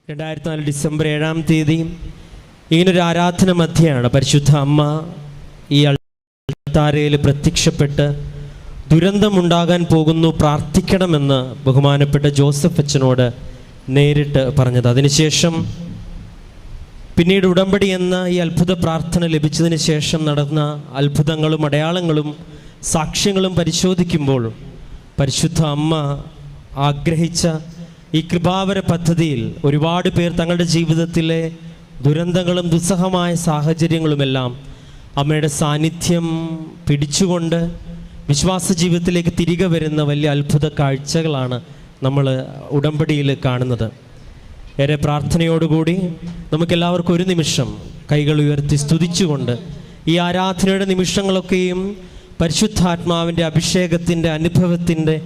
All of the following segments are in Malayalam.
2004 ഡിസംബർ 7-ാം തീയതി ഇങ്ങനൊരു ആരാധന മധ്യയാണ് പരിശുദ്ധ അമ്മ ഈ അൾത്താരയിൽ പ്രത്യക്ഷപ്പെട്ട് ദുരന്തമുണ്ടാകാൻ പോകുന്നു, പ്രാർത്ഥിക്കണമെന്ന് ബഹുമാനപ്പെട്ട ജോസഫ് അച്ഛനോട് നേരിട്ട് പറഞ്ഞത്. അതിനുശേഷം പിന്നീട് ഉടമ്പടി എന്ന ഈ അത്ഭുത പ്രാർത്ഥന ലഭിച്ചതിന് ശേഷം നടന്ന അത്ഭുതങ്ങളും അടയാളങ്ങളും സാക്ഷ്യങ്ങളും പരിശോധിക്കുമ്പോൾ പരിശുദ്ധ അമ്മ ആഗ്രഹിച്ച ഈ കൃപാവര പദ്ധതിയിൽ ഒരുപാട് പേർ തങ്ങളുടെ ജീവിതത്തിലെ ദുരന്തങ്ങളും ദുസ്സഹമായ സാഹചര്യങ്ങളുമെല്ലാം അമ്മയുടെ സാന്നിധ്യം പിടിച്ചുകൊണ്ട് വിശ്വാസ ജീവിതത്തിലേക്ക് തിരികെ വരുന്ന വലിയ അത്ഭുത കാഴ്ചകളാണ് നമ്മൾ ഉടമ്പടിയിൽ കാണുന്നത്. ഏറെ പ്രാർത്ഥനയോടുകൂടി നമുക്കെല്ലാവർക്കും ഒരു നിമിഷം കൈകൾ ഉയർത്തി സ്തുതിച്ചുകൊണ്ട് ഈ ആരാധനയുടെ നിമിഷങ്ങളൊക്കെയും പരിശുദ്ധാത്മാവിൻ്റെ അഭിഷേകത്തിൻ്റെ അനുഭവത്തിൻ്റെ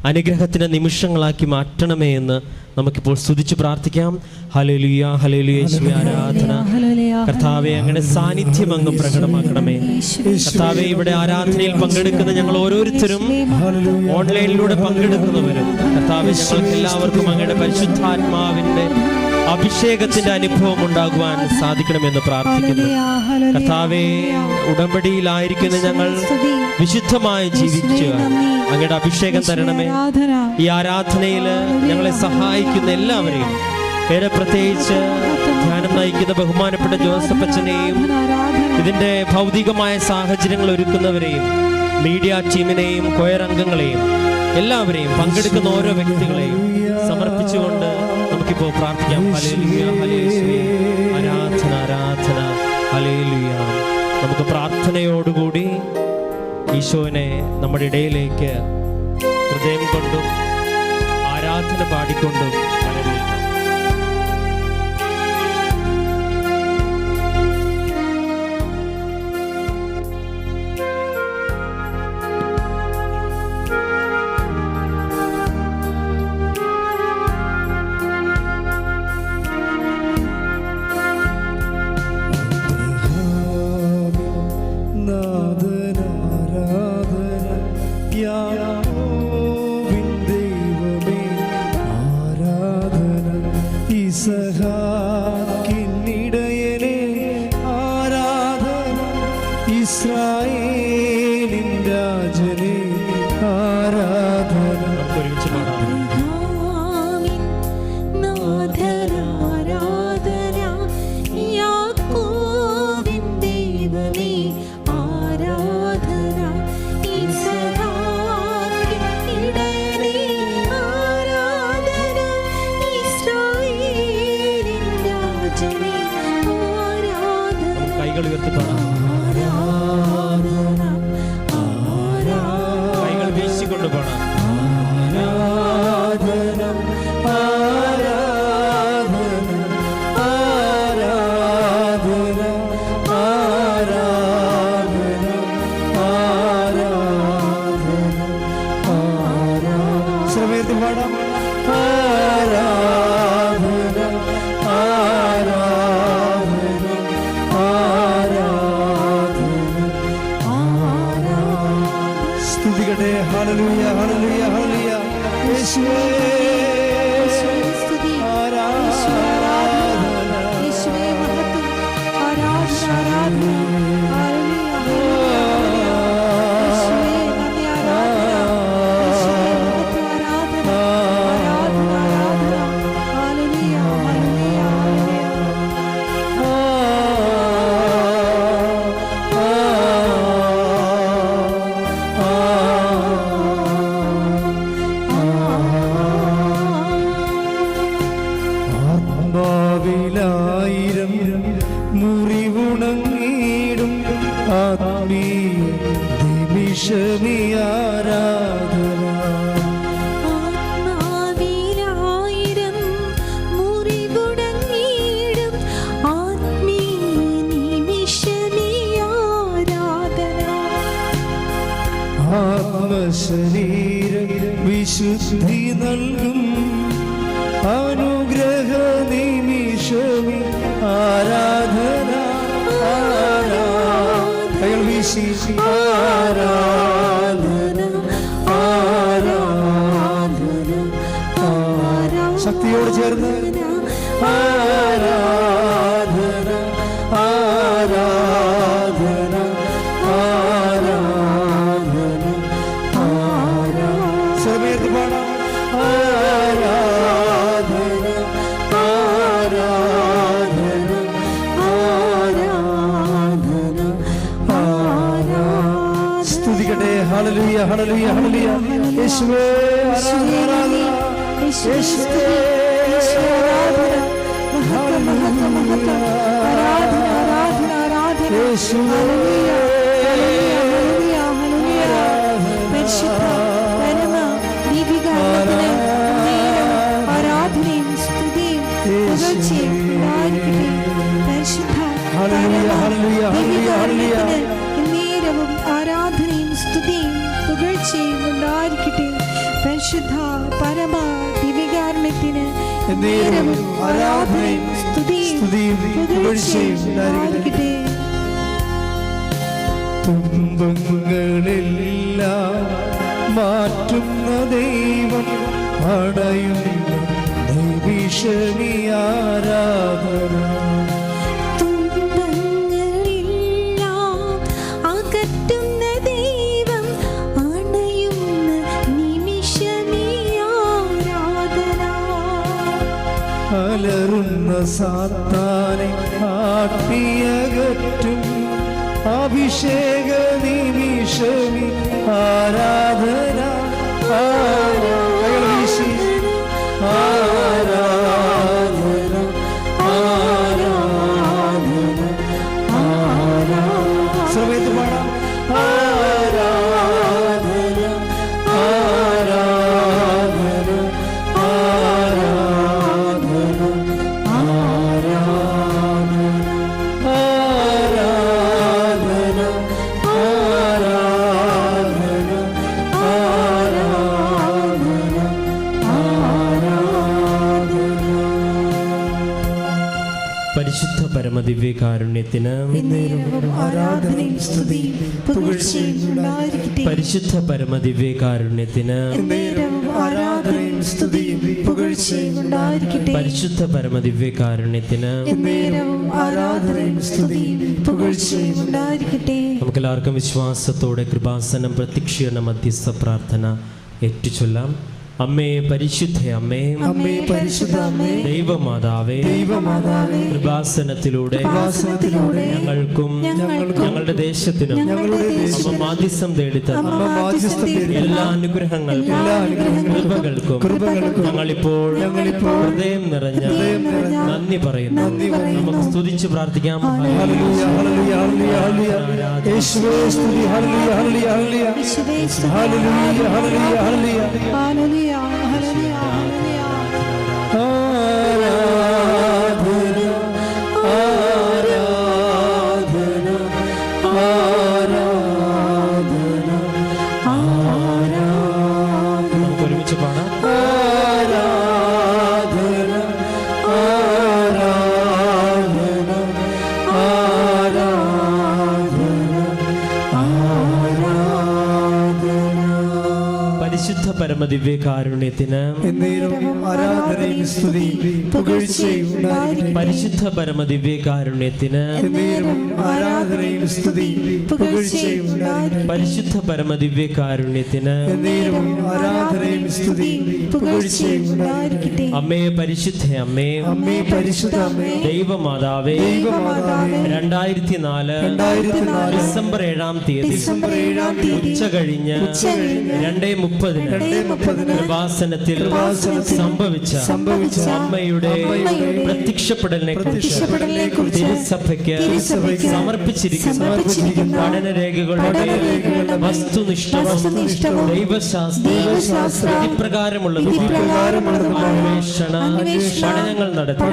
അനുഗ്രഹത്തിൻ്റെ നിമിഷങ്ങളാക്കി മാറ്റണമേ എന്ന് നമുക്കിപ്പോൾ സ്തുതിച്ച് പ്രാർത്ഥിക്കാം. ഹല്ലേലൂയ, ഹല്ലേലൂയ, യേശുവേ ആരാധന. കർത്താവേ, അങ്ങനെ സാന്നിധ്യം അങ്ങ് പ്രകടമാക്കണമേ. കർത്താവേ, ഇവിടെ ആരാധനയിൽ പങ്കെടുക്കുന്ന ഞങ്ങൾ ഓരോരുത്തരും ഓൺലൈനിലൂടെ പങ്കെടുക്കുന്നവരും കർത്താവേ, ഞങ്ങൾക്ക് എല്ലാവർക്കും അങ്ങയുടെ പരിശുദ്ധാത്മാവിൻ്റെ അഭിഷേകത്തിന്റെ അനുഭവം ഉണ്ടാകുവാൻ സാധിക്കണമെന്ന് പ്രാർത്ഥിക്കുന്നു. കർത്താവേ, ഉടമ്പടിയിലായിരിക്കുന്ന ഞങ്ങൾ വിശുദ്ധമായി ജീവിച്ച് അങ്ങയുടെ അഭിഷേകം തരണമേ. ഈ ആരാധനയിൽ ഞങ്ങളെ സഹായിക്കുന്ന എല്ലാവരെയും, ഏറെ പ്രത്യേകിച്ച് ധ്യാനം നയിക്കുന്ന ബഹുമാനപ്പെട്ട ജോസഫ് അച്ഛനെയും ഇതിൻ്റെ ഭൗതികമായ സാഹചര്യങ്ങൾ ഒരുക്കുന്നവരെയും മീഡിയ ടീമിനെയും കൊയർ അംഗങ്ങളെയും എല്ലാവരെയും പങ്കെടുക്കുന്ന ഓരോ വ്യക്തികളെയും സമർപ്പിച്ചുകൊണ്ട് നമുക്കിപ്പോൾ പ്രാർത്ഥിക്കാം. ഹല്ലേലൂയ, ഹല്ലേലൂയ, ആരാധന, ആരാധന, ഹല്ലേലൂയ. നമുക്ക് പ്രാർത്ഥനയോടുകൂടി ഈശോനെ നമ്മുടെ ഇടയിലേക്ക് ഹൃദയം കൊണ്ടും ആരാധന പാടിക്കൊണ്ടും വരവേൽക്കാം. കൈകൾ വീശിക്കൊണ്ട് പോണം. ഹല്ലേലൂയ, ഹല്ലേലൂയ, ഹല്ലേലൂയ, യേശുവേ സ്തുതി, ആരാധന, യേശുവേ മഹത്വം, ആരാധന, ആരാധന, ഹല്ലേലൂയ, യേശുവേ നന്ദി, ആരാധന, യേശുവേ മഹത്വം, ആരാധന, ആരാധന, ആരാധന, ഹല്ലേലൂയ, ഹല്ലേലൂയ, മുറിവുണങ്ങിടും ആത്മീയ നിമിഷമേ ആരാധന. ആത്മാവിലായിരം മുറിവുണങ്ങിടും ആത്മീയ നിമിഷമേ ആരാധന. ആത്മശരീര വിശുദ്ധി നൽകും അനുഗ്രഹ നിമിഷമേ ആരാധന. കൈകൾ വീശി ആരാധന, ആരാധന, ശക്തിയോട് ചേർന്ന് ആരാധന ആരാധന ആരാധന ആരാധന. സമയത്ത് പാടാം. ആരാധന ആരാധന ആരാധന ആരാധന. സ്തുതിക്കട്ടെ. ഹല്ലേലൂയ ഹല്ലേലൂയ ഹല്ലേലൂയ. യേശുവേ ആരാധന യേശുവേ ആരാധനയും സ്തുതിയും പുകഴ്ചയും നേരവും ആരാധനയും സ്തുതിയും പുകഴ്ചയും ഉണ്ടായിരിക്കട്ടെ. പരിശുദ്ധ പരമ ദിവ്യകാരുണ്യത്തിന് നേരവും ആരാധനയും സ്തുതിയും പുകഴ്ചയും ഉണ്ടായിരിക്കട്ടെ. തുമ്പങ്ങളെല്ലാം മാറ്റുന്ന ദൈവം അടയുന്ന ദൈവീശനി ആരാധന. തുമ്പങ്ങളെല്ലാം അകറ്റുന്ന ദൈവം അണയുന്ന നിമിഷമേ ആരാധന. അലറുന്ന സാത്താനെ ആട്ടിയകറ്റും അഭിഷേക നിമിഷമി ആരാധന ആരാധന ആരാധന ആരാധന ആരാധന. സമയത്ത് പാടാം. ആരാധന ആരാധന ആരാധന ആരാധന പരിശുദ്ധ പരമദിവ്യകാരുണ്യത്തിന് ആരാധനയും സ്തുതിയും പുകഴ്ചയും ഉണ്ടായിരിക്കട്ടെ. പരിശുദ്ധ പരമദിവ്യകാരുണ്യത്തിന് ആരാധനയും സ്തുതിയും പുകഴ്ചയും ഉണ്ടായിരിക്കട്ടെ. പരിശുദ്ധ പരമദിവ്യകാരുണ്യത്തിന് നേരവും ആരാധനയും സ്തുതിയും പുകഴ്ചയും ഉണ്ടായിരിക്കട്ടെ. നമുക്കെല്ലാവർക്കും വിശ്വാസത്തോടെ കൃപാസനം പ്രത്യക്ഷീകരണ മധ്യസ്ഥ പ്രാർത്ഥന ഏറ്റുചൊല്ലാം. അമ്മേ പരിശുദ്ധ അമ്മേ, അമ്മേ പരിശുദ്ധ അമ്മേ, ദൈവമാതാവേ, ദൈവമാതാവേ, കൃപാസനത്തിലൂടെ ഞങ്ങൾക്കും ഞങ്ങളുടെ ദേശത്തിനും അമ്മ മാധ്യസ്ഥം തേടിത്തന്ന എല്ലാ അനുഗ്രഹങ്ങൾക്കും കൃപകൾക്കും ഞങ്ങളിപ്പോൾ ഹൃദയം നിറഞ്ഞ നന്ദി പറയുന്നു. നമുക്ക് സ്തുതിച്ച് പ്രാർത്ഥിക്കാം. ഹല്ലേലൂയ ഹല്ലേലൂയ ഹല്ലേലൂയ യേശുവേ സ്തുതി. ഹല്ലേലൂയ ഹല്ലേലൂയ ഹല്ലേലൂയ ഹല്ലേലൂയ ഹല്ലേലൂയ ഹല്ലേലൂയ ഹല്ലേലൂയ ഹല്ലേലൂയ ആരാധന ആരാധന ആരാധന ആരാധന. നമുക്ക് ഒരുമിച്ച് പാടാം. ആരാധന ആരാധന ആരാധന ആരാധന. പരിശുദ്ധ പരമദിവ്യകാരുണ്യത്തിന് ആരാധനയും സ്തുതിയും പുകഴ്ചയും ഉണ്ടായിരിക്കട്ടെ. പരിശുദ്ധ പരമദിവ്യകാരുണ്യത്തിന് ആരാധനയും സ്തുതിയും പുകഴ്ചയും ഉണ്ടായിരിക്കട്ടെ. പരിശുദ്ധ പരമദിവ്യകാരുണ്യത്തിന് ആരാധനയും സ്തുതിയും പുകഴ്ചയും ഉണ്ടായിരിക്കട്ടെ. അമ്മേ പരിശുദ്ധ അമ്മേ, അമ്മേ പരിശുദ്ധ അമ്മേ, ദൈവമാതാവേ, ദൈവമാതാവേ, 2004 ഡിസംബർ 7-ാം തീയതി ഉച്ച കഴിഞ്ഞ് 2:30 കൃപാസനത്തിൽ സംഭവിച്ച അമ്മയുടെ പ്രത്യക്ഷപ്പെടലിനെ കുറിച്ച് തിരുസഭയ്ക്ക് സമർപ്പിച്ചിരിക്കുന്ന പഠനരേഖകളുടെ വസ്തുനിഷ്ഠവും ദൈവശാസ്ത്ര അന്വേഷണ പഠനങ്ങൾ നടത്തി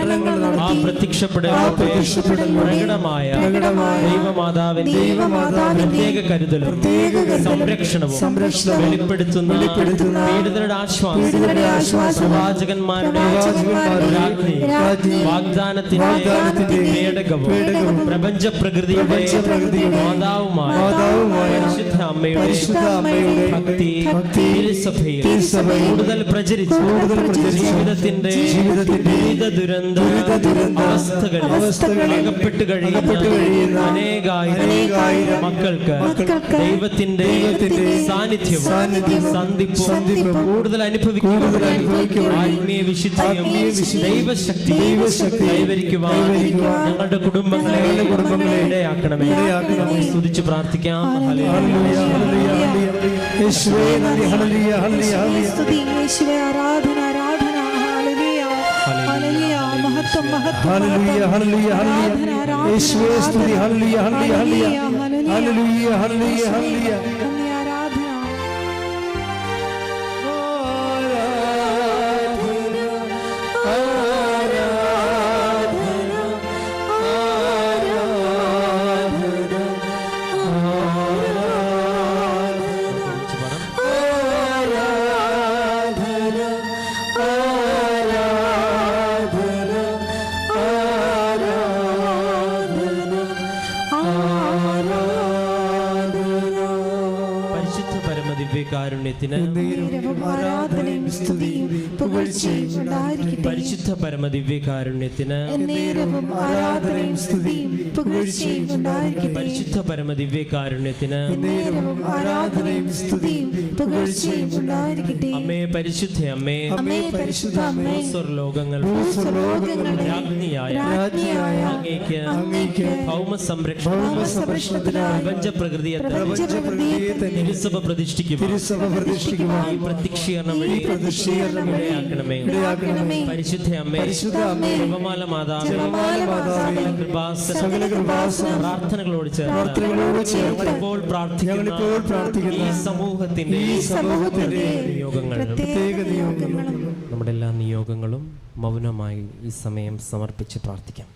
ആ പ്രത്യക്ഷപ്പെടലിലൂടെ പ്രകടമായ ദൈവമാതാവിന്റെ പ്രത്യേക കരുതലും സംരക്ഷണവും വെളിപ്പെടുത്തുന്ന പീഡിതരുടെ ആശ്വാസം പ്രവാചകന്മാരുടെ വാഗ്ദാനത്തിന്റെ പേടകവും പ്രപഞ്ച പ്രകൃതിയുടെ മാതാവുമായ പരിശുദ്ധ അമ്മയുടെ ഭക്തി തിരുസഭയിൽ കൂടുതൽ പ്രചരിച്ച് ജീവിതത്തിന്റെ ദുരിത അവസ്ഥകളിൽ അകപ്പെട്ട് കഴിയുന്ന അനേകായിരം മക്കൾക്ക് ദൈവത്തിന്റെ സാന്നിധ്യവും സന്ധിപ്പും കൂടുതൽ അനുഭവിക്കും ആത്മീയ വിശുദ്ധിയും ദൈവശക്തി കൈവരിക്കുവാൻ ഞങ്ങളുടെ കുടുംബങ്ങളെ ഇടയാക്കണമേ. സ്തുതിച്ച് പ്രാർത്ഥിക്കാം. ആരാധന ആരാധന ഹല്ലേലൂയ ഹല്ലേലൂയ മഹത്വം മഹത്വം ഹല്ലേലൂയ ഹല്ലേലൂയ ഹല്ലേലൂയ യേശുവേ സ്തുതി ഹല്ലേലൂയ ഹല്ലേലൂയ ഹല്ലേലൂയ ഹല്ലേലൂയ ഹല്ലേലൂയ കാരുണ്യത്തിന് ആരാധനയും സ്തുതിയും പുകഴ്ചയും ഉണ്ടായിരിക്കട്ടെ. പരിശുദ്ധ പരമദിവ്യകാരുണ്യത്തിന് ആരാധനയും സ്തുതിയും പുകഴ്ചയും ഉണ്ടായിരിക്കട്ടെ. പരിശുദ്ധ പരമദിവ്യകാരുണ്യത്തിന് ആരാധനയും സ്തുതിയും പുകഴ്ചയും ഉണ്ടായിരിക്കട്ടെ. അമ്മേ പരിശുദ്ധ അമ്മേ അമ്മേ പരിശുദ്ധ അമ്മേ സ്വർലോകങ്ങൾ രാജ്ഞിയായ അങ്ങേക്ക് ഭൗമ സംരക്ഷണത്തിനായി പ്രപഞ്ചപ്രകൃതിയെ തിരുസഭ പ്രതിഷ്ഠിക്കും. ഈ പ്രത്യക്ഷീകരണം വഴി ഇടയാക്കണമേ. പരിശുദ്ധ അമ്മേ ജപമാല മാതാവേ പ്രാർത്ഥനകളോട് ചേർന്ന് ഞങ്ങളിപ്പോൾ പ്രാർത്ഥിക്കുന്ന ഈ സമൂഹത്തിന്റെ നിയോഗങ്ങൾ നമ്മുടെ എല്ലാ നിയോഗങ്ങളും മൗനമായി ഈ സമയം സമർപ്പിച്ച് പ്രാർത്ഥിക്കാം.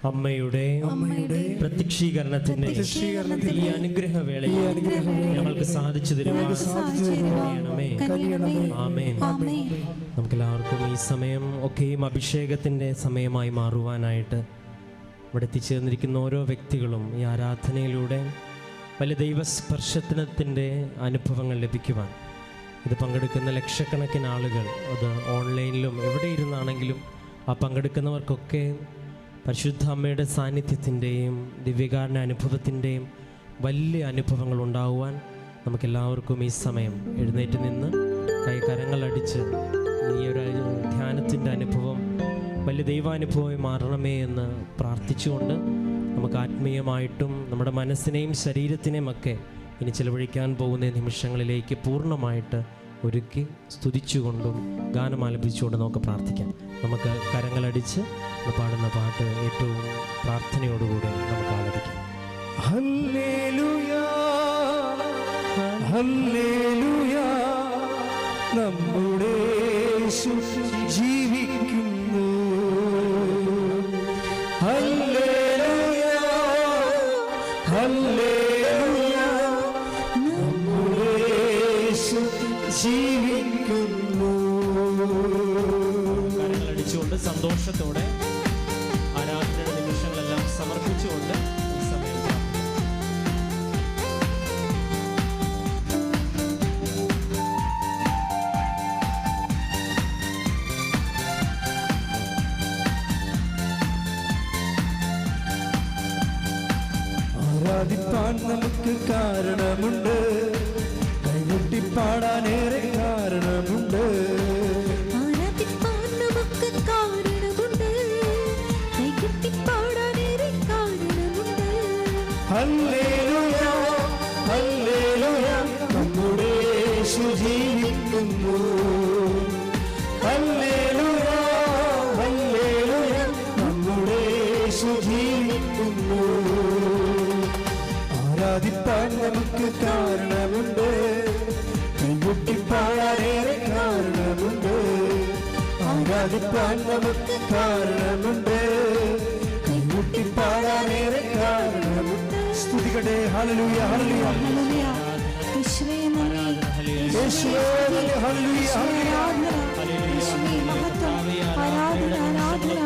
അമ്മയുടെ പ്രത്യക്ഷീകരണത്തിന്റെ ഈ അനുഗ്രഹവേളയിൽ ഞങ്ങൾക്ക് സാധിച്ചു തരുവാൻ ആമേൻ. നമുക്കെല്ലാവർക്കും ഈ സമയം ഒക്കെയും അഭിഷേകത്തിന്റെ സമയമായി മാറുവാനായിട്ട് ഇവിടെ എത്തിച്ചേർന്നിരിക്കുന്ന ഓരോ വ്യക്തികളും ഈ ആരാധനയിലൂടെ വലിയ ദൈവസ്പർശനത്തിൻ്റെ അനുഭവങ്ങൾ ലഭിക്കുവാൻ ഇത് പങ്കെടുക്കുന്ന ലക്ഷക്കണക്കിന് ആളുകൾ, അത് ഓൺലൈനിലും എവിടെ ഇരുന്നാണെങ്കിലും ആ പങ്കെടുക്കുന്നവർക്കൊക്കെ പരിശുദ്ധ അമ്മയുടെ സാന്നിധ്യത്തിൻ്റെയും ദിവ്യകാരുണ്യ അനുഭവത്തിൻ്റെയും വലിയ അനുഭവങ്ങൾ ഉണ്ടാകുവാൻ നമുക്കെല്ലാവർക്കും ഈ സമയം എഴുന്നേറ്റ് നിന്ന് കരങ്ങളടിച്ച് ഈ ഒരു ധ്യാനത്തിൻ്റെ അനുഭവം വലിയ ദൈവാനുഭവമായി മാറണമേ എന്ന് പ്രാർത്ഥിച്ചുകൊണ്ട് നമുക്ക് ആത്മീയമായിട്ടും നമ്മുടെ മനസ്സിനെയും ശരീരത്തിനെയും ഒക്കെ ഇനി ചെലവഴിക്കാൻ പോകുന്ന നിമിഷങ്ങളിലേക്ക് പൂർണ്ണമായിട്ട് ഒരുക്കി സ്തുതിച്ചുകൊണ്ടും ഗാനം ആലപിച്ചുകൊണ്ടും നമുക്ക് പ്രാർത്ഥിക്കാം. നമുക്ക് കരങ്ങളടിച്ച് പാടുന്ന പാട്ട് ഏറ്റവും പ്രാർത്ഥനയോടുകൂടി നമുക്ക് ആലപിക്കാം. ഹല്ലേലൂയ ഹല്ലേലൂയ നമ്മുടെ യേശു ജീവിക്കുന്നു. ഹല്ലേലൂയ ഹല്ലേലൂയ നമ്മുടെ യേശു ജീവിക്കുന്നു. കരങ്ങളടിച്ചുകൊണ്ട് സന്തോഷത്തോടെ ആരാധനയുടെ നിമിഷങ്ങളെല്ലാം സമർപ്പിച്ചുകൊണ്ട് ഈ സമയം ആരാധിപ്പാൻ നമുക്ക് കാരണമുണ്ട്, കൈകൊട്ടിപ്പാടാനേറെ കാരണമുണ്ട്. ഹല്ലേലൂയ ഹല്ലേലൂയ നമ്മുടെ യേശു ജീവിക്കുന്നു. ഹല്ലേലൂയ ഹല്ലേലൂയ നമ്മുടെ യേശു ജീവിക്കുന്നു. ആരാധിപ്പാൻ നമുക്ക് കാരണമുണ്ട്, കൈകൊട്ടിപ്പാടാനേറെ കാരണമുണ്ട്. ആരാധിപ്പാൻ നമുക്ക് കാരണമുണ്ട്, കൈകൊട്ടിപ്പാടാനേറെ കാരണമുണ്ട്. സ്തുതിക്കട്ടെ. ഹല്ലേലൂയ ഹല്ലേലൂയ യേശുവേ നന്ദി, യേശുവേ നന്ദി. ഹല്ലേലൂയ യേശുവേ മഹത്വം, ആരാധന ആരാധന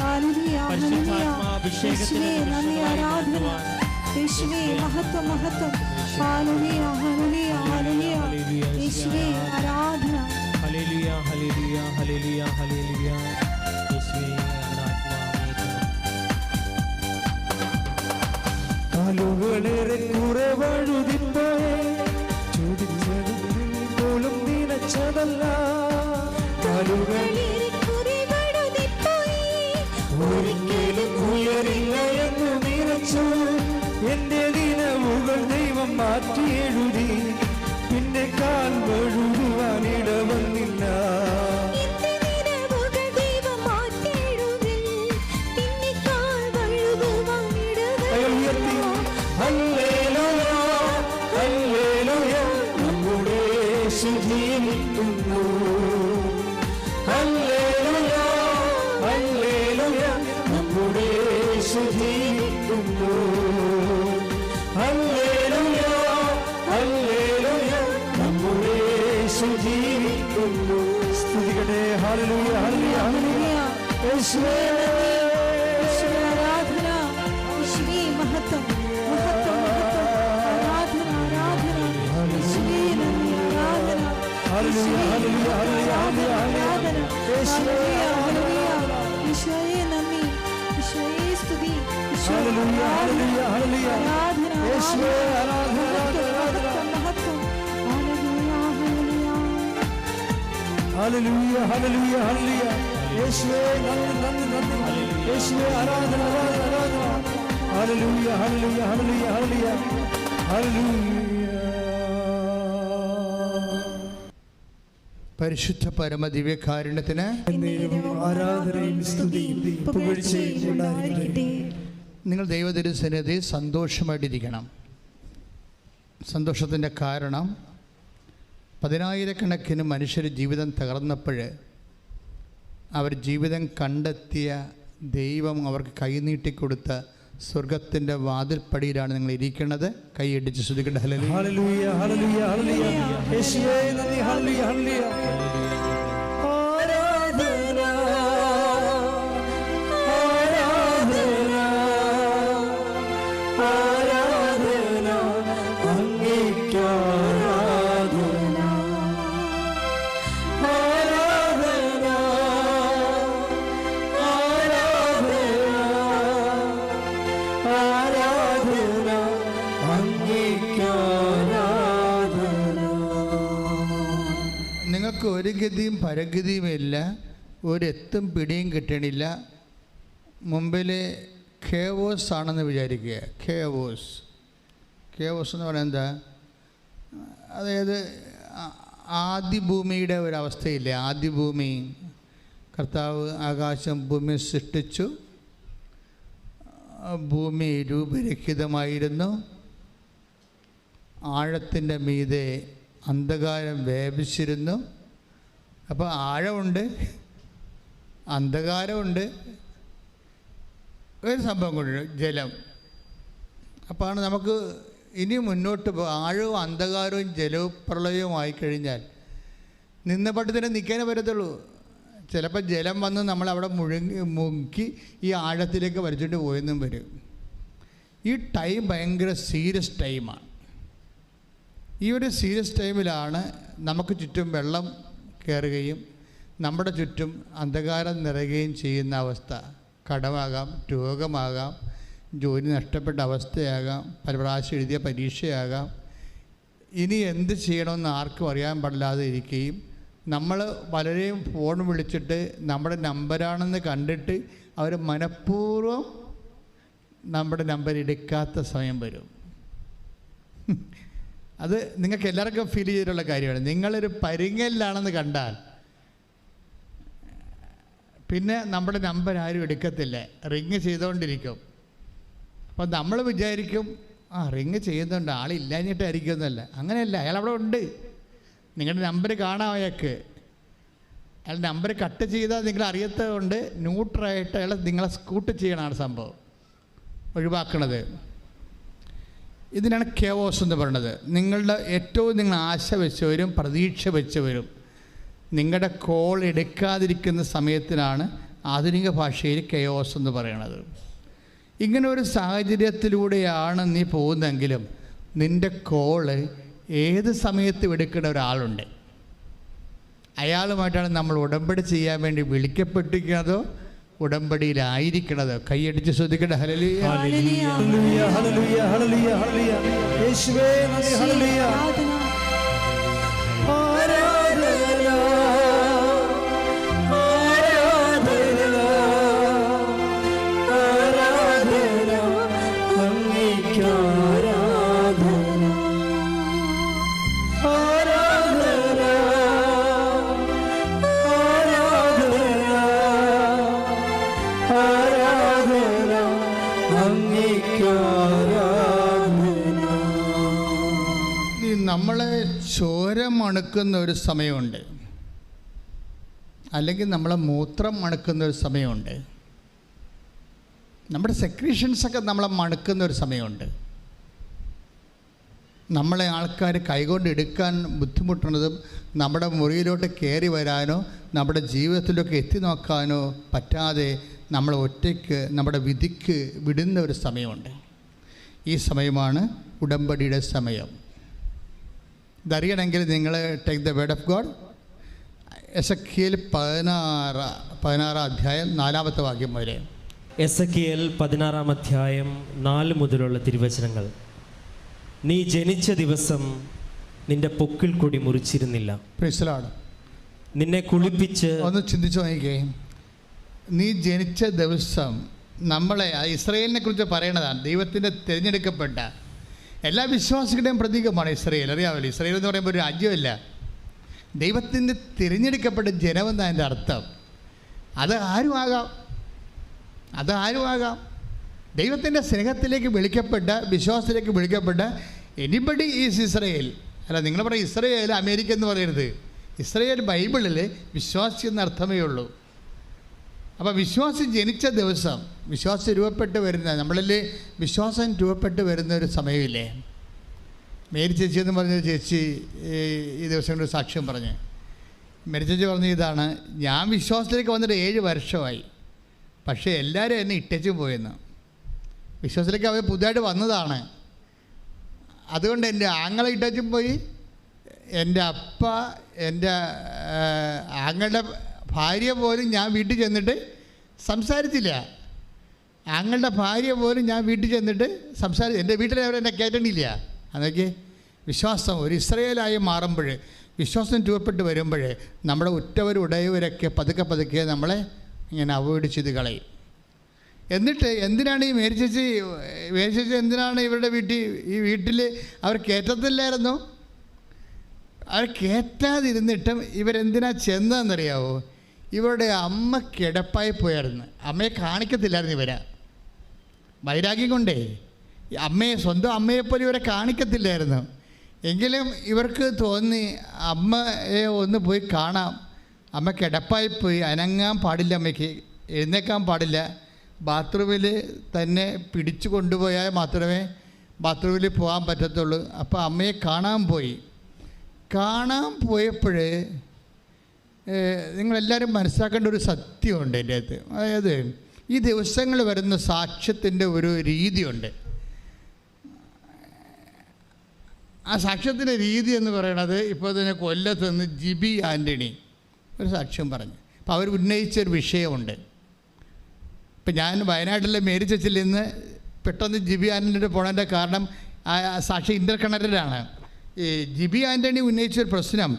ഹല്ലേലൂയ ഹല്ലേലൂയ അഭിഷേകത്തിന് യേശുവേ നന്ദി, ആരാധന. യേശുവേ മഹത്വം, മഹത്വം. ഹല്ലേലൂയ, ഹല്ലേലൂയ, ഹല്ലേലൂയ. യേശുവേ ആരാധന. ഹല്ലേലൂയ, ഹല്ലേലൂയ, ഹല്ലേലൂയ, ഹല്ലേലൂയ. യേശുവേ കാലുകളേറെ കുറെ വഴുതിപ്പോയേ, ചോദിച്ചത് പോലും നിനച്ചതല്ല. കാലുകൾ ഒരിക്കലും ഉയരില്ല എന്ന് നിനച്ചു. എന്റെ ദിനവുകൾ ദൈവം മാറ്റി എഴുതി, പിന്നെ കാൽ വഴുതുവാൻ ഇടവന്നില്ല. ഹല്ലേലൂയ, ഹല്ലേലൂയ, നമ്മുടെ യേശു ജീവിക്കുന്നു. ഹല്ലേലൂയ, ഹല്ലേലൂയ, നമ്മുടെ യേശു ജീവിക്കുന്നു. ഹല്ലേലൂയ, ഹല്ലേലൂയ, നമ്മുടെ യേശു ജീവിക്കുന്നു. സ്തുതിക്കട്ടെ. ഹല്ലേലൂയ, ഹല്ലേലൂയ, ഹല്ലേലൂയ. യേശുവേ ആരാധന. യേശുവേ മഹത്വം, മഹത്വം, മഹത്വം. ആരാധന, ആരാധന. യേശുവേ നന്ദി, ആരാധന. ഹല്ലേലൂയ, ഹല്ലേലൂയ, ഹല്ലേലൂയ, ആരാധന. യേശുവേ ഹല്ലേലൂയ, യേശുവേ നന്ദി, യേശുവേ സ്തുതി. ഹല്ലേലൂയ, ഹല്ലേലൂയ, ഹല്ലേലൂയ. ആരാധന, യേശുവേ ആരാധന, ആരാധന. മഹത്വം. ഹല്ലേലൂയ, ഹല്ലേലൂയ. ഹല്ലേലൂയ, ഹല്ലേലൂയ, ഹല്ലേലൂയ. യേശുവേ നന്ദി, നന്ദി, നന്ദി. യേശുവേ ആരാധന, ആരാധന, ആരാധന. ഹല്ലേലൂയ, ഹല്ലേലൂയ, ഹല്ലേലൂയ, ഹല്ലേലൂയ, ഹല്ലേലൂയ. പരിശുദ്ധ പരമ ദിവ്യകാരുണ്യത്തിന് ആരാധനയും സ്തുതിയും പുകഴ്ചയും ഉണ്ടായിരിക്കട്ടെ. നിങ്ങൾ ദൈവതിരുസന്നിധി സന്തോഷമായിട്ടിരിക്കണം. സന്തോഷത്തിൻ്റെ കാരണം, പതിനായിരക്കണക്കിന് മനുഷ്യർ ജീവിതം തകർന്നപ്പോൾ അവർ ജീവിതം കണ്ടെത്തിയ ദൈവം അവർക്ക് കൈനീട്ടിക്കൊടുത്ത സ്വർഗത്തിൻ്റെ വാതിൽപ്പടിയിലാണ് നിങ്ങൾ ഇരിക്കുന്നത്. കൈയടിച്ച് ശ്രുതിക്കട്ടെ. ഹല്ലേലൂയ, ഹല്ലേലൂയ, ഹല്ലേലൂയ, ഹല്ലേലൂയ. യേശുവേ നന്ദി. ഹല്ലേലൂയ, ഹല്ലേലൂയ. ആരാധന, ആരാധന, ആരാധന, അങ്ങേയ്ക്ക് ആരാധന. ആരാധന, ആരാധന, ആരാധന, അങ്ങേയ്ക്ക് ആരാധന. നിങ്ങൾക്ക് ഒരു ഗതിയും പരഗതിയുമില്ല, ഒരെത്തും പിടിയും കിട്ടണില്ല. മുമ്പിൽ ഖേവോസ് ആണെന്ന് വിചാരിക്കുക. ഖേവോസ് എന്ന് പറയുന്നത് എന്താ? അതായത് ആദിഭൂമിയുടെ ഒരവസ്ഥയില്ലേ? ആദിഭൂമി, കർത്താവ് ആകാശം ഭൂമി സൃഷ്ടിച്ചു. ഭൂമി രൂപരഹിതമായിരുന്നു. ആഴത്തിൻ്റെ മീതെ അന്ധകാരം വ്യാപിച്ചിരുന്നു. അപ്പോൾ ആഴമുണ്ട്, അന്ധകാരമുണ്ട്, ഒരു സംഭവം കൊണ്ട് ജലം. അപ്പോഴാണ് നമുക്ക് ഇനി മുന്നോട്ട് ആഴവും അന്ധകാരവും ജലവും പ്രളയവും ആയിക്കഴിഞ്ഞാൽ നിന്ന പട്ടത്തിന് നിൽക്കാനേ പറ്റത്തുള്ളൂ. ചിലപ്പോൾ ജലം വന്ന് നമ്മളവിടെ മുക്കി ഈ ആഴത്തിലേക്ക് വലിച്ചിട്ട് പോയെന്നും വരും. ഈ ടൈം ഭയങ്കര സീരിയസ് ടൈമാണ്. ഈ ഒരു സീരിയസ് ടൈമിലാണ് നമുക്ക് ചുറ്റും വെള്ളം കയറുകയും നമ്മുടെ ചുറ്റും അന്ധകാരം നിറയുകയും ചെയ്യുന്ന അവസ്ഥ. കടമാകാം, രോഗമാകാം, ജോലി നഷ്ടപ്പെട്ട അവസ്ഥയാകാം, പല പ്രാവശ്യം എഴുതിയ പരീക്ഷയാകാം. ഇനി എന്ത് ചെയ്യണമെന്ന് ആർക്കും അറിയാൻ പാടില്ലാതെ ഇരിക്കുകയും നമ്മൾ പലരെയും ഫോൺ വിളിച്ചിട്ട് നമ്മുടെ നമ്പരാണെന്ന് കണ്ടിട്ട് അവർ മനഃപൂർവ്വം നമ്മുടെ നമ്പർ എടുക്കാത്ത സമയം വരും. അത് നിങ്ങൾക്ക് എല്ലാവർക്കും ഫീൽ ചെയ്തിട്ടുള്ള കാര്യമാണ്. നിങ്ങളൊരു പരിങ്ങലിലാണെന്ന് കണ്ടാൽ പിന്നെ നമ്മുടെ നമ്പർ ആരും എടുക്കത്തില്ല, റിങ് ചെയ്തുകൊണ്ടിരിക്കും. അപ്പോൾ നമ്മൾ വിചാരിക്കും റിങ് ചെയ്യുന്നുണ്ട്, ആളില്ലാഞ്ഞിട്ടായിരിക്കും എന്നല്ല. അങ്ങനെയല്ല, അയാളവിടെ ഉണ്ട്. നിങ്ങളുടെ നമ്പർ കാണാം അയാൾക്ക്. അയാൾ നമ്പർ കട്ട് ചെയ്താൽ നിങ്ങൾ അറിയാത്തതുകൊണ്ട് ന്യൂട്രായിട്ട് അയാൾ നിങ്ങളെ സ്കൂട്ട് ചെയ്യണമാണ് സംഭവം, ഒഴിവാക്കണത്. ഇതിനാണ് കേവോസ് എന്ന് പറയുന്നത്. നിങ്ങളുടെ ഏറ്റവും നിങ്ങൾ ആശ വെച്ചവരും പ്രതീക്ഷ വെച്ചവരും നിങ്ങളുടെ കോൾ എടുക്കാതിരിക്കുന്ന സമയത്തിനാണ് ആധുനിക ഭാഷയിൽ കെയോസ് എന്ന് പറയണത്. ഇങ്ങനെ ഒരു സാഹചര്യത്തിലൂടെയാണ് നീ പോകുന്നതെങ്കിലും നിൻ്റെ കോള് ഏത് സമയത്തും എടുക്കുന്ന ഒരാളുണ്ട്. അയാളുമായിട്ടാണ് നമ്മൾ ഉടമ്പടി ചെയ്യാൻ വേണ്ടി വിളിക്കപ്പെട്ടിരിക്കുന്നതോ ഉടമ്പടിയിലായിരിക്കണത്. കൈയടിച്ച് ശ്രദ്ധിക്കട്ടെ. ഹല്ലേലൂയ ഹല്ലേലൂയ ഹല്ലേലൂയ ഹല്ലേലൂയ ഹല്ലേലൂയ. യേശുവേ നന്ദി. ഹല്ലേലൂയ. ആരാധന ആരാധന ആരാധന അങ്ങേയ്ക്ക് ആരാധന ആരാധന ആരാധന ആരാധന അങ്ങേയ്ക്ക് ആരാധന. നമ്മളെ ചോര മണക്കുന്ന ഒരു സമയമുണ്ട്, അല്ലെങ്കിൽ നമ്മളെ മൂത്രം മണക്കുന്ന ഒരു സമയമുണ്ട്, നമ്മുടെ സെക്രീഷൻസൊക്കെ നമ്മളെ മണക്കുന്ന ഒരു സമയമുണ്ട്. നമ്മളെ ആൾക്കാർ കൈകൊണ്ട് എടുക്കാൻ ബുദ്ധിമുട്ടുന്നതും നമ്മുടെ മുറിയിലോട്ട് കയറി വരാനോ നമ്മുടെ ജീവിതത്തിലൊക്കെ എത്തി നോക്കാനോ പറ്റാതെ നമ്മൾ ഒറ്റയ്ക്ക് നമ്മുടെ വിധിക്ക് വിടുന്ന ഒരു സമയമുണ്ട്. ഈ സമയമാണ് ഉടമ്പടിയുടെ സമയം. ഇതറിയണമെങ്കിൽ നിങ്ങൾ take the word of God. Ezekiel 16 അധ്യായം 4 വാക്യം വരെ. എസെക്കിയേൽ 16 അധ്യായം 4 മുതലുള്ള തിരുവചനങ്ങൾ. നീ ജനിച്ച ദിവസം നിന്റെ പൊക്കിൾ കൊടി മുറിച്ചിരുന്നില്ല. Price the Lord. നിന്നെ കുളിപ്പിച്ച് ഒന്ന് ചിന്തിച്ചു നോക്കിക്കേ. നീ ജനിച്ച ദിവസം നമ്മളെ ഇസ്രായേലിനെ കുറിച്ച് പറയണതാണ്. ദൈവത്തിൻ്റെ തിരഞ്ഞെടുക്കപ്പെട്ട എല്ലാ വിശ്വാസികളുടെയും പ്രതീകമാണ് ഇസ്രായേൽ. അറിയാമല്ലോ, ഇസ്രായേൽ എന്ന് പറയുമ്പോൾ ഒരു രാജ്യമല്ല, ദൈവത്തിൻ്റെ തിരഞ്ഞെടുക്കപ്പെട്ട ജനമെന്ന അതിൻ്റെ അർത്ഥം. അത് ആരും ആകാം. ദൈവത്തിൻ്റെ സ്നേഹത്തിലേക്ക് വിളിക്കപ്പെട്ട, വിശ്വാസത്തിലേക്ക് വിളിക്കപ്പെട്ട എനിബഡി ഈസ് ഇസ്രായേൽ. അല്ല, നിങ്ങൾ പറയും ഇസ്രായേൽ അമേരിക്ക എന്ന് പറയരുത്. ഇസ്രായേൽ ബൈബിളിൽ വിശ്വാസി എന്ന അർത്ഥമേ ഉള്ളൂ. അപ്പോൾ വിശ്വാസി ജനിച്ച ദിവസം, വിശ്വാസം രൂപപ്പെട്ട് വരുന്ന, നമ്മളിൽ വിശ്വാസം രൂപപ്പെട്ട് വരുന്ന ഒരു സമയമില്ലേ. മേരി ചേച്ചി എന്ന് പറഞ്ഞൊരു ചേച്ചി ഈ ദിവസം ഒരു സാക്ഷ്യം പറഞ്ഞ്, മേരി ചേച്ചി പറഞ്ഞ ഇതാണ്: ഞാൻ വിശ്വാസത്തിലേക്ക് വന്നിട്ട് 7 വർഷമായി, പക്ഷേ എല്ലാവരും എന്നെ ഇട്ടേച്ചും പോയെന്ന്. വിശ്വാസത്തിലേക്ക് അവർ പുതുതായിട്ട് വന്നതാണ്. അതുകൊണ്ട് എൻ്റെ ആങ്ങളെ ഇട്ടേച്ചും പോയി, എൻ്റെ അപ്പ, എൻ്റെ ആങ്ങളുടെ ഭാര്യ പോലും ഞാൻ വീട്ടിൽ ചെന്നിട്ട് സംസാരിച്ചില്ല. ആങ്ങളുടെ ഭാര്യ പോലും ഞാൻ വീട്ടിൽ ചെന്നിട്ട് എൻ്റെ വീട്ടിൽ അവരെന്നെ കയറ്റണില്ല. അതൊക്കെ വിശ്വാസം ഒരു ഇസ്രായേലായി മാറുമ്പോൾ, വിശ്വാസം രൂപപ്പെട്ട് വരുമ്പോൾ നമ്മുടെ ഉറ്റവരും ഉടയവരൊക്കെ പതുക്കെ നമ്മളെ ഇങ്ങനെ അവോയ്ഡ് ചെയ്ത് കളയും. എന്നിട്ട് എന്തിനാണ് ഈ മേരി ചേച്ചി എന്തിനാണ് ഇവരുടെ വീട്ടിൽ അവർ കയറ്റത്തില്ലായിരുന്നു? അവർ കയറ്റാതിരുന്നിട്ടും ഇവരെന്തിനാ ചെന്നതെന്നറിയാവോ? ഇവരുടെ അമ്മ കിടപ്പായി പോയായിരുന്നു. അമ്മയെ കാണിക്കത്തില്ലായിരുന്നു ഇവരെ. വൈരാഗ്യം കൊണ്ടേ സ്വന്തം അമ്മയെപ്പോലെ ഇവരെ കാണിക്കത്തില്ലായിരുന്നു. എങ്കിലും ഇവർക്ക് തോന്നി അമ്മയെ ഒന്ന് പോയി കാണാം. അമ്മ കിടപ്പായി പോയി, അനങ്ങാൻ പാടില്ല, അമ്മയ്ക്ക് എഴുന്നേക്കാൻ പാടില്ല. ബാത്റൂമിൽ തന്നെ പിടിച്ചു കൊണ്ടുപോയാൽ മാത്രമേ ബാത്റൂമിൽ പോകാൻ പറ്റത്തുള്ളൂ. അപ്പോൾ അമ്മയെ കാണാൻ പോയപ്പോൾ നിങ്ങളെല്ലാവരും മനസ്സിലാക്കേണ്ട ഒരു സത്യമുണ്ട് എൻ്റെ അകത്ത്. അതായത് ഈ ദിവസങ്ങൾ വരുന്ന സാക്ഷ്യത്തിൻ്റെ ഒരു രീതിയുണ്ട്. ആ സാക്ഷ്യത്തിൻ്റെ രീതി എന്ന് പറയണത്, ഇപ്പോൾ തന്നെ കൊല്ലത്ത് നിന്ന് ജിബി ആൻ്റണി ഒരു സാക്ഷ്യം പറഞ്ഞു. അപ്പോൾ അവർ ഉന്നയിച്ചൊരു വിഷയമുണ്ട്. ഇപ്പം ഞാൻ വയനാട്ടിലെ മേരി ചർച്ചിൽ നിന്ന് പെട്ടെന്ന് ജിബി ആൻ്റണിയുടെ പോണതിൻ്റെ കാരണം ആ സാക്ഷി ഇൻ്റർ കണക്റ്റഡാണ്. ഈ ജിബി ആൻ്റണി ഉന്നയിച്ചൊരു പ്രശ്നം,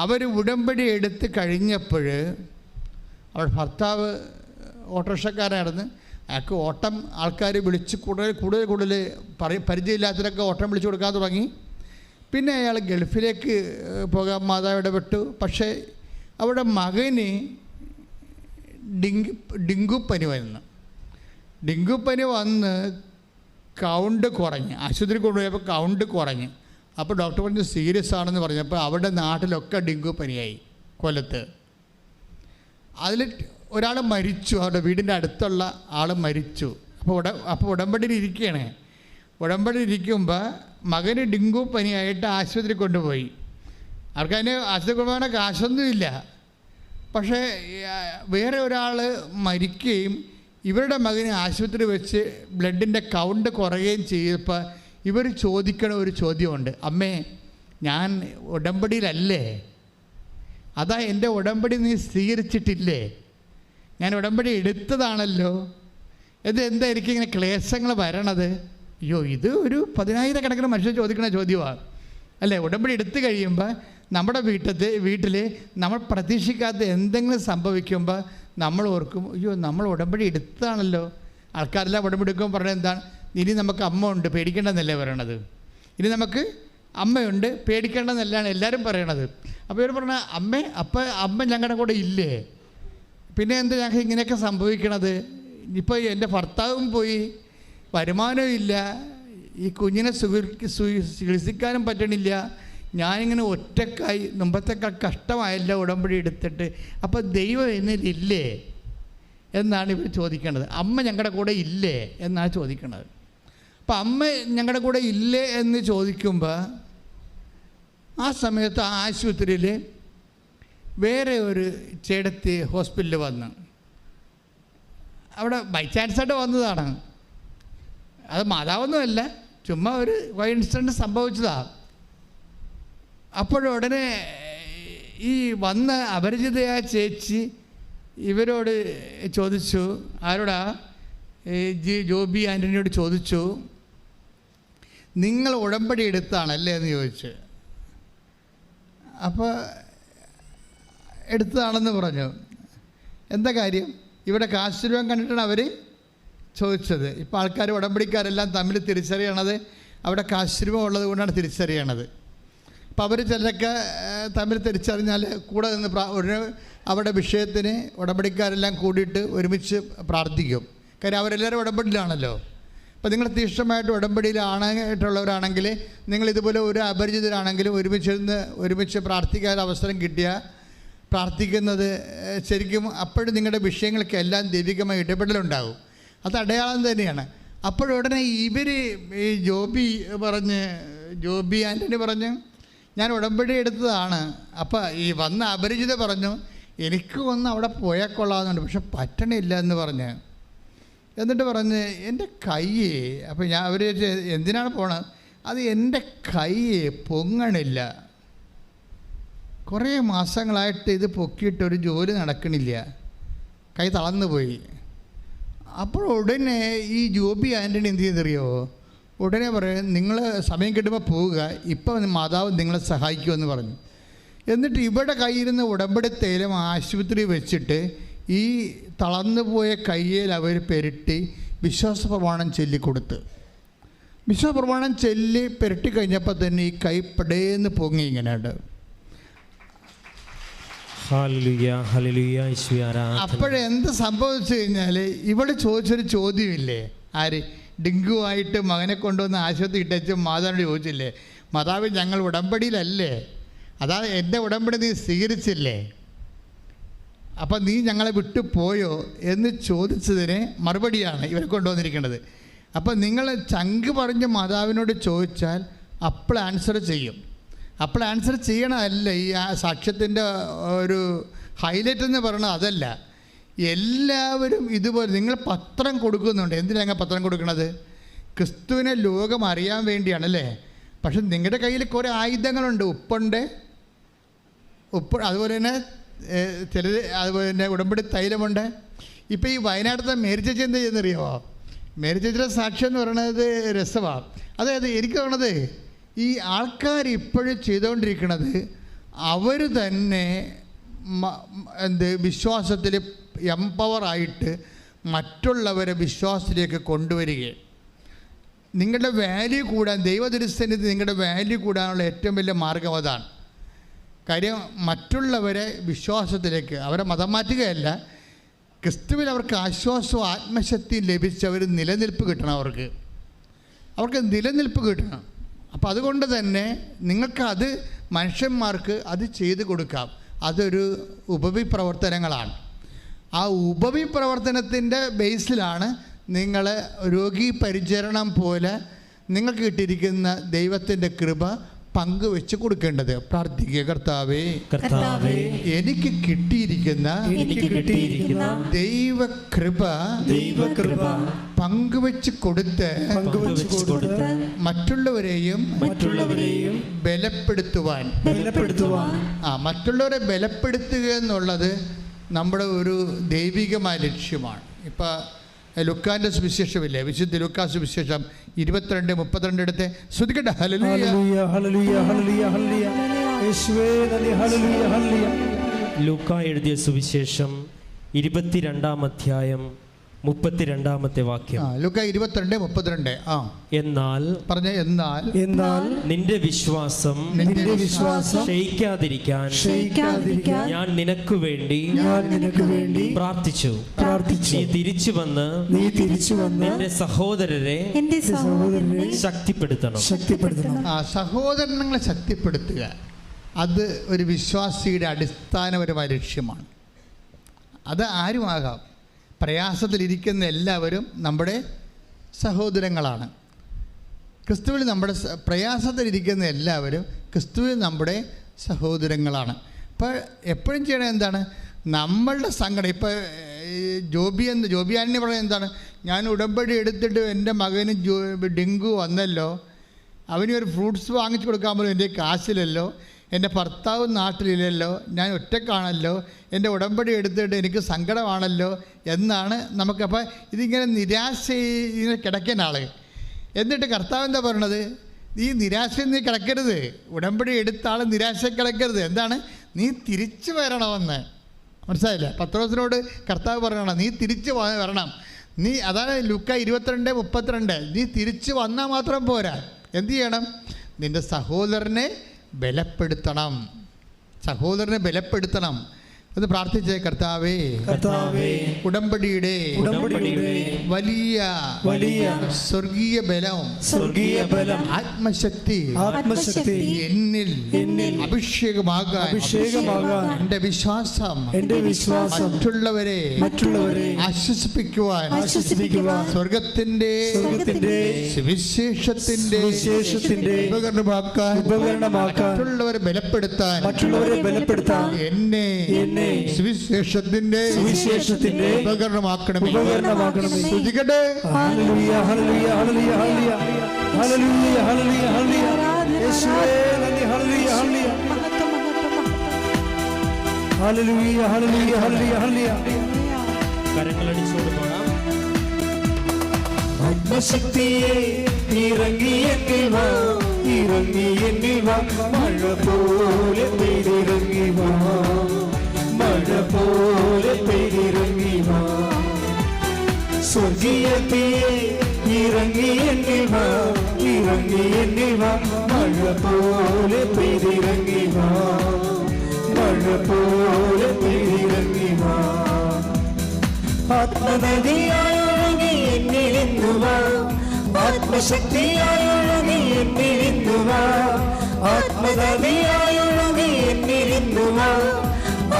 അവർ ഉടമ്പടി എടുത്ത് കഴിഞ്ഞപ്പോൾ അവരുടെ ഭർത്താവ് ഓട്ടോറിക്ഷക്കാരായിരുന്നു. അയാൾക്ക് ഓട്ടം ആൾക്കാർ വിളിച്ച് കൂടുതൽ പരിചയമില്ലാത്തവരൊക്കെ ഓട്ടം വിളിച്ചു കൊടുക്കാൻ തുടങ്ങി. പിന്നെ അയാൾ ഗൾഫിലേക്ക് പോകാൻ മാതാവ് ഇടപെട്ടു. പക്ഷേ അവിടെ മകന് ഡെങ്കുപ്പനി വന്ന് കൗണ്ട് കുറഞ്ഞ് ആശുപത്രി കൊണ്ടുപോയപ്പോൾ കൗണ്ട് കുറഞ്ഞ്. അപ്പോൾ ഡോക്ടർ പറഞ്ഞ് സീരിയസ് ആണെന്ന് പറഞ്ഞപ്പോൾ അവിടെ നാട്ടിലൊക്കെ ഡെങ്കുപ്പനിയായി. കൊല്ലത്ത് അതിൽ ഒരാൾ മരിച്ചു, അവരുടെ വീടിൻ്റെ അടുത്തുള്ള ആൾ മരിച്ചു. അപ്പോൾ ഉടമ്പടിയിലിരിക്കുകയാണ്. ഉടമ്പടിയിലിരിക്കുമ്പോൾ മകന് ഡെങ്കുപ്പനിയായിട്ട് ആശുപത്രി കൊണ്ടുപോയി. അവർക്കതിന് ആശുപത്രി കൊണ്ടുപോകാൻ കാശൊന്നുമില്ല. പക്ഷേ വേറെ ഒരാൾ മരിക്കുകയും ഇവരുടെ മകന് ആശുപത്രി വെച്ച് ബ്ലഡിൻ്റെ കൗണ്ട് കുറയുകയും ചെയ്തപ്പോൾ ഇവർ ചോദിക്കണ ഒരു ചോദ്യമുണ്ട്, അമ്മേ ഞാൻ ഉടമ്പടിയിലല്ലേ, അതാ എൻ്റെ ഉടമ്പടി നീ സ്വീകരിച്ചിട്ടില്ലേ, ഞാൻ ഉടമ്പടി എടുത്തതാണല്ലോ, ഇത് എന്തായിരിക്കും ഇങ്ങനെ ക്ലേശങ്ങൾ വരണത്? അയ്യോ, ഇത് ഒരു 10,000 മനുഷ്യർ ചോദിക്കുന്ന ചോദ്യമാണ് അല്ലേ. ഉടമ്പടി എടുത്തു കഴിയുമ്പോൾ നമ്മുടെ വീട്ടിൽ നമ്മൾ പ്രതീക്ഷിക്കാത്ത എന്തെങ്കിലും സംഭവിക്കുമ്പോൾ നമ്മൾ ഓർക്കും, അയ്യോ നമ്മൾ ഉടമ്പടി എടുത്തതാണല്ലോ. ആൾക്കാരെല്ലാം ഉടമ്പടി എടുക്കുമ്പോൾ പറഞ്ഞത് എന്താണ്? ഇനി നമുക്ക് അമ്മ ഉണ്ട്, പേടിക്കേണ്ടെന്നല്ലേ പറയണത്. ഇനി നമുക്ക് അമ്മയുണ്ട്, പേടിക്കേണ്ടെന്നല്ലാണ് എല്ലാവരും പറയണത്. അപ്പോൾ ഇവർ പറഞ്ഞ അമ്മ ഞങ്ങളുടെ കൂടെ ഇല്ലേ, പിന്നെ എന്താ ഞങ്ങൾക്ക് ഇങ്ങനെയൊക്കെ സംഭവിക്കണത്? ഇപ്പോൾ എൻ്റെ ഭർത്താവും പോയി, വരുമാനവും ഇല്ല, ഈ കുഞ്ഞിനെ ചികിത്സിക്കാനും പറ്റണില്ല, ഞാനിങ്ങനെ ഒറ്റക്കായി, മുമ്പത്തേക്കാൾ കഷ്ടമായല്ല ഉടമ്പടി എടുത്തിട്ട്, അപ്പോൾ ദൈവം എന്നിലില്ലേ എന്നാണ് ഇവർ ചോദിക്കേണ്ടത്. അമ്മ ഞങ്ങളുടെ കൂടെ ഇല്ലേ എന്നാണ് ചോദിക്കേണ്ടത്. അപ്പം അമ്മ ഞങ്ങളുടെ കൂടെ ഇല്ലേ എന്ന് ചോദിക്കുമ്പോൾ ആ സമയത്ത് ആ ആശുപത്രിയിൽ വേറെ ഒരു ചേടത്തി ഹോസ്പിറ്റലിൽ വന്ന്, അവിടെ ബൈ ചാൻസായിട്ട് വന്നതാണ്, അത് മാതാവൊന്നുമല്ല, ചുമ്മാ ഒരു കോയിൻസിഡൻറ്റ് സംഭവിച്ചതാണ്. അപ്പോഴുടനെ ഈ വന്ന അപരിചിതയായ ചേച്ചി ഇവരോട് ചോദിച്ചു, ആരോടാ? ജോബി ആൻ്റണിയോട് ചോദിച്ചു, നിങ്ങൾ ഉടമ്പടി എടുത്താണല്ലേ എന്ന് ചോദിച്ചു. അപ്പോൾ എടുത്തതാണെന്ന് പറഞ്ഞു. എന്താ കാര്യം? ഇവിടെ കാശ് രൂപം കണ്ടിട്ടാണ് അവർ ചോദിച്ചത്. ഇപ്പോൾ ആൾക്കാർ ഉടമ്പടിക്കാരെല്ലാം തമ്മിൽ തിരിച്ചറിയണത് അവിടെ കാശ് രൂപം ഉള്ളത് കൊണ്ടാണ് തിരിച്ചറിയണത്. അപ്പോൾ അവർ ചിലരൊക്കെ തമ്മിൽ തിരിച്ചറിഞ്ഞാൽ കൂടെ നിന്ന് അവരുടെ വിഷയത്തിന് ഉടമ്പടിക്കാരെല്ലാം കൂടിയിട്ട് ഒരുമിച്ച് പ്രാർത്ഥിക്കും. കാര്യം അവരെല്ലാവരും ഉടമ്പടിയിലാണല്ലോ. അപ്പോൾ നിങ്ങൾ തീഷ്ണമായിട്ട് ഉടമ്പടിയിലാണായിട്ടുള്ളവരാണെങ്കിൽ, നിങ്ങൾ ഇതുപോലെ ഒരു അപരിചിതരാണെങ്കിലും ഒരുമിച്ച് പ്രാർത്ഥിക്കാൻ അവസരം കിട്ടിയാൽ പ്രാർത്ഥിക്കുന്നത് ശരിക്കും അപ്പോഴും നിങ്ങളുടെ വിഷയങ്ങൾക്കെല്ലാം ദൈവികമായ ഇടപെടലുണ്ടാകും. അത് അടയാളം തന്നെയാണ്. അപ്പോഴുടനെ ഇവർ ഈ ജോബി ആൻ്റണി പറഞ്ഞു, ഞാൻ ഉടമ്പടി എടുത്തതാണ്. അപ്പോൾ ഈ വന്ന അപരിചിത പറഞ്ഞു, എനിക്ക് ഒന്ന് അവിടെ പോയാൽ കൊള്ളാമെന്നുണ്ട്, പക്ഷെ പറ്റണില്ല എന്ന് പറഞ്ഞ്. എന്നിട്ട് പറഞ്ഞ് എൻ്റെ കൈ, അപ്പോൾ അവർ എന്തിനാണ് പോണത്? അത് എൻ്റെ കൈ പൊങ്ങണില്ല, കുറേ മാസങ്ങളായിട്ട് ഇത് പൊക്കിയിട്ടൊരു ജോലി നടക്കണില്ല, കൈ തളർന്നു പോയി. അപ്പോൾ ഉടനെ ഈ ജോബി ആൻ്റണി എന്ത് ചെയ്തറിയോ? ഉടനെ പറയും, നിങ്ങൾ സമയം കിട്ടുമ്പോൾ പോവുക, ഇപ്പം മാതാവ് നിങ്ങളെ സഹായിക്കുമെന്ന് പറഞ്ഞു. എന്നിട്ട് ഇവിടെ കയ്യിരുന്ന ഉടമ്പടി തൈലം ആശുപത്രി വെച്ചിട്ട് ഈ തളർന്നു പോയ കയ്യിൽ അവർ പെരട്ടി വിശ്വാസ പ്രമാണം ചൊല്ലിക്കൊടുത്ത്. വിശ്വാസ പ്രമാണം ചൊല്ലി പെരട്ടി കഴിഞ്ഞപ്പോൾ തന്നെ ഈ കൈ പടേന്ന് പൊങ്ങി ഇങ്ങനെയുണ്ട്. അപ്പോഴെന്ത് സംഭവിച്ചു കഴിഞ്ഞാൽ ഇവിടെ ചോദിച്ചൊരു ചോദ്യമില്ലേ, ആര് ഡെങ്കുവായിട്ട് മകനെ കൊണ്ടുവന്ന് ആശുപത്രി ഇട്ടച്ച് മാതാവിനോട് ചോദിച്ചില്ലേ, മാതാവ് ഞങ്ങൾ ഉടമ്പടിയിലല്ലേ, അതാ എൻ്റെ ഉടമ്പടി നീ സ്വീകരിച്ചില്ലേ, അപ്പം നീ ഞങ്ങളെ വിട്ടു പോയോ എന്ന് ചോദിച്ചതിന് മറുപടിയാണ് ഇവരെ കൊണ്ടുവന്നിരിക്കുന്നത്. അപ്പം നിങ്ങൾ ചങ്ക് പറഞ്ഞ് മാതാവിനോട് ചോദിച്ചാൽ അപ്പോൾ ആൻസർ ചെയ്യും. അപ്പോൾ ആൻസർ ചെയ്യണമല്ല ഈ സാക്ഷ്യത്തിൻ്റെ ഒരു ഹൈലൈറ്റ് എന്ന് പറയുന്നത് അതല്ല. എല്ലാവരും ഇതുപോലെ നിങ്ങൾ പത്രം കൊടുക്കുന്നുണ്ട്. എന്തിനാണ് പത്രം കൊടുക്കുന്നത്? ക്രിസ്തുവിനെ ലോകം അറിയാൻ വേണ്ടിയാണല്ലേ. പക്ഷെ നിങ്ങളുടെ കയ്യിൽ കുറേ ആയുധങ്ങളുണ്ട്. ഉപ്പുണ്ട്, അതുപോലെ തന്നെ അതുപോലെ തന്നെ ഉടമ്പടി തൈലമുണ്ട്. ഇപ്പോൾ ഈ വയനാട്ടിലത്തെ മേരി ചേച്ചി എന്താ ചെയ്യുന്നറിയാമോ? മേരി ചേച്ചിയുടെ സാക്ഷ്യം എന്ന് പറയുന്നത് രസമാണ്. അതായത് എനിക്ക് തോന്നുന്നത് ഈ ആൾക്കാർ ഇപ്പോഴും ചെയ്തുകൊണ്ടിരിക്കുന്നത് അവർ തന്നെ വിശ്വാസത്തിൽ എംപവറായിട്ട് മറ്റുള്ളവരെ വിശ്വാസത്തിലേക്ക് കൊണ്ടുവരികയാണ്. നിങ്ങളുടെ വാല്യൂ കൂടാൻ, ദൈവദൃശ്യത്തിൽ നിങ്ങളുടെ വാല്യൂ കൂടാനുള്ള ഏറ്റവും വലിയ മാർഗം അതാണ്. കാര്യം മറ്റുള്ളവരെ വിശ്വാസത്തിലേക്ക്, അവരെ മതം മാറ്റുകയല്ല, ക്രിസ്തുവിൽ അവർക്ക് ആശ്വാസവും ആത്മശക്തിയും ലഭിച്ചവർ നിലനിൽപ്പ് കിട്ടണം. അവർക്ക് നിലനിൽപ്പ് കിട്ടണം. അപ്പോൾ അതുകൊണ്ട് തന്നെ നിങ്ങൾക്കത് മനുഷ്യന്മാർക്ക് അത് ചെയ്തു കൊടുക്കാം. അതൊരു ഉപവിപ്രവർത്തനങ്ങളാണ്. ആ ഉപവിപ്രവർത്തനത്തിൻ്റെ ബേസിലാണ് നിങ്ങൾ രോഗി പരിചരണം പോലെ നിങ്ങൾക്ക് കിട്ടിയിരിക്കുന്ന ദൈവത്തിൻ്റെ കൃപ പങ്കുവെച്ച് കൊടുക്കേണ്ടത്. പ്രാർത്ഥിക്കുക, കർത്താവേ, കർത്താവേ, എനിക്ക് കിട്ടിയിരിക്കുന്ന ദൈവകൃപ പങ്കുവെച്ച് കൊടുത്ത് മറ്റുള്ളവരെയും ബലപ്പെടുത്തുവാൻ. മറ്റുള്ളവരെ ബലപ്പെടുത്തുക എന്നുള്ളത് നമ്മുടെ ഒരു ദൈവികമായ ലക്ഷ്യമാണ്. ഇപ്പം ലുക്കാന്റെ സുവിശേഷമില്ലേ, വിശുദ്ധ ലുക്കാ സുവിശേഷം 22:32 എടുത്ത് ശ്രദ്ധിക്കട്ടെ. ലൂക്ക എഴുതിയ സുവിശേഷം 22-ാം അധ്യായം 32-ാമത്തെ വാക്യം. ലൂക്ക 22:32. എന്നാൽ പറഞ്ഞ എന്നാൽ നിന്റെ വിശ്വാസം ക്ഷയിക്കാതിരിക്കാൻ ഞാൻ നിനക്ക് വേണ്ടി പ്രാർത്ഥിച്ചു. നീ തിരിച്ചു വന്ന് നിന്റെ സഹോദരരെ ശക്തിപ്പെടുത്തണം. സഹോദരങ്ങളെ ശക്തിപ്പെടുത്തുക, അത് ഒരു വിശ്വാസിയുടെ അടിസ്ഥാനപരമായ ലക്ഷ്യമാണ്. അത് ആരുമാകാം. പ്രയാസത്തിലിരിക്കുന്ന എല്ലാവരും നമ്മുടെ സഹോദരങ്ങളാണ്. ക്രിസ്തുവിൽ നമ്മുടെ പ്രയാസത്തിലിരിക്കുന്ന എല്ലാവരും ക്രിസ്തുവിൽ നമ്മുടെ സഹോദരങ്ങളാണ്. അപ്പോൾ എപ്പോഴും ചെയ്യണത് എന്താണ്? നമ്മളുടെ സങ്കടം. ഇപ്പോൾ ജോബിയാനെ പറയുന്നത് എന്താണ്? ഞാൻ ഉടമ്പടി എടുത്തിട്ട് എൻ്റെ മകന് ഡെങ്കു വന്നല്ലോ, അവന് ഒരു ഫ്രൂട്ട്സ് വാങ്ങിച്ചു കൊടുക്കാൻ പോലും എൻ്റെ കാശിലല്ലോ, എൻ്റെ ഭർത്താവ് നാട്ടിലില്ലല്ലോ, ഞാൻ ഒറ്റക്കാണല്ലോ, എൻ്റെ ഉടമ്പടി എടുത്തിട്ട് എനിക്ക് സങ്കടമാണല്ലോ എന്നാണ് നമുക്കപ്പോൾ ഇതിങ്ങനെ ഇങ്ങനെ കിടക്കുന്ന ആൾ. എന്നിട്ട് കർത്താവ് എന്താ പറയണത്? ഈ നിരാശയിൽ നീ കിടക്കരുത്, ഉടമ്പടി എടുത്ത ആൾ നിരാശ കിടക്കരുത്. എന്താണ്? നീ തിരിച്ചു വരണമെന്ന്. മനസ്സിലായില്ല? പത്രോസിനോട് കർത്താവ് പറയണം, നീ തിരിച്ചു വരണം. അതാണ് ലൂക്ക 22:32. നീ തിരിച്ചു വന്നാൽ മാത്രം പോരാ, എന്തു ചെയ്യണം? നിൻ്റെ സഹോദരനെ ബലപ്പെടുത്തണം. എന്ന് പ്രാർത്ഥിച്ചേ. കർത്താവേ, ഉടമ്പടിയുടെ വലിയ സ്വർഗീയ ബലം ആത്മശക്തി എന്നിൽ അഭിഷേകമാകാൻ എൻ്റെ വിശ്വാസം മറ്റുള്ളവരെ ആശ്വസിപ്പിക്കുവാൻ സ്വർഗത്തിന്റെ സുവിശേഷത്തിന്റെ ഉപകരണമാക്കാൻ മറ്റുള്ളവരെ ബലപ്പെടുത്താൻ എന്നെ സുവിശേഷത്തിന്റെ ഉപകരണമാക്കണമേ. സ്തുതിക്കട്ടെ. ഹല്ലേലൂയ, ഹല്ലേലൂയ, ഹല്ലേലൂയ, ഹല്ലേലൂയ, ഹല്ലേലൂയ, ഹല്ലേലൂയ, ഹല്ലേലൂയ. യേശുവേ നന്ദി. ഹല്ലേലൂയ, ഹല്ലേലൂയ, ഹല്ലേലൂയ, ഹല്ലേലൂയ, ഹല്ലേലൂയ, ഹല്ലേലൂയ. കരങ്ങളടിച്ചുകൊണ്ട് പാടാം. ആത്മശക്തിയെ ഇറങ്ങി എന്നിൽ വാ, ഇറങ്ങി എന്നിൽ വാ, മഴ പോലെ പെയ്തിറങ്ങി വാ, മഴ പോലെ പെയ്തിറങ്ങി വാ. സ്വർഗീയത്തിയെ ഇറങ്ങി എന്നിൽ വാ, ഇറങ്ങി എന്നിൽ വാ, മഴ പോലെ പെയ്തിറങ്ങി വാ, മഴ പോലെ പെയ്തിറങ്ങി വാ. ആത്മനദിയായൊഴുകി എന്നിലിന്നു വാ, ആത്മശക്തിയായൊഴുകി എന്നിലിന്നു വാ, ആത്മനദിയായൊഴുകി എന്നിലിന്നു വാ,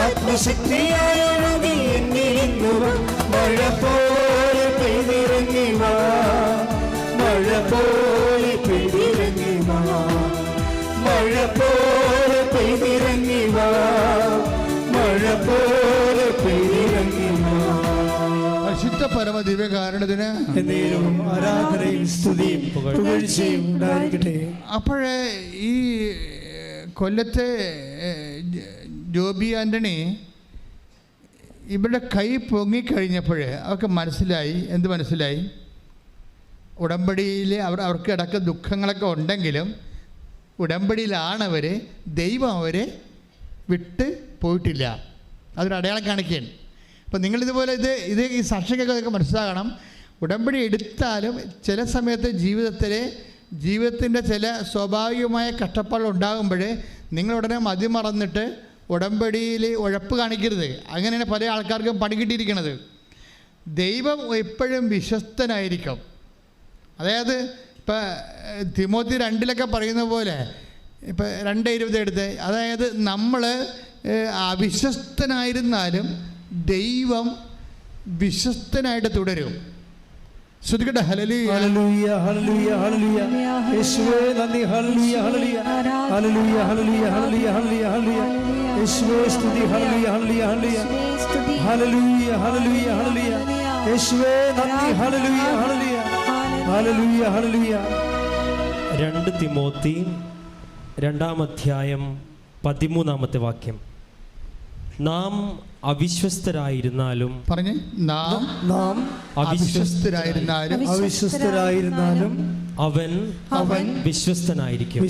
ആത്മശക്തിയായൊഴുകി എന്നിലിന്നു വാ. മഴ പോലെ പെയ്തിറങ്ങി വാ, മഴ പോലെ പെയ്തിറങ്ങി വാ, മഴ പോലെ പെയ്തിറങ്ങി വാ, മഴ പോലെ പെയ്തിറങ്ങി വാ. പരിശുദ്ധ പരമദിവ്യകാരണത്തിന് ആരാധനയും സ്തുതിയും പുകഴ്ചയും ഉണ്ടായിരിക്കട്ടെ. അപ്പോഴേ ഈ കൊല്ലത്തെ ജോബി ആൻ്റണി ഇവിടെ കൈ പൊങ്ങിക്കഴിഞ്ഞപ്പോൾ അവർക്ക് മനസ്സിലായി. എന്ത് മനസ്സിലായി? ഉടമ്പടിയിൽ അവർക്ക് ഇടയ്ക്ക് ദുഃഖങ്ങളൊക്കെ ഉണ്ടെങ്കിലും ഉടമ്പടിയിലാണവർ, ദൈവം അവരെ വിട്ട് പോയിട്ടില്ല. അതൊരു അടയാളം കാണിക്കുകയാണ്. അപ്പോൾ നിങ്ങളിതുപോലെ ഈ സാക്ഷികൾക്ക് മനസ്സിലാകണം. ഉടമ്പടി എടുത്താലും ചില സമയത്ത് ജീവിതത്തിൻ്റെ ചില സ്വാഭാവികമായ കഷ്ടപ്പാടുകൾ ഉണ്ടാകുമ്പോൾ നിങ്ങളുടനെ മതിമറന്നിട്ട് ഉടമ്പടിയിൽ ഉഴപ്പ് കാണിക്കരുത്. അങ്ങനെയാണ് പല ആൾക്കാർക്കും പണി കിട്ടിയിരിക്കുന്നത്. ദൈവം എപ്പോഴും വിശ്വസ്തനായിരിക്കും. അതായത് ഇപ്പം തിമോത്തി 2 പറയുന്ന പോലെ, ഇപ്പം 2:20 എടുത്ത്, അതായത് നമ്മൾ അവിശ്വസ്തനായിരുന്നാലും ദൈവം വിശ്വസ്തനായിട്ട് തുടരും. ശ്രദ്ധിക്കട്ടെ. ഹല്ലേലൂയ. ഹല്ലേലൂയ ഹല്ലേലൂയ ഹല്ലേലൂയ. യേശുവേ നന്ദി. ഹല്ലേലൂയ ഹല്ലേലൂയ ഹല്ലേലൂയ ഹല്ലേലൂയ ഹല്ലേലൂയ ഹല്ലേലൂയ ഹല്ലേലൂയ. യേശുവേ സ്തുതി. ഹല്ലേലൂയ ഹല്ലേലൂയ ഹല്ലേലൂയ ഹല്ലേലൂയ ഹല്ലേലൂയ ഹല്ലേലൂയ. യേശുവേ നന്ദി. ഹല്ലേലൂയ ഹല്ലേലൂയ ഹല്ലേലൂയ ഹല്ലേലൂയ. 2 തിമോത്തി 2-ാം അധ്യായം 13-ാമത്തെ വാക്യം. നാം അവിശ്വസ്തരായിരുന്നാലും പറഞ്ഞേ. നാം അവിശ്വസ്തരായിരുന്നാലും അവൻ വിശ്വസ്തനായിരിക്കും.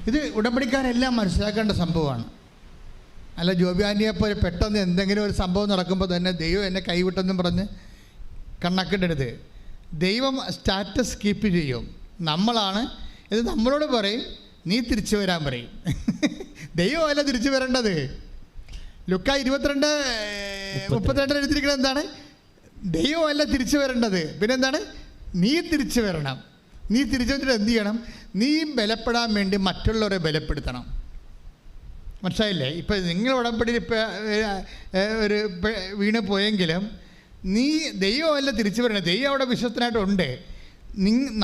ഇത് ഉടമ്പടിക്കാരെല്ലാം മനസ്സിലാക്കേണ്ട സംഭവമാണ്. അല്ല ജോബിയാനിയെ പോലെ പെട്ടെന്ന് എന്തെങ്കിലും ഒരു സംഭവം നടക്കുമ്പോൾ തന്നെ ദൈവം എന്നെ കൈവിട്ടെന്നും പറഞ്ഞ് കണ്ണക്കിടരുത്. ദൈവം സ്റ്റാറ്റസ് കീപ്പ് ചെയ്യും. നമ്മളാണ് ഇത് നമ്മളോട് പറയും, നീ തിരിച്ചു വരാൻ പറയും. ദൈവമല്ല തിരിച്ചു വരേണ്ടത്. ലുക്ക 22:32 എഴുതിയിരിക്കുന്നത് എന്താണ്? ദൈവമല്ല തിരിച്ചു വരേണ്ടത്, പിന്നെന്താണ്? നീ തിരിച്ചു വരണം. നീ തിരിച്ചു വന്നിട്ട് എന്ത് ചെയ്യണം? നീ ബലപ്പെടാൻ വേണ്ടി മറ്റുള്ളവരെ ബലപ്പെടുത്തണം. മനസ്സിലായില്ലേ? ഇപ്പം നിങ്ങൾ ഉടമ്പടിയിൽ ഇപ്പം ഒരു വീണ് പോയെങ്കിലും നീ ദൈവമല്ല തിരിച്ചു വരണം. ദൈവം അവിടെ വിശ്വസ്തനായിട്ടുണ്ട്.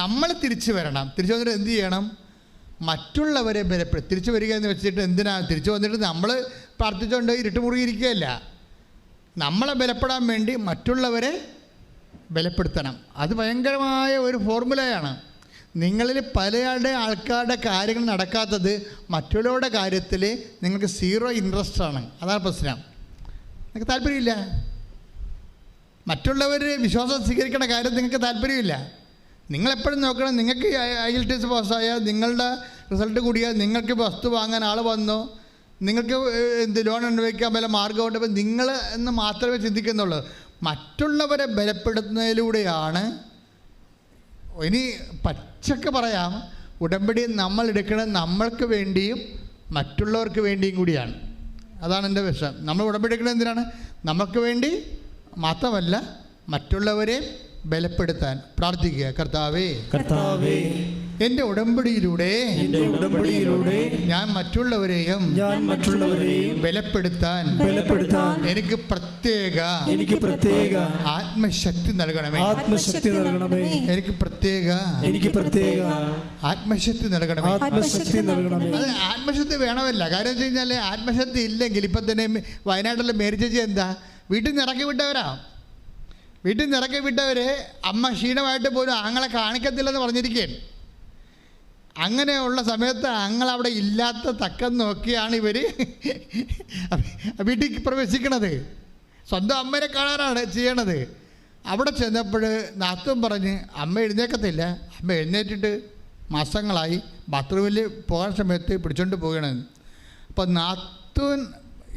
നമ്മൾ തിരിച്ചു വരണം. തിരിച്ചു വന്നിട്ട് എന്ത് ചെയ്യണം? മറ്റുള്ളവരെ ബലപ്പെടുത്തി. തിരിച്ചു വരിക എന്ന് വെച്ചിട്ട് എന്തിനാണ്? തിരിച്ചു വന്നിട്ട് നമ്മൾ പ്രാർത്ഥിച്ചുകൊണ്ട് ഇരുട്ട് മുറുകിയിരിക്കുകയല്ല. നമ്മളെ ബലപ്പെടാൻ വേണ്ടി മറ്റുള്ളവരെ ബലപ്പെടുത്തണം. അത് ഭയങ്കരമായ ഒരു ഫോർമുലയാണ്. നിങ്ങളിൽ പലയാളുടെ ആൾക്കാരുടെ കാര്യങ്ങൾ നടക്കാത്തത് മറ്റുള്ളവരുടെ കാര്യത്തിൽ നിങ്ങൾക്ക് 0 ഇൻട്രസ്റ്റ് ആണ്. അതാണ് പ്രശ്നം. നിങ്ങൾക്ക് താല്പര്യമില്ല. മറ്റുള്ളവർ വിശ്വാസം സ്വീകരിക്കേണ്ട കാര്യം നിങ്ങൾക്ക് താല്പര്യമില്ല. നിങ്ങളെപ്പോഴും നോക്കണം, നിങ്ങൾക്ക് IELTS പാസ്സായാൽ, നിങ്ങളുടെ റിസൾട്ട് കൂടിയാൽ, നിങ്ങൾക്ക് വസ്തു വാങ്ങാൻ ആൾ വന്നോ, നിങ്ങൾക്ക് ലോൺ അനുഭവിക്കാൻ വല്ല മാർഗമുണ്ട്, അപ്പോൾ നിങ്ങൾ എന്ന് മാത്രമേ ചിന്തിക്കുന്നുള്ളൂ. മറ്റുള്ളവരെ ബലപ്പെടുത്തുന്നതിലൂടെയാണ്. ഇനി പച്ചക്ക് പറയാം, ഉടമ്പടി നമ്മൾ എടുക്കുന്നത് നമ്മൾക്ക് വേണ്ടിയും മറ്റുള്ളവർക്ക് വേണ്ടിയും കൂടിയാണ്. അതാണ് എൻ്റെ വിഷയം. നമ്മൾ ഉടമ്പടി എടുക്കുന്നത് എന്തിനാണ്? നമുക്ക് വേണ്ടി മാത്രമല്ല, മറ്റുള്ളവരെ ബലപ്പെടുത്താൻ പ്രാർത്ഥിക്കുക. കർത്താവേ എൻ്റെ ഉടമ്പടിയിലൂടെ ഞാൻ മറ്റുള്ളവരെയും ബലപ്പെടുത്താൻ എനിക്ക് പ്രത്യേക ആത്മശക്തി നൽകണമേ. എനിക്ക് പ്രത്യേക ആത്മശക്തി നൽകണമേ. അത് ആത്മശക്തി വേണമല്ല. കാര്യം വെച്ച് കഴിഞ്ഞാൽ ആത്മശക്തി ഇല്ലെങ്കിൽ ഇപ്പം തന്നെ വയനാട്ടിലെ മേരി ചേച്ചി എന്താ വീട്ടിൽ നിന്ന് ഇറക്കി വിട്ടവരെ അമ്മ ക്ഷീണമായിട്ട് പോലും ആങ്ങളെ കാണിക്കത്തില്ലെന്ന് പറഞ്ഞിരിക്കുകയാണ്. അങ്ങനെയുള്ള സമയത്ത് ആങ്ങളവിടെ ഇല്ലാത്ത തക്കം നോക്കിയാണ് ഇവർ വീട്ടിൽ പ്രവേശിക്കണത്. സ്വന്തം അമ്മേനെ കാണാനാണ് ചെയ്യണത്. അവിടെ ചെന്നപ്പോൾ നാത്തൂൻ പറഞ്ഞ് അമ്മ എഴുന്നേക്കത്തില്ല. അമ്മ എഴുന്നേറ്റിട്ട് മാസങ്ങളായി ബാത്റൂമിൽ പോകാൻ സമയത്ത് പിടിച്ചോണ്ട് പോകണമെന്ന്. അപ്പോൾ നാത്തൂൻ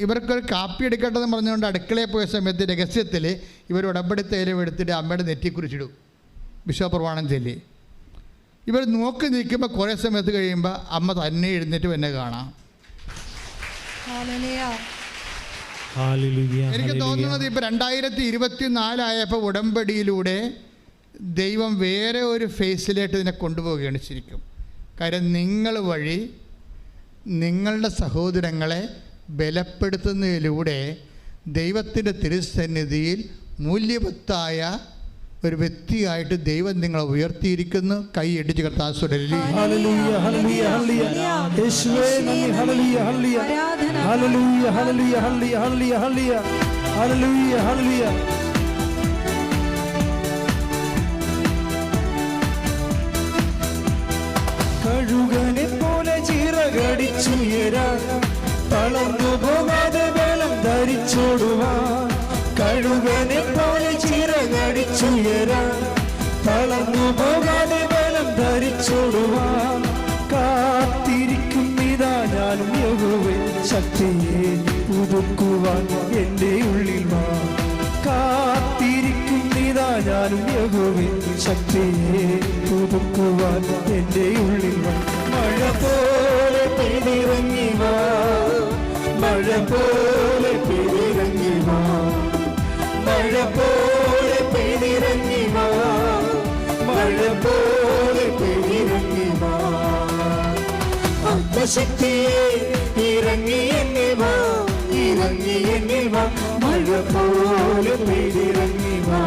ഇവർക്കൊരു കാപ്പി എടുക്കട്ടെന്ന് പറഞ്ഞുകൊണ്ട് അടുക്കളയിൽ പോയ സമയത്ത് രഹസ്യത്തിൽ ഇവർ ഉടമ്പടി തൈലം എടുത്തിട്ട് അമ്മയുടെ നെറ്റി കുറിച്ചിടും, വിശ്വപ്രമാണം ചൊല്ലി. ഇവർ നോക്കി നിൽക്കുമ്പോൾ കുറേ സമയത്ത് കഴിയുമ്പോൾ അമ്മ തന്നെ എഴുന്നേറ്റ് എന്നെ കാണാം. എനിക്ക് തോന്നുന്നത് ഇപ്പോൾ 2024 ആയപ്പോൾ ഉടമ്പടിയിലൂടെ ദൈവം വേറെ ഒരു ഫേസിലേക്ക് ഇതിനെ കൊണ്ടുപോവുകയാണ് ശരിക്കും. കാര്യം നിങ്ങൾ വഴി നിങ്ങളുടെ സഹോദരങ്ങളെ ബലപ്പെടുത്തുന്നതിലൂടെ ദൈവത്തിൻ്റെ തിരുസന്നിധിയിൽ മൂല്യവത്തായ ഒരു വ്യക്തിയായിട്ട് ദൈവം നിങ്ങളെ ഉയർത്തിയിരിക്കുന്നു. കൈ ഇടിച്ച് കർത്താവ് കഴുകനെ പോലെ ചിറകടിച്ചുയരാൻ തളർന്നു പോകാതെ ബലം ധരിച്ചോടുവാൻ. കഴുകനെ പോലെ ചിറകടിച്ചുയരാൻ തളർന്നു പോകാതെ ബലം ധരിച്ചോടുവാൻ. കാത്തിരിക്കുന്നിതാ ഞാനും യഹോവേ, ശക്തിയെ പുതുക്കുവാൻ എൻ്റെ ഉള്ളിൽ വാ. കാത്തിരിക്കുന്നിതാ ഞാനും യഹോവേ, ശക്തിയെ പുതുക്കുവാൻ എൻ്റെ ഉള്ളിൽ വാ. മഴ പോലെ പെയ്തിറങ്ങി വാ, മഴ പോലെ പെയ്തിറങ്ങി വാ, മഴ പോലെ പെയ്തിറങ്ങി വാ, മഴ പോലെ പെയ്തിറങ്ങി വാ. ആത്മശക്തിയെ ഇറങ്ങി എന്നിൽ വാ, ഇറങ്ങി എന്നിൽ വാ. മഴ പോലെ പെയ്തിറങ്ങി വാ,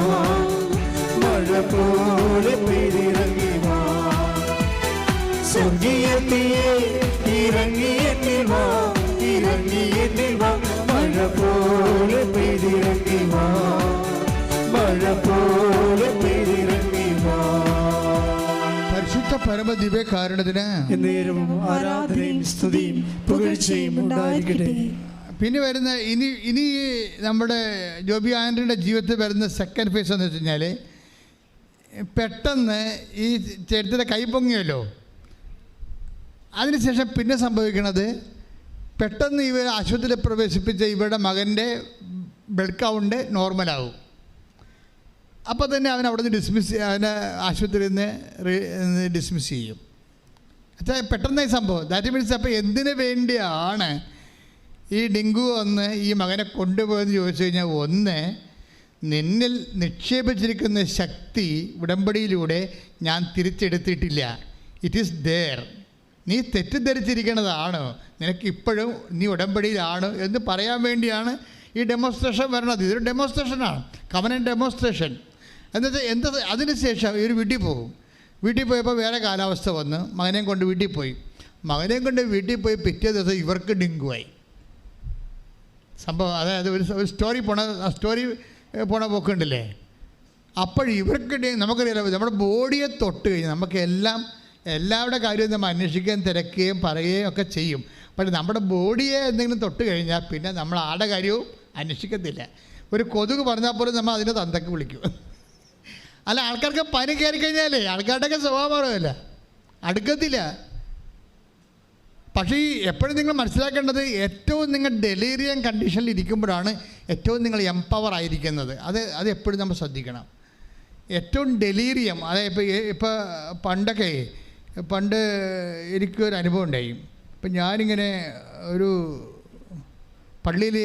മഴ പോലെ പെയ്തിറങ്ങി വാ. സ്വർഗീയ തീയേ ഇറങ്ങി എന്നിൽ വാ, ഇറങ്ങി എന്നിൽ വാ. മഴ പോലെ പെയ്തിറങ്ങി വാ, മഴ പോലെ പെയ്തിറങ്ങി വാ. പരിശുദ്ധ പരമ ദിവ്യകാരുണ്യത്തിന് എന്നേരവും ആരാധനയും സ്തുതിയും പുകഴ്ചയും ഉണ്ടായിരിക്കട്ടെ. പിന്നെ വരുന്ന ഇനി നമ്മുടെ ജോബി ആൻ്റണിയുടെ ജീവിതത്തിൽ വരുന്ന സെക്കൻഡ് ഫേസ് എന്ന് വെച്ച് കഴിഞ്ഞാൽ, പെട്ടെന്ന് ഈ ചേട്ടത്തിൻ്റെ കൈ പൊങ്ങിയല്ലോ, അതിനുശേഷം പിന്നെ സംഭവിക്കുന്നത് പെട്ടെന്ന് ഇവർ ആശുപത്രിയിൽ പ്രവേശിപ്പിച്ച ഇവരുടെ മകൻ്റെ ബ്ലഡ് കൗണ്ട് നോർമലാവും. അപ്പോൾ തന്നെ അവൻ അവിടെ നിന്ന് അവനെ ആശുപത്രിയിൽ നിന്ന് ഡിസ്മിസ് ചെയ്യും. അച്ഛാ പെട്ടെന്നായി സംഭവം. ദാറ്റ് മീൻസ് അപ്പോൾ എന്തിനു വേണ്ടിയാണ് ഈ ഡെങ്കു വന്ന് ഈ മകനെ കൊണ്ടുപോയെന്ന് ചോദിച്ചു കഴിഞ്ഞാൽ, ഒന്ന്, നിന്നിൽ നിക്ഷേപിച്ചിരിക്കുന്ന ശക്തി ഉടമ്പടിയിലൂടെ ഞാൻ തിരിച്ചെടുത്തിട്ടില്ല. It is there. നീ തെറ്റിദ്ധരിച്ചിരിക്കുന്നതാണ്, നിനക്കിപ്പോഴും നീ ഉടമ്പടിയിലാണ് എന്ന് പറയാൻ വേണ്ടിയാണ് ഈ ഡെമോൺസ്ട്രേഷൻ വരണത്. ഇതൊരു ഡെമോൺസ്ട്രേഷനാണ്, കവനന്റ് ഡെമോൺസ്ട്രേഷൻ. എന്താ അതിനുശേഷം ഇവർ വീട്ടിൽ പോകും. വീട്ടിൽ പോയപ്പോൾ വേറെ കാലാവസ്ഥ വന്ന് മകനെയും കൊണ്ട് വീട്ടിൽ പോയി. മകനെയും കൊണ്ട് വീട്ടിൽ പോയി പിറ്റേ ദിവസം ഇവർക്ക് ഡെങ്കുവായി സംഭവം. അതായത് ഒരു സ്റ്റോറി പോണ പോക്കുണ്ടല്ലേ. അപ്പോൾ ഇവർക്ക് നമുക്കറിയാലോ, നമ്മുടെ ബോഡിയെ തൊട്ട് കഴിഞ്ഞാൽ നമുക്ക് എല്ലാവരുടെ കാര്യവും നമ്മൾ അന്വേഷിക്കുകയും തിരക്കുകയും പറയുകയും ഒക്കെ ചെയ്യും. പക്ഷേ നമ്മുടെ ബോഡിയെ എന്തെങ്കിലും തൊട്ട് കഴിഞ്ഞാൽ പിന്നെ നമ്മൾ ആരുടെ കാര്യവും അന്വേഷിക്കത്തില്ല. ഒരു കൊതുക് പറഞ്ഞാൽ പോലും നമ്മൾ അതിനെ തന്തക്ക് വിളിക്കും. അല്ല, ആൾക്കാർക്ക് പനി കയറി കഴിഞ്ഞാലേ ആൾക്കാരുടെയൊക്കെ സ്വഭാവമല്ല, അടുക്കത്തില്ല. പക്ഷേ ഈ എപ്പോഴും നിങ്ങൾ മനസ്സിലാക്കേണ്ടത്, ഏറ്റവും നിങ്ങൾ ഡെലീരിയം കണ്ടീഷനിൽ ഇരിക്കുമ്പോഴാണ് ഏറ്റവും നിങ്ങൾ എംപവർ ആയിരിക്കുന്നത്. അത് എപ്പോഴും നമ്മൾ ശ്രദ്ധിക്കണം. ഏറ്റവും ഡെലീരിയം, അതായത് ഇപ്പോൾ പണ്ട് എനിക്കൊരു അനുഭവം ഉണ്ടായി. ഇപ്പം ഞാനിങ്ങനെ ഒരു പള്ളിയിൽ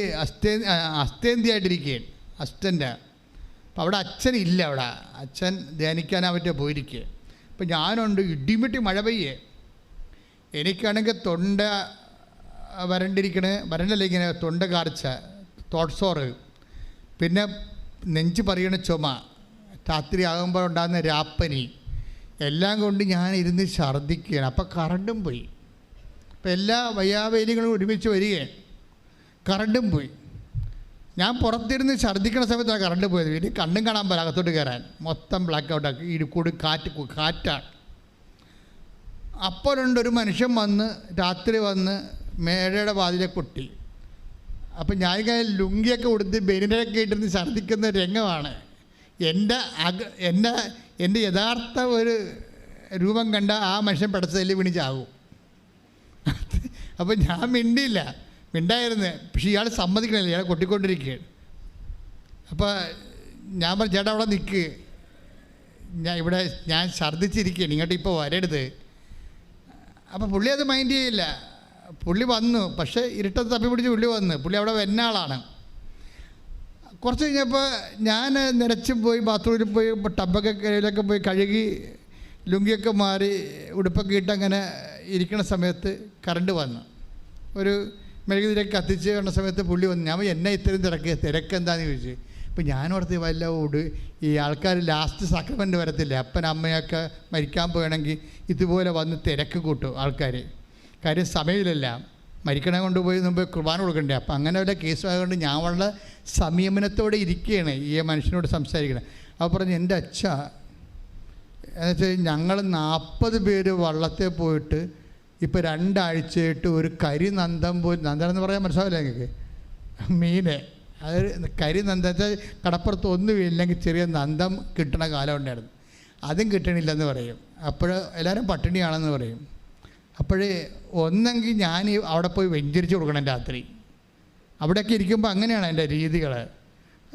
അസ്തേന്തിയായിട്ടിരിക്കുകയാണ്, അസ്റ്റൻ്റ്. അപ്പോൾ അവിടെ അച്ഛനില്ല, അവിടെ അച്ഛൻ ധ്യാനിക്കാനാവറ്റ പോയിരിക്കുക. അപ്പം ഞാനുണ്ട്, ഇടിമിട്ടി മഴ പെയ്യേ. എനിക്കാണെങ്കിൽ തൊണ്ട വരണ്ടല്ല, ഇങ്ങനെ തൊണ്ട കാർച്ച, തോട്ട്സോറ്, പിന്നെ നെഞ്ച് പറയണ ചുമ, രാത്രി ആകുമ്പോൾ ഉണ്ടാകുന്ന രാപ്പനി, എല്ലാം കൊണ്ട് ഞാൻ ഇരുന്ന് ഛർദ്ദിക്കുകയാണ്. അപ്പോൾ കറണ്ടും പോയി. അപ്പോൾ എല്ലാ വയ്യാവേലികളും ഒരുമിച്ച് വരികയാണ്, കറണ്ടും പോയി. ഞാൻ പുറത്തിരുന്ന് ഛർദ്ദിക്കുന്ന സമയത്താണ് കറണ്ട് പോയത്. വീട്ടിൽ കണ്ണും കാണാൻ പോലെ അകത്തോട്ട് കയറാൻ, മൊത്തം ബ്ലാക്ക് ഔട്ടാക്കി. ഇടുക്കൂട് കാറ്റാണ്. അപ്പോഴുണ്ടൊരു മനുഷ്യൻ വന്ന് രാത്രി വന്ന് മേഴയുടെ വാതിലെ കൊട്ടി. അപ്പം ഞാൻ ലുങ്കിയൊക്കെ കൊടുത്ത് ബെനിനൊക്കെ ഇട്ടിരുന്ന് ഛർദ്ദിക്കുന്ന രംഗമാണ്. എൻ്റെ യഥാർത്ഥ ഒരു രൂപം കണ്ട ആ മനുഷ്യൻ പെടച്ചതല്ലി വിണിച്ചാകും. അപ്പം ഞാൻ മിണ്ടായിരുന്നു. പക്ഷേ ഇയാൾ സമ്മതിക്കണില്ല, ഇയാൾ കൊട്ടിക്കൊണ്ടിരിക്കുകയാണ്. അപ്പോൾ ഞാൻ പറഞ്ഞു, ചേട്ടാ അവിടെ നിൽക്ക്, ഞാൻ ഛർദ്ദിച്ചിരിക്കുകയാണ്, ഇങ്ങോട്ട് ഇപ്പോൾ വരരുത്. അപ്പോൾ പുള്ളി അത് മൈൻഡ് ചെയ്യില്ല. പുള്ളി വന്നു, പക്ഷേ ഇരുട്ടത്ത് തപ്പി പിടിച്ച് പുള്ളി അവിടെ വരുന്ന ആളാണ്. കുറച്ച് കഴിഞ്ഞപ്പോൾ ഞാൻ നിരച്ച് പോയി ബാത്റൂമിൽ പോയി ടബൊക്കെ കയ്യിലൊക്കെ പോയി കഴുകി ലുങ്കിയൊക്കെ മാറി ഉടുപ്പൊക്കെ ഇട്ട് അങ്ങനെ ഇരിക്കുന്ന സമയത്ത് കറണ്ട് വന്നു. ഒരു മെഴുകുതിരിയൊക്കെ കത്തിച്ച് വന്ന സമയത്ത് പുള്ളി വന്നു. ഞാൻ എന്നെ ഇത്രയും തിരക്കെന്താണെന്ന് ചോദിച്ചു. ഇപ്പം ഞാനോർത്ത് ഈ ആൾക്കാർ ലാസ്റ്റ് സക്രമെൻ്റ് വരത്തില്ല, അപ്പൻ അമ്മയൊക്കെ മരിക്കാൻ പോകണമെങ്കിൽ ഇതുപോലെ വന്ന് തിരക്ക് കൂട്ടും ആൾക്കാർ. കാര്യം സമയമില്ലല്ല, മരിക്കണേ കൊണ്ടുപോയി മുമ്പ് കുർബാന കൊടുക്കണ്ടേ. അപ്പം അങ്ങനെ വല്ല കേസുമായതുകൊണ്ട് ഞാൻ വളരെ സംയമനത്തോടെ ഇരിക്കുകയാണ് ഈ മനുഷ്യനോട് സംസാരിക്കണം. അപ്പോൾ പറഞ്ഞു, എൻ്റെ അച്ഛ, എന്നുവെച്ചാൽ ഞങ്ങൾ 40 പേര് വള്ളത്തിൽ പോയിട്ട് ഇപ്പോൾ 2 ആഴ്ചയായിട്ട് ഒരു കരിനന്ദം പോലും, നന്ദനം എന്ന് പറയാൻ മനസ്സിലാവില്ല നിങ്ങൾക്ക്, മീനെ, അത് കരിനന്ദം വെച്ചാൽ കടപ്പുറത്ത് ഒന്നുമില്ലെങ്കിൽ ചെറിയ നന്ദം കിട്ടണ കാലം ഉണ്ടായിരുന്നു. അതും കിട്ടണില്ലെന്ന് പറയും. അപ്പോൾ എല്ലാവരും പട്ടിണിയാണെന്ന് പറയും. അപ്പോഴേ ഒന്നെങ്കിൽ ഞാൻ അവിടെ പോയി വെഞ്ചരിച്ച് കൊടുക്കണം രാത്രി. അവിടെയൊക്കെ ഇരിക്കുമ്പോൾ അങ്ങനെയാണ് എൻ്റെ രീതികൾ.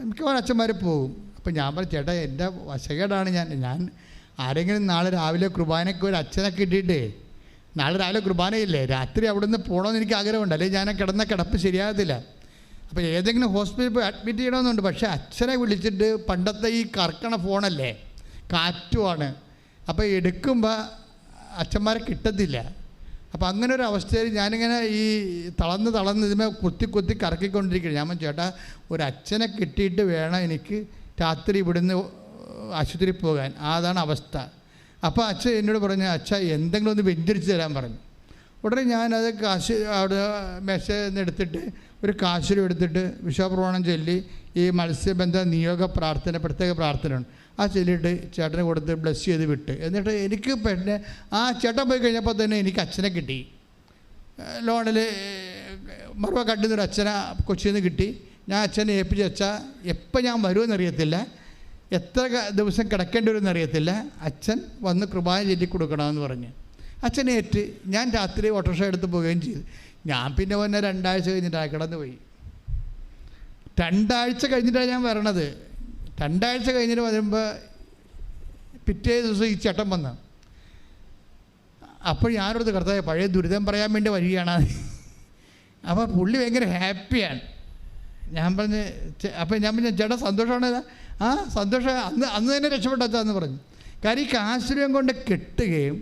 മിക്കവാറും അച്ഛന്മാർ പോകും. അപ്പോൾ ഞാൻ പറഞ്ഞു, ചേട്ടാ എൻ്റെ വശകേടാണ്, ഞാൻ ആരെങ്കിലും നാളെ രാവിലെ കുർബാനയ്ക്ക് ഒരു അച്ഛനെ കിട്ടിയിട്ടേ, നാളെ രാവിലെ കുർബാനയില്ലേ, രാത്രി അവിടെ നിന്ന് പോകണമെന്ന് എനിക്ക് ആഗ്രഹമുണ്ട്, അല്ലെങ്കിൽ ഞാൻ കിടന്ന കിടപ്പ് ശരിയാകത്തില്ല. അപ്പോൾ ഏതെങ്കിലും ഹോസ്പിറ്റലിൽ പോയി അഡ്മിറ്റ് ചെയ്യണമെന്നുണ്ട്. പക്ഷേ അച്ഛനെ വിളിച്ചിട്ട് പണ്ടത്തെ ഈ കറക്കണ ഫോണല്ലേ, കാറ്റുമാണ്, അപ്പോൾ എടുക്കുമ്പോൾ അച്ഛന്മാരെ കിട്ടത്തില്ല. അപ്പോൾ അങ്ങനെ ഒരു അവസ്ഥയിൽ ഞാനിങ്ങനെ ഈ തളർന്ന് ഇതിമേ കുത്തി കറക്കിക്കൊണ്ടിരിക്കുകയാണ്. ഞാൻ ചേട്ടാ ഒരു അച്ഛനെ കിട്ടിയിട്ട് വേണം എനിക്ക് രാത്രി ഇവിടുന്ന് ആശുപത്രിയിൽ പോകാൻ. അതാണ് അവസ്ഥ. അപ്പോൾ അച്ഛൻ എന്നോട് പറഞ്ഞു, അച്ഛാ എന്തെങ്കിലും ഒന്ന് വെഞ്ചരിച്ച് തരാൻ പറഞ്ഞു. ഉടനെ ഞാനത് കാശ് അവിടെ മേശയിൽ നിന്ന് എടുത്തിട്ട് ഒരു കാശിലും എടുത്തിട്ട് വിശ്വാസപ്രമാണം ചൊല്ലി ഈ മത്സ്യബന്ധ നിയോഗ പ്രാർത്ഥന, പ്രത്യേക പ്രാർത്ഥനയുണ്ട്, ആ ചൊല്ലിയിട്ട് ചേട്ടന് കൊടുത്ത് ബ്ലസ് ചെയ്ത് വിട്ട്. എന്നിട്ട് എനിക്ക് പിന്നെ ആ ചേട്ടൻ പോയി കഴിഞ്ഞപ്പോൾ തന്നെ എനിക്ക് അച്ഛനെ കിട്ടി. ലോണിൽ മറുപ കണ്ടുന്നൊരു അച്ഛനെ കൊച്ചിയിൽ നിന്ന് കിട്ടി. ഞാൻ അച്ഛനെ ഏൽപ്പിച്ച് വെച്ചാൽ എപ്പോൾ ഞാൻ വരുമെന്നറിയത്തില്ല, എത്ര ദിവസം കിടക്കേണ്ടി വരുമെന്ന് അറിയത്തില്ല, അച്ഛൻ വന്ന് കുർബാന ചൊല്ലി കൊടുക്കണമെന്ന് പറഞ്ഞ് അച്ഛനേറ്റ് ഞാൻ രാത്രി ഓട്ടോറിക്ഷ എടുത്ത് പോവുകയും ചെയ്തു. ഞാൻ പിന്നെ വന്നെ 2 ആഴ്ച കഴിഞ്ഞിട്ടാണ് കിടന്നു പോയി. 2 ആഴ്ച കഴിഞ്ഞിട്ടാണ് ഞാൻ വരണത്. 2 ആഴ്ച കഴിഞ്ഞിട്ട് വരുമ്പോൾ പിറ്റേ ദിവസം ഈ ചേട്ടൻ വന്നു. അപ്പോൾ ഞാനോട് കർത്താവേ പഴയ ദുരിതം പറയാൻ വേണ്ടി വരികയാണ്. അപ്പോൾ പുള്ളി ഭയങ്കര ഹാപ്പിയാണ്. ഞാൻ പറഞ്ഞ് അപ്പോൾ ഞാൻ പിന്നെ ചേട്ടാ സന്തോഷമാണ്. ആ സന്തോഷം അന്ന് തന്നെ രക്ഷപ്പെട്ടെന്ന് പറഞ്ഞു. കാര്യം ഈ കാശുരം കൊണ്ട് കെട്ടുകയും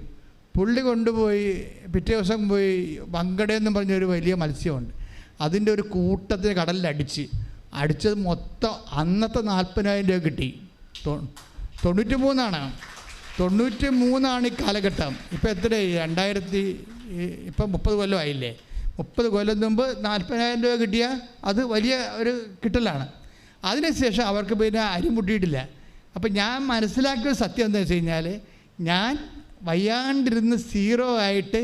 പുള്ളി കൊണ്ടുപോയി പിറ്റേ ദിവസം പോയി വങ്കടയെന്ന് പറഞ്ഞൊരു വലിയ മത്സ്യമുണ്ട്, അതിൻ്റെ ഒരു കൂട്ടത്തിന് കടലിൽ അടിച്ചത് മൊത്തം അന്നത്തെ 40,000 രൂപ കിട്ടി. 93 ഈ കാലഘട്ടം. ഇപ്പോൾ എത്രയായി? ഇപ്പം 30 കൊല്ലമായില്ലേ? 30 കൊല്ലം മുമ്പ് 40,000 രൂപ കിട്ടിയാൽ അത് വലിയ ഒരു കിട്ടലാണ്. അതിനുശേഷം അവർക്ക് പിന്നെ അരിമുട്ടിയിട്ടില്ല. അപ്പം ഞാൻ മനസ്സിലാക്കിയ സത്യം എന്താ വെച്ച് കഴിഞ്ഞാൽ, ഞാൻ വയ്യാണ്ടിരുന്ന് 0 ആയിട്ട്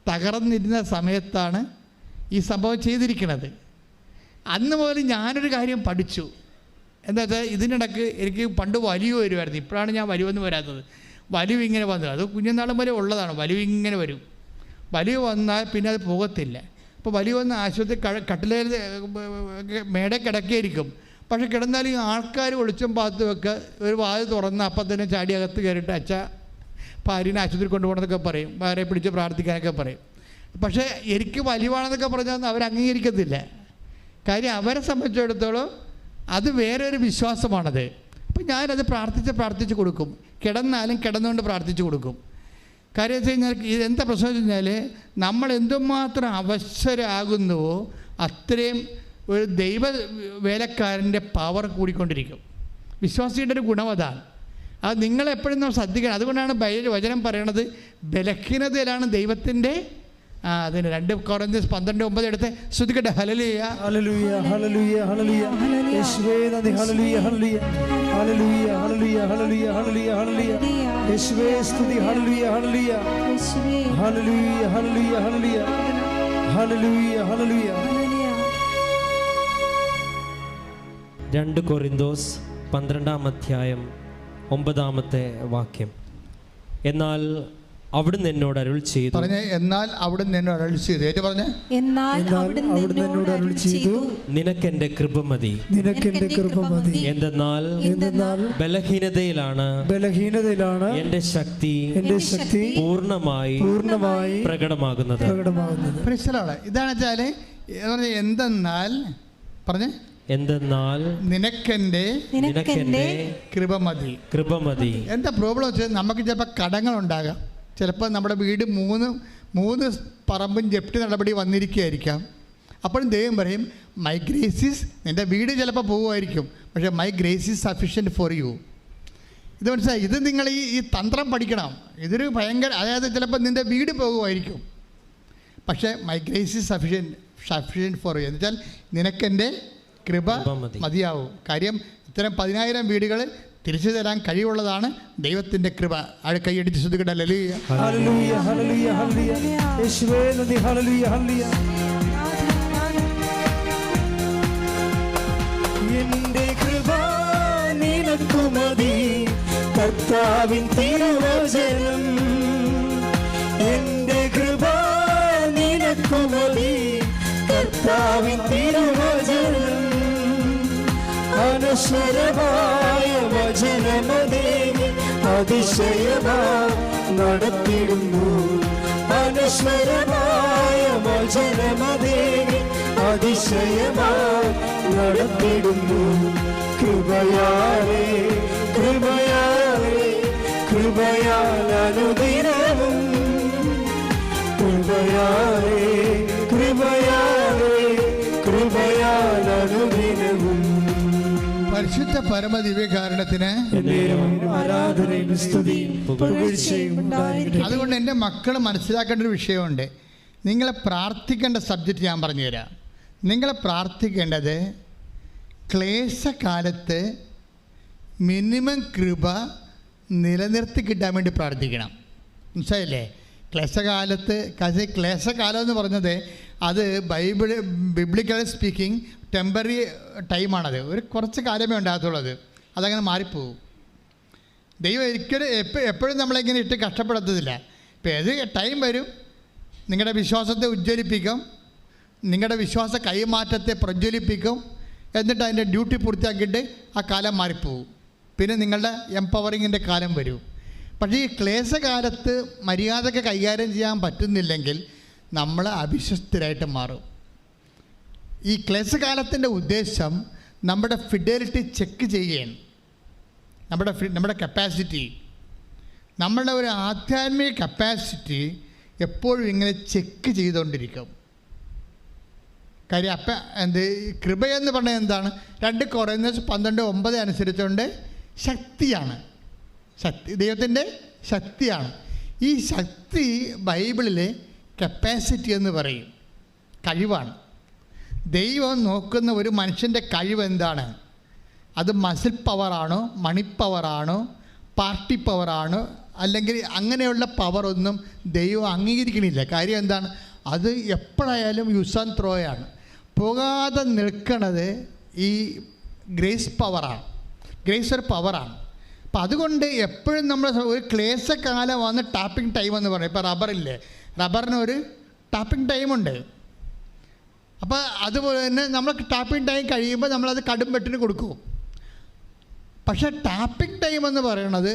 തകർന്നിരുന്ന സമയത്താണ് ഈ സംഭവം ചെയ്തിരിക്കുന്നത്. അന്ന് മുതൽ ഞാനൊരു കാര്യം പഠിച്ചു. എന്താ വെച്ചാൽ ഇതിനിടയ്ക്ക് എനിക്ക് പണ്ട് വലിവ് വരുമായിരുന്നു. ഇപ്പോഴാണ് ഞാൻ വലിവൊന്നും വരാത്തത്. വലിവ് ഇങ്ങനെ വന്നത് അത് കുഞ്ഞുനാളും വരെ ഉള്ളതാണ്. വലിവ് ഇങ്ങനെ വരും. വലിവ് വന്നാൽ പിന്നെ അത് പോകത്തില്ല. അപ്പോൾ വലിവ് വന്ന് ആശുപത്രി കട്ടിലേൽ മേടെ കിടക്കുകയായിരിക്കും. പക്ഷെ കിടന്നാലും ആൾക്കാർ ഒളിച്ചും പാത്തും ഒക്കെ ഒരു വാതിൽ തുറന്ന് അപ്പം തന്നെ ചാടി അകത്ത് കയറിയിട്ട് അച്ഛ ഭാര്യനെ ആശുപത്രി കൊണ്ടുപോകണമെന്നൊക്കെ പറയും, വേറെ പിടിച്ച് പ്രാർത്ഥിക്കാനൊക്കെ പറയും. പക്ഷേ എനിക്ക് വലിവാണെന്നൊക്കെ പറഞ്ഞാൽ അവർ അംഗീകരിക്കത്തില്ല. കാര്യം അവരെ സംബന്ധിച്ചിടത്തോളം അത് വേറെ ഒരു വിശ്വാസമാണത്. അപ്പം ഞാനത് പ്രാർത്ഥിച്ച് കൊടുക്കും. കിടന്നാലും കിടന്നുകൊണ്ട് പ്രാർത്ഥിച്ച് കൊടുക്കും. കാര്യം വെച്ച് കഴിഞ്ഞാൽ ഇതെന്താ പ്രശ്നം വെച്ച് കഴിഞ്ഞാൽ, നമ്മൾ എന്തുമാത്രം അവശരാകുന്നുവോ അത്രയും ഒരു ദൈവ വേലക്കാരൻ്റെ പവർ കൂടിക്കൊണ്ടിരിക്കും. വിശ്വാസിയുടെ ഒരു ഗുണം അതാണ്. അത് നിങ്ങളെപ്പോഴും നമ്മൾ ശ്രദ്ധിക്കണം. അതുകൊണ്ടാണ് വചനം പറയണത് ബലഹീനതയിലാണ് ദൈവത്തിൻ്റെ അതിന് 2 Corinthians 12:9 എടുത്ത് ശ്രദ്ധിക്കട്ടെ. ഹല്ലേലൂയ ഹല്ലേലൂയ ഹല്ലേലൂയ ഹല്ലേലൂയ യേശുവേ നന്ദി. ഹല്ലേലൂയ ഹല്ലേലൂയ ഹല്ലേലൂയ ഹല്ലേലൂയ ഹല്ലേലൂയ ഹല്ലേലൂയ ഹല്ലേലൂയ യേശുവേ സ്തുതി. ഹല്ലേലൂയ ഹല്ലേലൂയ ഹല്ലേലൂയ ഹല്ലേലൂയ ഹല്ലേലൂയ ഹല്ലേലൂയ ഹല്ലേലൂയ. 2 Corinthians 12:9 എന്നാൽ അവിടുന്ന് എന്നോട് അരുൾ ചെയ്തു. പറഞ്ഞേ, എന്നാൽ അവിടുന്ന് എന്നോട് അരുൾ ചെയ്തു. ഏറ്റു പറഞ്ഞേ, എന്നാൽ അവിടുന്ന് എന്നോട് അരുൾ ചെയ്തു, നിനക്കെന്റെ കൃപ മതി. നിനക്കെന്റെ കൃപ മതി. എന്തെന്നാൽ ബലഹീനതയിലാണ് എന്റെ ശക്തി പൂർണ്ണമായി പ്രകടമാകുന്നത്. ഇതാണ് വെച്ചാൽ എന്തെന്നാൽ പറഞ്ഞേ, എന്തെന്നാൽ നിനക്കെന്റെ കൃപ മതി. എന്താ പ്രോബ്ലം വെച്ചാൽ നമുക്ക് ചിലപ്പോൾ കടങ്ങളുണ്ടാകാം. ചിലപ്പോൾ നമ്മുടെ വീട് മൂന്ന് പറമ്പും ജപ്തി നടപടി വന്നിരിക്കുകയായിരിക്കാം. അപ്പോഴും ദൈവം പറയും, മൈ ഗ്രേസ് ഈസ്, നിൻ്റെ വീട് ചിലപ്പോൾ പോകുമായിരിക്കും, പക്ഷേ my grace is sufficient for you. ഇത് മനസ്സിലായി? ഇത് നിങ്ങൾ ഈ തന്ത്രം പഠിക്കണം. ഇതൊരു ഭയങ്കര, അതായത് ചിലപ്പോൾ നിൻ്റെ വീട് പോകുമായിരിക്കും, പക്ഷേ my grace is sufficient for you എന്ന് വെച്ചാൽ നിനക്കെൻ്റെ കൃപ മതിയാവും. കാര്യം ഇത്തരം 10,000 വീടുകൾ തിരിച്ചു തരാൻ കഴിവുള്ളതാണ് ദൈവത്തിൻ്റെ കൃപ. കൈയടിച്ച് ശ്രദ്ധിക്കട്ടെ. ഹല്ലേലൂയ ഹല്ലേലൂയ ഹല്ലേലൂയ ഹല്ലേലൂയ യേശുവേ നന്ദി. ഹല്ലേലൂയ ഹല്ലേലൂയ. എന്റെ കൃപ നിനക്കു മതി, കർത്താവിൻ തിരുവചനം. എന്റെ കൃപ നിനക്കു മതി, കർത്താവിൻ തിരുവചനം. അനശ്വരമായ വചനമതേ അതിശയമായി നടത്തിടുന്നു. അനശ്വരമായ വചനമതേ അതിശയമായി നടത്തിടുന്നു. കൃപയാലേ കൃപയാലേ കൃപയാൽ അനുദിനവും, കൃപയാലേ കൃപയാലേ കൃപയാൽ അനുദിനവും. പരിശുദ്ധ പരമദിവ്യകാരണത്തിന് ആരാധനയും സ്തുതിയും പുകഴ്ചയും ഉണ്ടായിരിക്കട്ടെ. അതുകൊണ്ട് എൻ്റെ മക്കൾ മനസ്സിലാക്കേണ്ട ഒരു വിഷയമുണ്ട്. നിങ്ങളെ പ്രാർത്ഥിക്കേണ്ട സബ്ജക്റ്റ് ഞാൻ പറഞ്ഞുതരാം. നിങ്ങളെ പ്രാർത്ഥിക്കേണ്ടത് ക്ലേശകാലത്ത് മിനിമം കൃപ നിലനിർത്തി കിട്ടാൻ വേണ്ടി പ്രാർത്ഥിക്കണം. മനസ്സിലായില്ലേ? ക്ലേശകാലം എന്ന് പറഞ്ഞത് അത് ബിബ്ലിക്കലി സ്പീക്കിംഗ് ടെമ്പററി ടൈമാണത്. ഒരു കുറച്ച് കാലമേ ഉണ്ടാകത്തുള്ളത്, അതങ്ങനെ മാറിപ്പോവും. ദൈവം ഒരിക്കലും എപ്പോഴും നമ്മളിങ്ങനെ ഇട്ട് കഷ്ടപ്പെടുത്തത്തില്ല. ഇപ്പോൾ ഏത് ടൈം വരും, നിങ്ങളുടെ വിശ്വാസത്തെ ഉജ്ജ്വലിപ്പിക്കും, നിങ്ങളുടെ വിശ്വാസ കൈമാറ്റത്തെ പ്രജ്വലിപ്പിക്കും, എന്നിട്ട് അതിൻ്റെ ഡ്യൂട്ടി പൂർത്തിയാക്കിയിട്ട് ആ കാലം മാറിപ്പോവും. പിന്നെ നിങ്ങളുടെ എംപവറിങ്ങിൻ്റെ കാലം വരും. പക്ഷേ ഈ ക്ലേശകാലത്ത് മര്യാദയ്ക്ക് കൈകാര്യം ചെയ്യാൻ പറ്റുന്നില്ലെങ്കിൽ നമ്മൾ അവിശ്വസ്തരായിട്ട് മാറും. ഈ ക്ലേശകാലത്തിൻ്റെ ഉദ്ദേശം നമ്മുടെ ഫിഡലിറ്റി ചെക്ക് ചെയ്യുകയാണ്. നമ്മുടെ കപ്പാസിറ്റി, നമ്മളുടെ ഒരു ആധ്യാത്മിക കപ്പാസിറ്റി എപ്പോഴും ഇങ്ങനെ ചെക്ക് ചെയ്തുകൊണ്ടിരിക്കും. കാര്യം കൃപയെന്ന് പറഞ്ഞാൽ എന്താണ്? 2 Corinthians 12:9 അനുസരിച്ചുകൊണ്ട് ശക്തിയാണ്. ദൈവത്തിൻ്റെ ശക്തിയാണ്. ഈ ശക്തി ബൈബിളിൽ കപ്പാസിറ്റി എന്ന് പറയും, കഴിവാണ്. ദൈവം നോക്കുന്ന ഒരു മനുഷ്യൻ്റെ കഴിവ് എന്താണ്? അത് മസിൽ പവറാണോ, മണി പവറാണോ, പാർട്ടി പവറാണോ, അല്ലെങ്കിൽ അങ്ങനെയുള്ള പവറൊന്നും ദൈവം അംഗീകരിക്കണില്ല. കാര്യം എന്താണ്? അത് എപ്പോഴായാലും യൂസ് ആൻഡ് ത്രോയാണ്. പോകാതെ നിൽക്കണത് ഈ ഗ്രേസ് പവറാണ്. ഗ്രേസ് ഒരു പവറാണ്. അപ്പം അതുകൊണ്ട് എപ്പോഴും നമ്മൾ ഒരു ക്ലേശകാലം വന്ന് ടാപ്പിംഗ് ടൈം എന്ന് പറയും. ഇപ്പോൾ റബ്ബറില്ലേ, റബ്ബറിനൊരു ടാപ്പിംഗ് ടൈമുണ്ട്. അപ്പോൾ അതുപോലെ തന്നെ നമ്മൾ ടാപ്പിംഗ് ടൈം കഴിയുമ്പോൾ നമ്മളത് കടും വെട്ടിന് കൊടുക്കും. പക്ഷേ ടാപ്പിംഗ് ടൈം എന്ന് പറയുന്നത്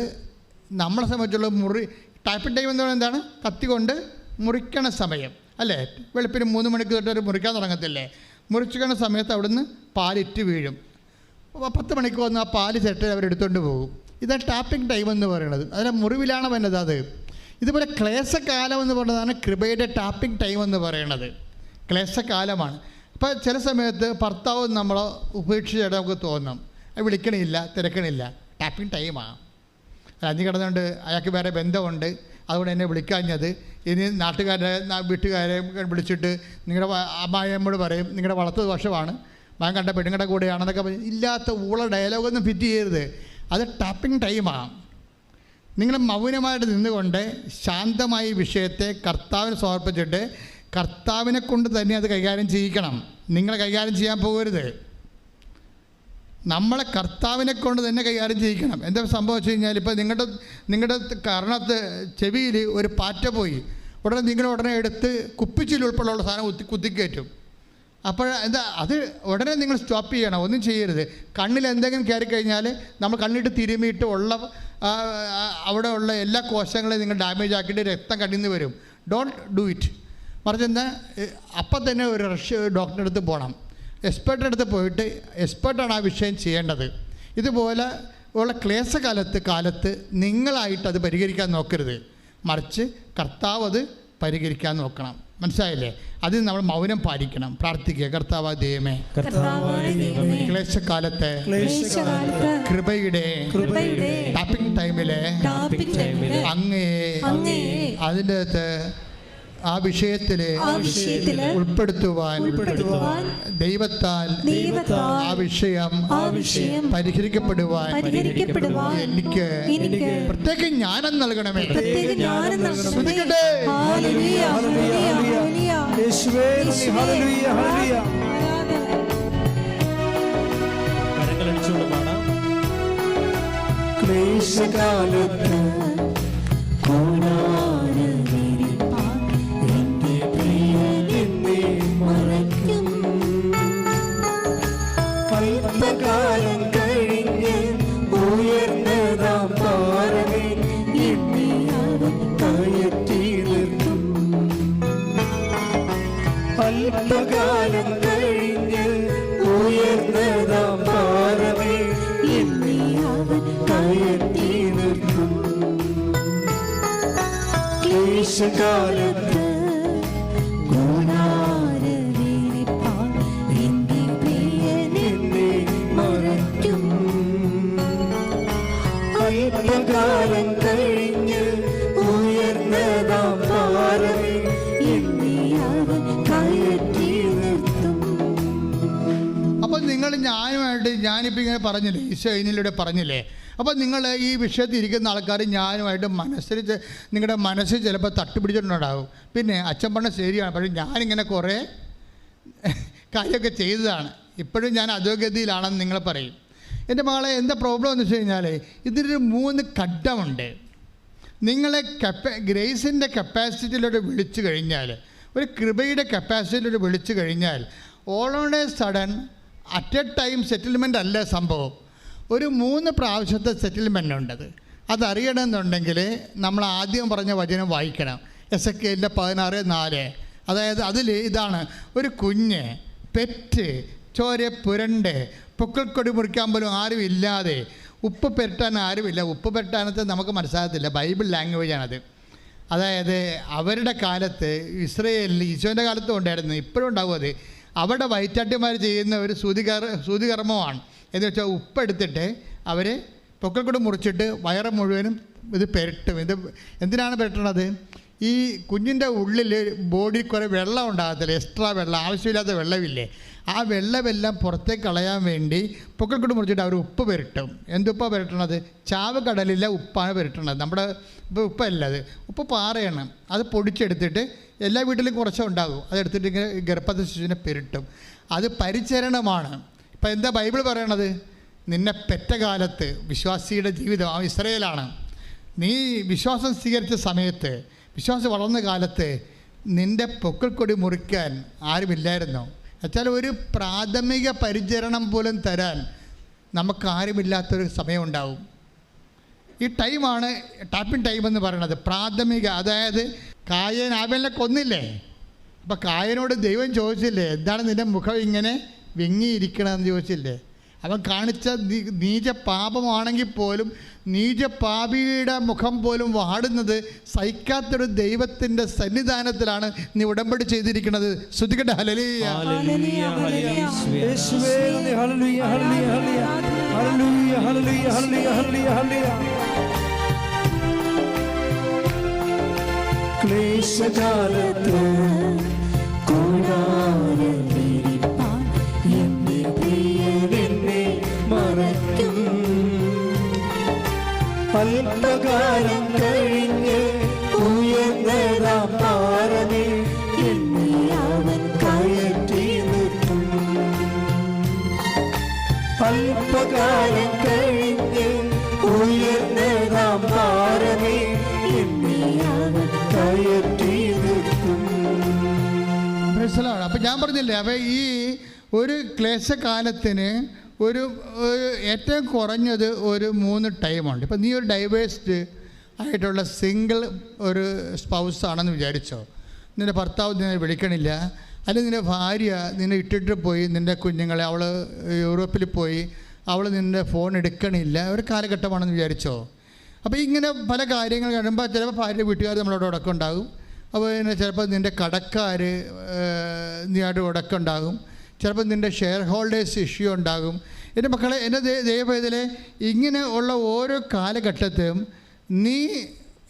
നമ്മളെ സംബന്ധിച്ചുള്ള ടാപ്പിംഗ് ടൈം എന്ന് പറയുന്നത് എന്താണ്? കത്തി കൊണ്ട് മുറിക്കണ സമയം അല്ലേ? വെളുപ്പിന് 3 മണിക്ക് തൊട്ട് മുറിക്കാൻ തുടങ്ങത്തില്ലേ? മുറിച്ചിക്കണ സമയത്ത് അവിടുന്ന് പാലിറ്റ് വീഴും. 10 മണിക്ക് വന്ന് ആ പാല് സെറ്റ് അവരെടുത്തുകൊണ്ട് പോകും. ഇതാണ് ടാപ്പിംഗ് ടൈം എന്ന് പറയുന്നത്. അതിൻ്റെ മുറിവിലാണ് വന്നത് അത്. ഇതുപോലെ ക്ലേശകാലം എന്ന് പറയുന്നതാണ് കൃപയുടെ ടാപ്പിംഗ് ടൈം എന്ന് പറയുന്നത്. ക്ലേശകാലമാണ്. അപ്പോൾ ചില സമയത്ത് ഭർത്താവ് നമ്മളെ ഉപേക്ഷിച്ചിട്ട് നമുക്ക് തോന്നും, വിളിക്കണില്ല, തിരക്കണില്ല, ടാപ്പിംഗ് ടൈമാണ്. അഞ്ഞു കിടന്നുകൊണ്ട് അയാൾക്ക് വേറെ ബന്ധമുണ്ട്, അതുകൊണ്ട് എന്നെ വിളിക്കാഞ്ഞത്. ഇനി വീട്ടുകാരെ വിളിച്ചിട്ട് നിങ്ങളുടെ അമ്മായിയമ്മോട് പറയും നിങ്ങളുടെ വളർത്തു ദോഷമാണ്, മകൻ കണ്ട പെണ്ണുങ്ങളുടെ കൂടെയാണെന്നൊക്കെ പറയും. ഇല്ലാത്ത ഡയലോഗൊന്നും ഫിറ്റ് ചെയ്യരുത്. അത് ടാപ്പിംഗ് ടൈമാണ്. നിങ്ങൾ മൗനമായിട്ട് നിന്നുകൊണ്ട് ശാന്തമായി വിഷയത്തെ കർത്താവിന് സമർപ്പിച്ചിട്ട് കർത്താവിനെ കൊണ്ട് തന്നെ അത് കൈകാര്യം ചെയ്യിക്കണം. നിങ്ങൾ കൈകാര്യം ചെയ്യാൻ പോകരുത്. നമ്മളെ കർത്താവിനെ കൊണ്ട് തന്നെ കൈകാര്യം ചെയ്യിക്കണം. എന്താ സംഭവിച്ചു കഴിഞ്ഞാൽ, ഇപ്പോൾ നിങ്ങളുടെ കർണത്ത് ചെവിയിൽ ഒരു പാറ്റ പോയി, ഉടനെ എടുത്ത് കുപ്പിച്ചിൽ ഉൾപ്പെടെയുള്ള സാധനം കുത്തിക്കയറ്റും. അപ്പോൾ അത് ഉടനെ നിങ്ങൾ സ്റ്റോപ്പ് ചെയ്യണം, ഒന്നും ചെയ്യരുത്. കണ്ണിൽ എന്തെങ്കിലും കയറി കഴിഞ്ഞാൽ നമ്മൾ കണ്ണിട്ട് തിരുമിയിട്ട് അവിടെ ഉള്ള എല്ലാ കോശങ്ങളെയും നിങ്ങൾ ഡാമേജ് ആക്കിയിട്ട് രക്തം കണ്ണിൽ നിന്ന് വരും. Don't do it. മറിച്ച് അപ്പം തന്നെ ഒരു ഡോക്ടറുടെ അടുത്ത് പോകണം. എക്സ്പേർട്ടിൻ്റെ അടുത്ത് പോയിട്ട് എക്സ്പേർട്ടാണ് ആ വിഷയം ചെയ്യേണ്ടത്. ഇതുപോലെ ഉള്ള ക്ലേശകാലത്ത് നിങ്ങളായിട്ട് അത് പരിഹരിക്കാൻ നോക്കരുത്, മറിച്ച് കർത്താവ് അത് പരിഹരിക്കാൻ നോക്കണം. മനസ്സിലായില്ലേ? അതിന് നമ്മൾ മൗനം പാലിക്കണം, പ്രാർത്ഥിക്കുക. കർത്താവ് ദൈവമേ, ക്ലേശകാലത്തെ കൃപയുടെ ടാപ്പിംഗ് ടൈമിലെ അങ്ങേ അതിൻ്റെ അകത്ത് ആ വിഷയത്തില് ഉൾപ്പെടുത്തുവാൻ ദൈവത്താൽ ആ വിഷയം പരിഹരിക്കപ്പെടുവാൻ എനിക്ക് പ്രത്യേക ജ്ഞാനം നൽകണമേ. ക്ലേശകാലത്ത് അല്പകാലം കഴിഞ്ഞ് ഉയർന്നതാം പാറമേ എന്നെ അവൻ കയറ്റി നിർത്തും. അല്പകാലം കഴിഞ്ഞ് ഉയർന്നതാം പാറമേ എന്നെ അവൻ കയറ്റി നിർത്തും. ക്ലേശകാലത്ത് അല്പകാലം കഴിഞ്ഞ് ഉയർന്നതാം പാറമേ എന്നെ അവൻ കയറ്റി നിർത്തും. അപ്പോൾ നിങ്ങൾ ഞാനിപ്പോൾ ഇങ്ങനെ പറഞ്ഞില്ലേ, ഈശോ ഇതിലൂടെ പറഞ്ഞില്ലേ. അപ്പോൾ നിങ്ങൾ ഈ വിഷയത്തിൽ ഇരിക്കുന്ന ആൾക്കാർ ഞാനുമായിട്ട് നിങ്ങളുടെ മനസ്സിൽ ചിലപ്പോൾ തട്ടുപിടിച്ചിട്ടുണ്ടാകും. പിന്നെ അച്ഛൻ പറഞ്ഞ ശരിയാണ്, പക്ഷേ ഞാനിങ്ങനെ കുറേ കാര്യമൊക്കെ ചെയ്തതാണ്, ഇപ്പോഴും ഞാൻ അധോഗതിയിലാണെന്ന് നിങ്ങൾ പറയും. എൻ്റെ മകളെ എന്താ പ്രോബ്ലം എന്ന് വെച്ച് കഴിഞ്ഞാൽ ഇതിലൊരു 3 ഘട്ടമുണ്ട്. നിങ്ങളെ ഗ്രേസിൻ്റെ കപ്പാസിറ്റിയിലൂടെ വിളിച്ചു കഴിഞ്ഞാൽ, ഒരു കൃപയുടെ കപ്പാസിറ്റിയിലൂടെ വിളിച്ചു കഴിഞ്ഞാൽ all on A sudden at A time settlement അല്ല സംഭവം. ഒരു 3 പ്രാവശ്യത്തെ സെറ്റിൽമെൻ്റ് ഉണ്ടത്. അതറിയണമെന്നുണ്ടെങ്കിൽ നമ്മൾ ആദ്യം പറഞ്ഞ വചനം വായിക്കണം, എസെക്കിയേലിൻ്റെ 16:4. അതായത് അതിൽ ഇതാണ്: ഒരു കുഞ്ഞ് പെറ്റ് ചോര പുരണ്ട് പൊക്കിൾക്കൊടി മുറിക്കാൻ പോലും ആരും ഇല്ലാതെ, ഉപ്പ് പെരട്ടാൻ ആരുമില്ല. ഉപ്പ് പെരട്ടാനത്ത് നമുക്ക് മനസ്സിലാകത്തില്ല, ബൈബിൾ ലാംഗ്വേജാണത്. അതായത് അവരുടെ കാലത്ത് ഇസ്രയേലിൽ ഈശോൻ്റെ കാലത്തും ഉണ്ടായിരുന്നു, ഇപ്പോഴും ഉണ്ടാവും അത്. അവിടെ വയറ്റാട്ടിമാർ ചെയ്യുന്ന ഒരു സൂതികർമ്മമാണ്. എന്ന് വെച്ചാൽ ഉപ്പെടുത്തിട്ട് അവർ പൊക്കിൾക്കൊടി മുറിച്ചിട്ട് വയറ് മുഴുവനും ഇത് പെരട്ടും. ഇത് എന്തിനാണ് പെരട്ടണത്? ഈ കുഞ്ഞിൻ്റെ ഉള്ളിൽ ബോഡിയിൽ കുറേ വെള്ളം ഉണ്ടാകത്തില്ല, എക്സ്ട്രാ വെള്ളം, ആവശ്യമില്ലാത്ത വെള്ളമില്ലേ, ആ വെള്ളമെല്ലാം പുറത്തേക്ക് കളയാൻ വേണ്ടി പൊക്കിൾക്കൊടി മുറിച്ചിട്ട് അവർ ഉപ്പ് പെരട്ടും. എന്തുപ്പാണ് പെരട്ടണത്? ചാവ് കടലിലെ ഉപ്പാണ് പെരട്ടണത്. നമ്മുടെ ഇപ്പോൾ ഉപ്പല്ല, അത് ഉപ്പ് പാറയാണ്. അത് പൊടിച്ചെടുത്തിട്ട് എല്ലാ വീട്ടിലും കുറച്ചേ ഉണ്ടാകും. അതെടുത്തിട്ട് ഇങ്ങനെ ഗർഭസ്ഥ ശിശുവിനെ പെരട്ടും. അത് പരിചരണമാണ്. ഇപ്പം എന്താ ബൈബിൾ പറയണത്? നിന്നെ പെറ്റ കാലത്ത് വിശ്വാസിയുടെ ജീവിതം ആ ഇസ്രയേലാണ്. നീ വിശ്വാസം സ്വീകരിച്ച സമയത്ത്, വിശ്വാസം വളർന്ന കാലത്ത് നിൻ്റെ പൊക്കിൾക്കൊടി മുറിക്കാൻ ആരുമില്ലായിരുന്നോ? എന്നുവെച്ചാൽ ഒരു പ്രാഥമിക പരിചരണം പോലും തരാൻ നമുക്കാരുമില്ലാത്തൊരു സമയമുണ്ടാവും. ഈ ടൈമാണ് ടാപ്പിംഗ് ടൈം എന്ന് പറയുന്നത്, പ്രാഥമിക. അതായത് കായൻ ആബേലിനെ കൊന്നില്ലേ? അപ്പം കായനോട് ദൈവം ചോദിച്ചില്ലേ, എന്താണ് നിൻ്റെ മുഖം ഇങ്ങനെ വിങ്ങിയിരിക്കണമെന്ന് ചോദിച്ചില്ലേ? അവൻ കാണിച്ച നീച പാപമാണെങ്കിൽ പോലും നീചപാപിയുടെ മുഖം പോലും വാടുന്നത് സഹിക്കാത്തൊരു ദൈവത്തിൻ്റെ സന്നിധാനത്തിലാണ് നീ ഉടമ്പടി ചെയ്തിരിക്കുന്നത്. ശ്രുതിക്കട്ടെ ഹല്ലേലൂയ. ഹല്ലേലൂയ, ഹല്ലേലൂയ. യേശുവേ നന്ദി. ഹല്ലേലൂയ, ഹല്ലേലൂയ, ഹല്ലേലൂയ, ഹല്ലേലൂയ, ഹല്ലേലൂയ, ഹല്ലേലൂയ, ഹല്ലേലൂയ. ക്ലേശകാലത്ത് കൂടാരത്തിരിപ്പാൻ എന്റെ പ്രിയനെന്നെ മറയ്ക്കും. അല്പകാലം കഴിഞ്ഞ് ഉയർന്നതാം പാറമേ എന്നെ അവൻ കയറ്റി നിർത്തും. അല്പകാലം കഴിഞ്ഞ് ഉയർന്നതാം പാറമേ എന്നെ അവൻ കയറ്റി നിർത്തും. അപ്പം ഞാൻ പറഞ്ഞില്ലേ, അപ്പം ഈ ഒരു ക്ലേശകാലത്തിന് ഒരു ഏറ്റവും കുറഞ്ഞത് ഒരു 3 ടൈമുണ്ട്. ഇപ്പം നീ ഒരു ഡൈവേഴ്സ്ഡ് ആയിട്ടുള്ള സിംഗിൾ ഒരു സ്പൗസ് ആണെന്ന് വിചാരിച്ചോ. നിൻ്റെ ഭർത്താവ് നിന്നെ വിളിക്കണില്ല, അല്ലെങ്കിൽ നിൻ്റെ ഭാര്യ നിന്നെ ഇട്ടിട്ട് പോയി, നിൻ്റെ കുഞ്ഞുങ്ങളെ അവൾ യൂറോപ്പിൽ പോയി, അവൾ നിൻ്റെ ഫോൺ എടുക്കണില്ല, ഒരു കാലഘട്ടമാണെന്ന് വിചാരിച്ചോ. അപ്പോൾ ഇങ്ങനെ പല കാര്യങ്ങൾ കഴിയുമ്പോൾ ചിലപ്പോൾ ഭാര്യ വീട്ടുകാർ നമ്മളോട് ഉടക്കമുണ്ടാകും. അപ്പോൾ പിന്നെ ചിലപ്പോൾ നിൻ്റെ കടക്കാർ നീയായിട്ട് ഉടക്കമുണ്ടാകും. ചിലപ്പോൾ നിൻ്റെ ഷെയർ ഹോൾഡേഴ്സ് ഇഷ്യൂ ഉണ്ടാകും. എൻ്റെ മക്കളെ, എൻ്റെ ദൈവവേദലെ, ഇങ്ങനെ ഉള്ള ഓരോ കാലഘട്ടത്തിലും നീ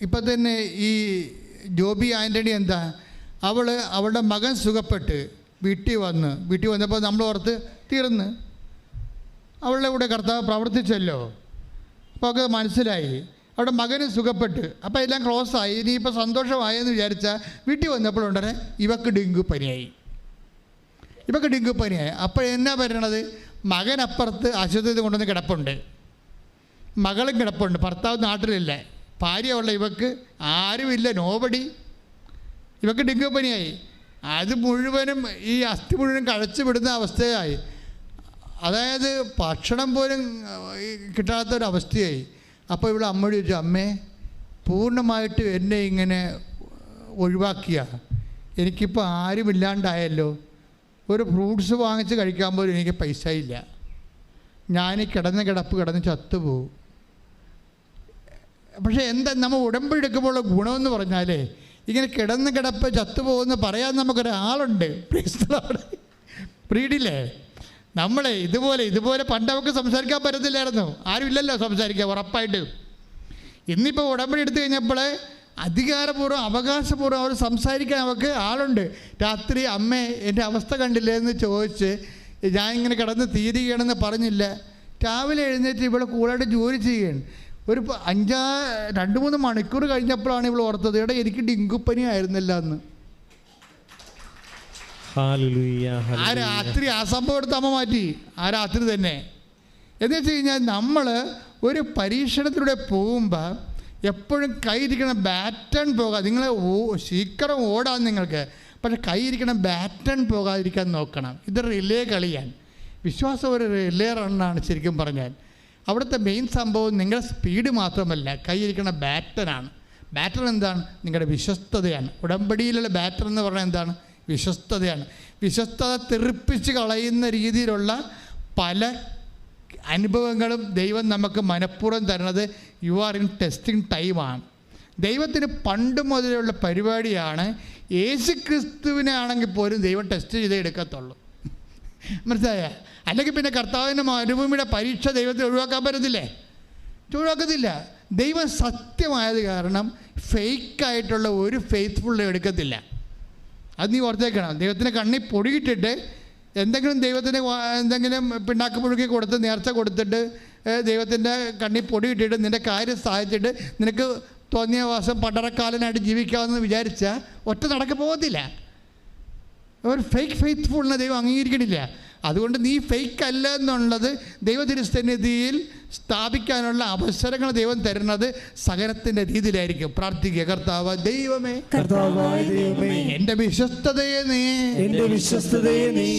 ഇപ്പം തന്നെ ഈ ജോബി ആൻ്റണി എന്താ, അവളുടെ മകൻ സുഖപ്പെട്ട് വീട്ടിൽ വന്നപ്പോൾ നമ്മൾ ഓർത്ത് തീർന്ന്, അവളുടെ കൂടെ കർത്താവ് പ്രവർത്തിച്ചല്ലോ. അപ്പോൾ ഒക്കെ മനസ്സിലായി, അവിടെ മകന് സുഖപ്പെട്ട്, അപ്പോൾ എല്ലാം ക്ലോസായി, ഇനിയിപ്പോൾ സന്തോഷമായെന്ന് വിചാരിച്ചാൽ വീട്ടിൽ വന്നപ്പോഴുണ്ടനെ ഇവക്ക് ഡെങ്കു പനിയായി. അപ്പോൾ എന്നാ പറയണത്? മകനപ്പുറത്ത് ആശുപത്രിയിൽ കൊണ്ടുവന്ന് കിടപ്പുണ്ട്, മകളും കിടപ്പുണ്ട്, ഭർത്താവ് നാട്ടിലില്ല, ഭാര്യ ഉള്ള ഇവക്ക് ആരുമില്ല, നോബടി. ഇവക്ക് ഡെങ്കു പനിയായി. അത് മുഴുവനും ഈ അസ്ഥി മുഴുവനും കഴിച്ചു വിടുന്ന അവസ്ഥയായി. അതായത് ഭക്ഷണം പോലും കിട്ടാത്തൊരവസ്ഥയായി. അപ്പോൾ ഇവിടെ അമ്മയോട് ചോദിച്ചു, അമ്മേ പൂർണ്ണമായിട്ട് എന്നെ ഇങ്ങനെ ഒഴിവാക്കിയ, എനിക്കിപ്പോൾ ആരുമില്ലാണ്ടായല്ലോ, ഒരു ഫ്രൂട്ട്സ് വാങ്ങിച്ച് കഴിക്കാൻ പോലും എനിക്ക് പൈസ ഇല്ല, ഞാൻ കിടന്ന് ചത്തുപോകും. പക്ഷേ എന്താ നമ്മൾ ഉടമ്പടി എടുക്കുമ്പോഴുള്ള ഗുണമെന്ന് പറഞ്ഞാലേ, ഇങ്ങനെ കിടപ്പ് ചത്തുപോകുമെന്ന് പറയാൻ നമുക്കൊരാളുണ്ട്. പ്രീഡില്ലേ, നമ്മളെ ഇതുപോലെ പണ്ട് നമുക്ക് സംസാരിക്കാൻ പറ്റത്തില്ലായിരുന്നു, ആരുമില്ലല്ലോ സംസാരിക്കാൻ ഉറപ്പായിട്ട്. ഇന്നിപ്പോൾ ഉടമ്പടി എടുത്തു കഴിഞ്ഞപ്പോൾ അധികാരപൂർവ്വം അവകാശപൂർവ്വം അവർ സംസാരിക്കാൻ അവർക്ക് ആളുണ്ട്. രാത്രി അമ്മേ എൻ്റെ അവസ്ഥ കണ്ടില്ലേ എന്ന് ചോദിച്ച് ഞാൻ ഇങ്ങനെ കിടന്ന് തീരുകയാണെന്ന് പറഞ്ഞില്ല. രാവിലെ എഴുന്നേറ്റ് ഇവൾ കൂടായിട്ട് ജോലി ചെയ്യുകയാണ്. ഒരു 2-3 മണിക്കൂർ കഴിഞ്ഞപ്പോഴാണ് ഇവൾ ഓർത്തത്, എടാ എനിക്ക് ഡെങ്കുപ്പനി ആയിരുന്നില്ല എന്ന്. ആ രാത്രി ആ സംഭവം എടുത്ത് അമ്മ മാറ്റി, ആ രാത്രി തന്നെ. എന്ന് വെച്ച് കഴിഞ്ഞാൽ നമ്മൾ ഒരു പരീക്ഷണത്തിലൂടെ പോകുമ്പോൾ എപ്പോഴും കൈയിരിക്കണ ബാറ്റൺ പോകാതെ, നിങ്ങൾ ശീക്കരം ഓടാൻ നിങ്ങൾക്ക്, പക്ഷെ കൈയിരിക്കണ ബാറ്റൺ പോകാതിരിക്കാൻ നോക്കണം. ഇത് റിലേ കളിയാണ്. വിശ്വാസം ഒരു റിലേ റണ്ണാണ് ശരിക്കും പറഞ്ഞാൽ. അവിടുത്തെ മെയിൻ സംഭവം നിങ്ങളുടെ സ്പീഡ് മാത്രമല്ല, കൈയിരിക്കണ ബാറ്റനാണ്. ബാറ്റർ എന്താണ്? നിങ്ങളുടെ വിശ്വസ്തതയാണ്. ഉടമ്പടിയിലുള്ള ബാറ്റർ എന്ന് പറഞ്ഞാൽ എന്താണ്? വിശ്വസ്തതയാണ്. വിശ്വസ്തത തെറിപ്പിച്ച് കളയുന്ന രീതിയിലുള്ള പല അനുഭവങ്ങളും ദൈവം നമുക്ക് മനഃപൂർവ്വം തരുന്നത് യു ആർ ഇൻ ടെസ്റ്റിംഗ് ടൈമാണ്. ദൈവത്തിന് പണ്ട് മുതലുള്ള പരിപാടിയാണ്. യേശുക്രിസ്തുവിനെ ആണെങ്കിൽ പോലും ദൈവം ടെസ്റ്റ് ചെയ്തേ എടുക്കത്തുള്ളൂ. മനസ്സിലായ? അല്ലെങ്കിൽ പിന്നെ കർത്താവിൻ്റെ മരുഭൂമിയുടെ പരീക്ഷ ദൈവത്തെ ഒഴിവാക്കാൻ പറ്റത്തില്ലേ? ഒഴിവാക്കത്തില്ല. ദൈവം സത്യമായത് കാരണം ഫേക്കായിട്ടുള്ള ഒരു ഫെയ്ത്ത്ഫുൾ എടുക്കത്തില്ല. അത് നീ ഓർത്തേക്കണം. ദൈവത്തിൻ്റെ കണ്ണിൽ പൊടിയിട്ടിട്ട് എന്തെങ്കിലും പിണ്ണാക്ക് പുഴുക്കി കൊടുത്ത് നേർച്ച കൊടുത്തിട്ട് ദൈവത്തിൻ്റെ കണ്ണിൽ പൊടിയിട്ടിട്ട് നിൻ്റെ കാര്യം സാധിച്ചിട്ട് നിനക്ക് തോന്നിയ വാസം പടറക്കാലനായിട്ട് ജീവിക്കാമെന്ന് വിചാരിച്ചാൽ ഒറ്റ നടക്ക് പോകത്തില്ല. ഒരു ഫേക്ക് ഫെയ്ത്ത്ഫുള്ളിനെ ദൈവം അംഗീകരിക്കണില്ല. അതുകൊണ്ട് നീ ഫേക്ക് അല്ല എന്നുള്ളത് ദൈവതിരുസന്നിധിയിൽ സ്ഥാപിക്കാനുള്ള അവസരങ്ങൾ ദൈവം തരുന്നത് സഹനത്തിൻ്റെ രീതിയിലായിരിക്കും. പ്രാർത്ഥിക്കുക, കർത്താവ് ദൈവമേ, എൻ്റെ വിശ്വസ്തതയെ നീ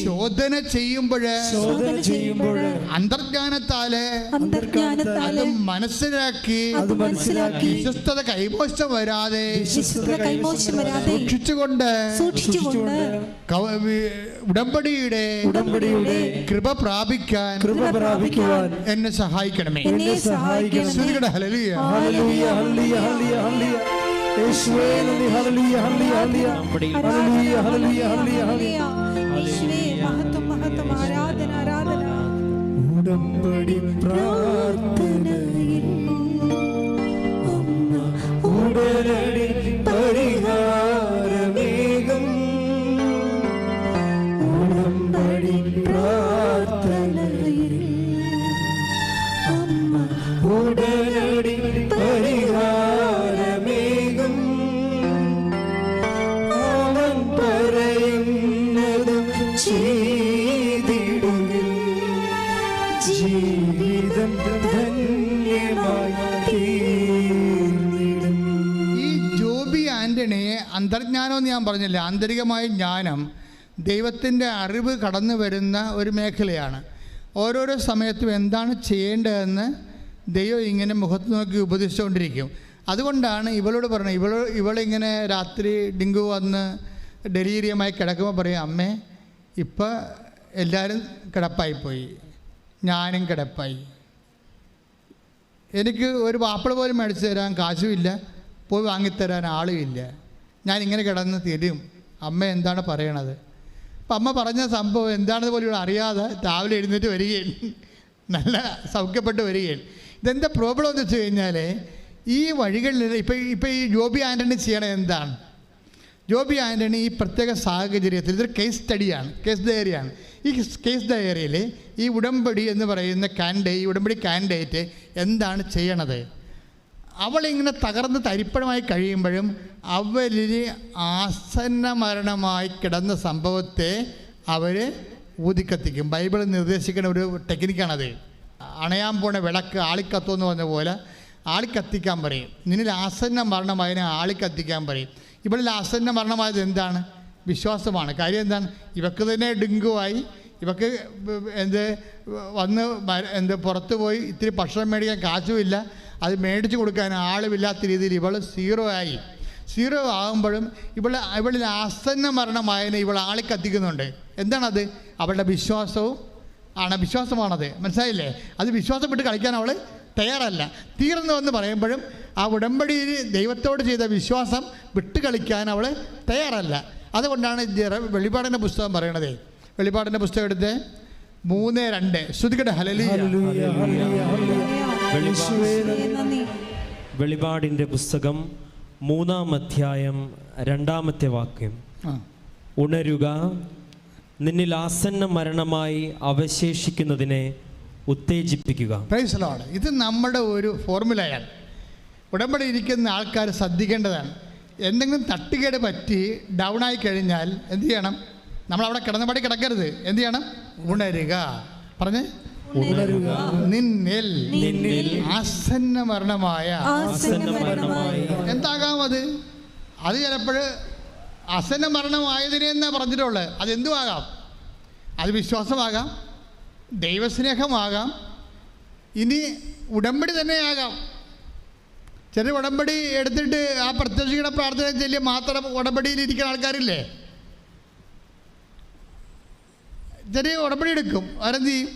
ശോധന ചെയ്യുമ്പോൾ അന്തർജ്ഞാനത്താല് അത് മനസ്സിലാക്കി വിശ്വസ്തത കൈമോശം വരാതെ സൂക്ഷിച്ചുകൊണ്ട് ഉടമ്പടിയുടെ കൃപ പ്രാപിക്കാൻ എന്നെ സഹായിക്കണമേ. ഹല്ലേലൂയ, ഹല്ലേലൂയ, ഹല്ലേലൂയ, ഹല്ലേലൂയ. യേശുവേ നന്ദി. ഹല്ലേലൂയ, ഹല്ലേലൂയ, ഹല്ലേലൂയ, ഹല്ലേലൂയ, ഹല്ലേലൂയ. മഹത്വം, മഹത്വം, ആരാധന, ആരാധന. ഉടമ്പടി പ്രാർത്ഥനയിൽ ഉടനടി പരിഹാരമേകം. ഉടമ്പടി പ്രാർത്ഥനയിൽ ഉടനടി പരിഹാരമേകം. അവൻ പറയുന്നതും ചെയ്തിടുകിൽ ജീവിതം ധന്യമായി തീർന്നിടും. ഈ ജോബി ആൻ്റണിയെ അന്തർജ്ഞാനം എന്ന് ഞാൻ പറഞ്ഞില്ല, ആന്തരികമായ ജ്ഞാനം, ദൈവത്തിൻ്റെ അറിവ് കടന്നു വരുന്ന ഒരു മേഖലയാണ്. ഓരോരോ സമയത്തും എന്താണ് ചെയ്യേണ്ടതെന്ന് ദൈവം ഇങ്ങനെ മുഖത്ത് നോക്കി ഉപദേശിച്ചുകൊണ്ടിരിക്കും. അതുകൊണ്ടാണ് ഇവളോട് പറഞ്ഞത്, ഇവളിങ്ങനെ രാത്രി ഡെങ്കു വന്ന് ഡെലീരിയമായി കിടക്കുമ്പോൾ പറയും, അമ്മേ ഇപ്പം എല്ലാവരും കിടപ്പായിപ്പോയി, ഞാനും കിടപ്പായി, എനിക്ക് ഒരു പാപ്പിള പോലും മേടിച്ച് തരാൻ കാശുമില്ല, പോയി വാങ്ങിത്തരാൻ ആളുമില്ല, ഞാനിങ്ങനെ കിടന്ന് തരും, അമ്മ എന്താണ് പറയണത്? അപ്പം അമ്മ പറഞ്ഞ സംഭവം എന്താണെന്ന് പോലും ഇവിടെ അറിയാതെ രാവിലെ എഴുന്നേറ്റ് വരികയാണ്, നല്ല സൗഖ്യപ്പെട്ട് വരികയാണ്. ഇതെന്താ പ്രോബ്ലം എന്ന് വെച്ച് കഴിഞ്ഞാൽ ഈ വഴികളിൽ ഇപ്പം ഈ ജോബി ആൻ്റണി ചെയ്യണത് എന്താണ്? ജോബി ആൻ്റണി ഈ പ്രത്യേക സാഹചര്യത്തിൽ ഇതൊരു കേസ് സ്റ്റഡിയാണ്, കേസ് ഡയറിയാണ്. ഈ കേസ് ഡയറിയിൽ ഈ ഉടമ്പടി എന്ന് പറയുന്ന ഈ ഉടമ്പടി കാൻഡിഡേറ്റ് എന്താണ് ചെയ്യണത്? അവളിങ്ങനെ തകർന്ന് തരിപ്പണമായി കഴിയുമ്പോഴും അവരിൽ ആസന്ന മരണമായി കിടന്ന സംഭവത്തെ അവർ ഊതിക്കത്തിക്കും. ബൈബിൾ നിർദ്ദേശിക്കുന്ന ഒരു ടെക്നിക്കാണത്. അണയാൻ പോണ വിളക്ക് ആളിക്കത്തുമെന്ന് പറഞ്ഞ പോലെ ആളിക്കത്തിക്കാൻ പറയും. നിന്നിൽ ആസന്ന മരണമായതിനെ ആളിക്കത്തിക്കാൻ പറയും. ഇവളിൽ ആസന്ന മരണമായത് എന്താണ്? വിശ്വാസമാണ്. കാര്യം എന്താണ്? ഇവക്ക് തന്നെ ഡെങ്കുവായി, ഇവക്ക് പുറത്ത് പോയി ഇത്തിരി ഭക്ഷണം മേടിക്കാൻ കാശുമില്ല, അത് മേടിച്ച് കൊടുക്കാൻ ആളുമില്ലാത്ത രീതിയിൽ ഇവൾ സീറോ ആകുമ്പോഴും ഇവളിൽ ആസന്ന മരണമായതിനെ ഇവൾ ആളിക്കത്തിക്കുന്നുണ്ട്. എന്താണത്? അവളുടെ വിശ്വാസമാണത്. മനസ്സിലായില്ലേ? അത് വിശ്വാസം വിട്ട് കളിക്കാൻ അവൾ തയ്യാറല്ല. തീർന്നു എന്ന് പറയുമ്പോഴും ആ ഉടമ്പടിയിൽ ദൈവത്തോട് ചെയ്ത വിശ്വാസം വിട്ട് കളിക്കാൻ അവൾ തയ്യാറല്ല. അതുകൊണ്ടാണ് വെളിപാടിൻ്റെ പുസ്തകം പറയണത്. വെളിപാടിൻ്റെ പുസ്തകം എടുത്ത് 3:2 ശ്രുതികട്ടെ. ഹല്ലേലൂയ, വെളിപാടിൻ്റെ പുസ്തകം 3-ാം അധ്യായം 2-ാമത്തെ വാക്യം. ആ, ഉണരുക, നിന്നിൽ ആസന്ന മരണമായി അവശേഷിക്കുന്നതിനെ ഉത്തേജിപ്പിക്കുക. Praise the lord. ഇത് നമ്മുടെ ഒരു ഫോർമുലയാണ്. ഉടമ്പടി ഇരിക്കുന്ന ആൾക്കാർ ശ്രദ്ധിക്കേണ്ടതാണ്. എന്തെങ്കിലും തട്ടുകേട് പറ്റി ഡൗൺ ആയി കഴിഞ്ഞാൽ എന്ത് ചെയ്യണം? നമ്മളവിടെ കിടന്നപടി കിടക്കരുത്. എന്ത് ചെയ്യണം? ഉണരുക. പറഞ്ഞേ, ഉണരുക, നിന്നിൽ നിന്നിൽ ആസന്ന മരണമായ. ആസന്ന മരണമായി. എന്താകാം അത്? അത് ചിലപ്പോൾ ആസന്ന മരണമായതിനെ എന്നാ പറഞ്ഞിട്ടുള്ളത്. അതെന്തുമാകാം? അത് വിശ്വാസമാകാം, ദൈവസ്നേഹമാകാം, ഇനി ഉടമ്പടി തന്നെയാകാം. ചില ഉടമ്പടി എടുത്തിട്ട് ആ പ്രത്യക്ഷയുടെ പ്രാർത്ഥന ചൊല്ലി മാത്രം ഉടമ്പടിയിൽ ഇരിക്കുന്ന ആൾക്കാരില്ലേ? ചെറിയ ഉടമ്പടി എടുക്കും, അവരെന്ത് ചെയ്യും?